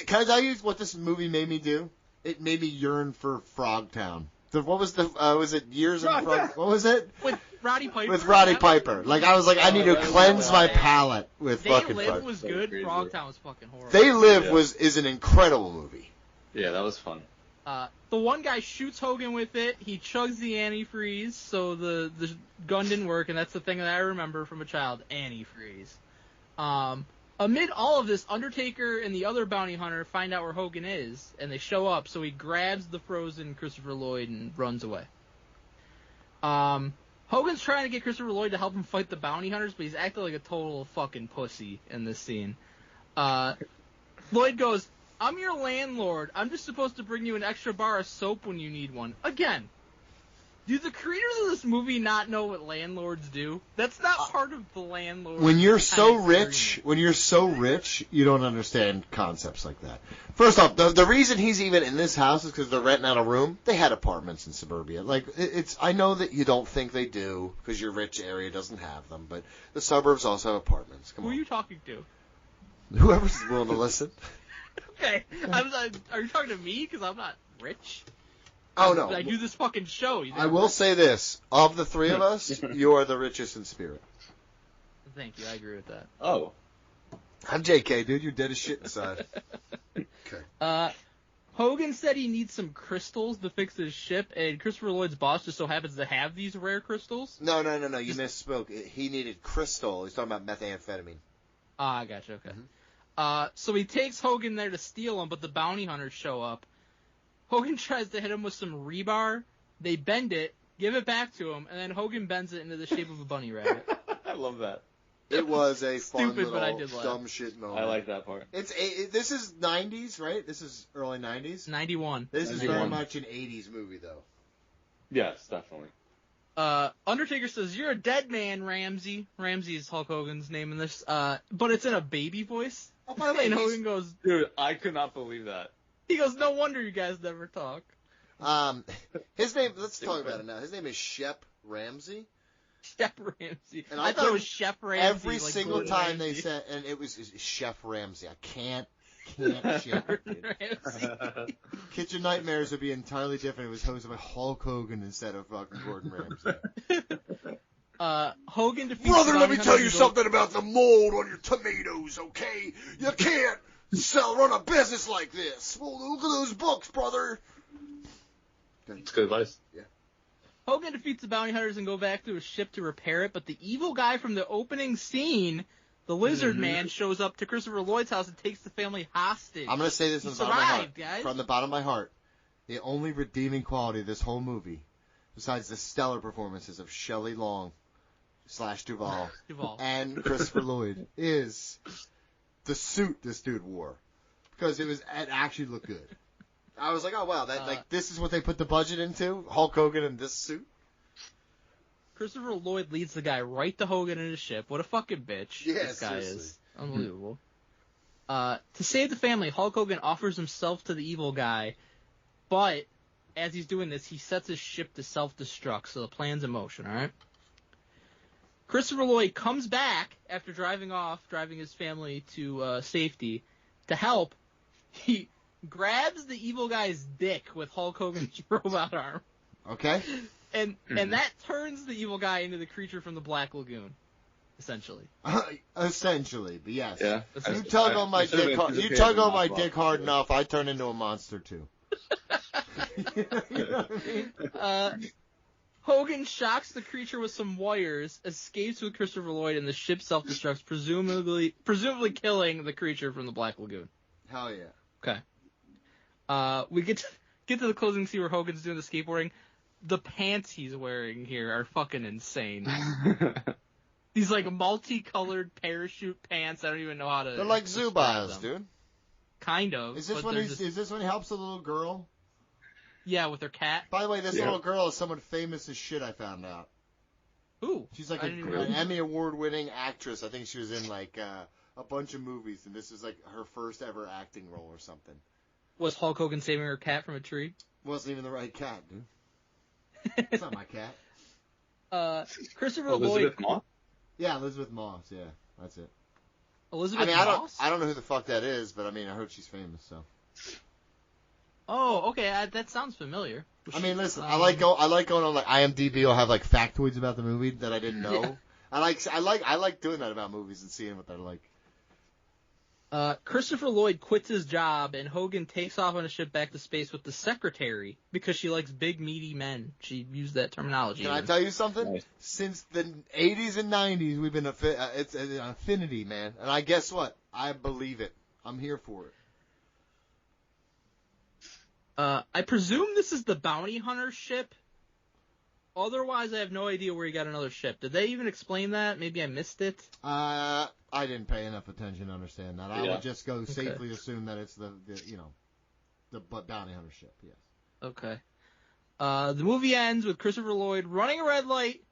Can I tell you what this movie made me do? It made me yearn for Frogtown. What was was it Years in Frog? What was it? With Roddy Piper. With Roddy Piper. Like, I was like, I need to cleanse my palate with They fucking Live Frog. was good. Frogtown was fucking horrible. They Live is an incredible movie. Yeah, that was fun. The one guy shoots Hogan with it. He chugs the antifreeze, so the gun didn't work, and that's the thing that I remember from a child, antifreeze. Amid all of this, Undertaker and the other bounty hunter find out where Hogan is, and they show up, so he grabs the frozen Christopher Lloyd and runs away. Hogan's trying to get Christopher Lloyd to help him fight the bounty hunters, but he's acting like a total fucking pussy in this scene. Lloyd goes, "I'm your landlord. I'm just supposed to bring you an extra bar of soap when you need one." Again, do the creators of this movie not know what landlords do? That's not part of the landlord. When you're so rich, you don't understand concepts like that. First off, the reason he's even in this house is because they're renting out a room. They had apartments in suburbia. Like, I know that you don't think they do because your rich area doesn't have them, but the suburbs also have apartments. Come Who on. are you talking to? Whoever's willing to listen. Okay, are you talking to me? Because I'm not rich. Oh, no. I do this fucking show. I will say this. Of the three of us, you are the richest in spirit. Thank you. I agree with that. Oh. I'm JK, dude. You're dead as shit inside. Okay. Hogan said he needs some crystals to fix his ship, and Christopher Lloyd's boss just so happens to have these rare crystals. No. You misspoke. He needed crystal. He's talking about methamphetamine. I gotcha. Okay. So he takes Hogan there to steal them, but the bounty hunters show up. Hogan tries to hit him with some rebar. They bend it, give it back to him, and then Hogan bends it into the shape of a bunny rabbit. I love that. It was a fun Stupid, but I little did laugh. dumb shit moment. I like that part. This is 90s, right? This is early 90s? 91. This is very 91. much an 80s movie, though. Yes, definitely. Undertaker says, "You're a dead man, Ramsey." Ramsey is Hulk Hogan's name in this, but it's in a baby voice. Oh, by the way, and Hogan goes, Dude, I could not believe that. he goes, "No wonder you guys never talk." His name, let's talk about it now. His name is Shep Ramsey. Shep Ramsey. And I thought it was Shep Ramsey. Every like single Gordon time they Ramsay. said, and it was Chef Ramsey. I can't shit. Ramsey. Kitchen Nightmares would be entirely different. It was hosted by Hulk Hogan instead of fucking Gordon Ramsay. Hogan defeats Brother, the let me bounty tell hunter you and goes- something about the mold on your tomatoes, okay? You can't run a business like this. Well, look at those books, brother. It's good advice. Yeah. Hogan defeats the bounty hunters and go back to his ship to repair it, but the evil guy from the opening scene, the Lizard Man, shows up to Christopher Lloyd's house and takes the family hostage. I'm going to say this He from the bottom of my heart. survived, guys. From the bottom of my heart. The only redeeming quality of this whole movie, besides the stellar performances of Shelley Long / Duvall and Christopher Lloyd, is the suit this dude wore. Because it actually looked good. I was like, oh wow, this is what they put the budget into? Hulk Hogan in this suit? Christopher Lloyd leads the guy right to Hogan in his ship. What a fucking bitch Yeah, this guy seriously. is. Unbelievable. To save the family, Hulk Hogan offers himself to the evil guy, but as he's doing this, he sets his ship to self-destruct, so the plan's in motion, alright? Christopher Lloyd comes back after driving his family to safety to help. He grabs the evil guy's dick with Hulk Hogan's robot arm. Okay. And that turns the evil guy into the creature from the Black Lagoon, essentially. Essentially, but yes. Yeah. You tug on my dick hard. You tug on my dick hard enough, I turn into a monster too. You know what I mean? Hogan shocks the creature with some wires, escapes with Christopher Lloyd, and the ship self-destructs, presumably killing the creature from the Black Lagoon. Hell yeah. Okay. We get to the closing scene where Hogan's doing the skateboarding. The pants he's wearing here are fucking insane. These like multicolored parachute pants. I don't even know how to. They're like describe Zubaz, them. dude. Kind of. Is this but when he helps the little girl? Yeah, with their cat. By the way, this little girl is someone famous as shit, I found out. Ooh. She's like I an didn't even know. Emmy Award winning actress. I think she was in like a bunch of movies, and this is like her first ever acting role or something. Was Hulk Hogan saving her cat from a tree? Wasn't even the right cat, dude. It's not my cat. Christopher Elizabeth Lloyd. Moss? Yeah, Elizabeth Moss. Yeah, that's it. Elizabeth I mean, Moss? I don't know who the fuck that is, but I mean, I heard she's famous, so. Oh, okay. That sounds familiar. I mean, listen, I like going on like IMDb. I'll have like factoids about the movie that I didn't know. Yeah. I like doing that about movies and seeing what they're like. Christopher Lloyd quits his job, and Hogan takes off on a ship back to space with the secretary because she likes big, meaty men. She used that terminology. Can I tell you something? Nice. Since the 80s and 90s, we've been it's an affinity, man. And I guess what? I believe it. I'm here for it. I presume this is the bounty hunter ship. Otherwise, I have no idea where he got another ship. Did they even explain that? Maybe I missed it. I didn't pay enough attention to understand that. I Yeah. would just go safely assume that it's the bounty hunter ship. Yes. Okay. The movie ends with Christopher Lloyd running a red light,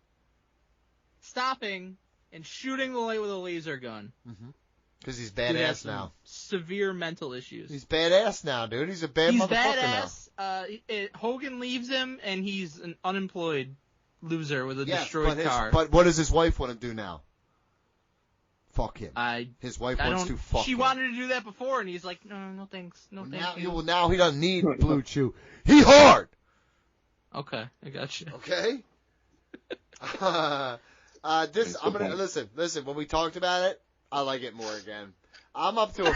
stopping, and shooting the light with a laser gun. Because he's Dude has badass some now. Severe mental issues. He's badass now, dude. He's a bad He's motherfucker badass. Hogan leaves him, and he's an unemployed loser with a now. destroyed car. But what does his wife want to do now? Fuck him. His wife I wants don't. to fuck She him. wanted to do that before, and he's like, no thanks, no thank you. Well, now he doesn't need Blue Chew. He hard. Okay, I got you. Okay. I'm gonna listen. When we talked about it, I like it more again. I'm up to a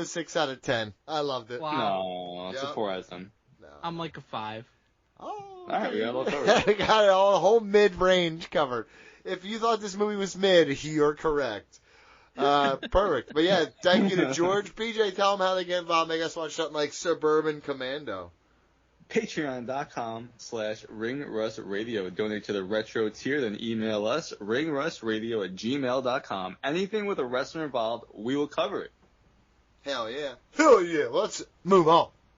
6 out of 10. I loved it. Wow. No, it's Yep. a 4 out of 10. No. I'm like a 5. Oh, Alright, we got a little we covered. got it all, the whole mid-range covered. If you thought this movie was mid, you're correct. Perfect. But yeah, thank you to George. PJ, tell them how they get involved. Make us watch something like Suburban Commando. Patreon.com/ringrustradio. Donate to the retro tier, then email us, ringrustradio@gmail.com. Anything with a wrestler involved, we will cover it. Hell yeah. Hell yeah. Let's move on.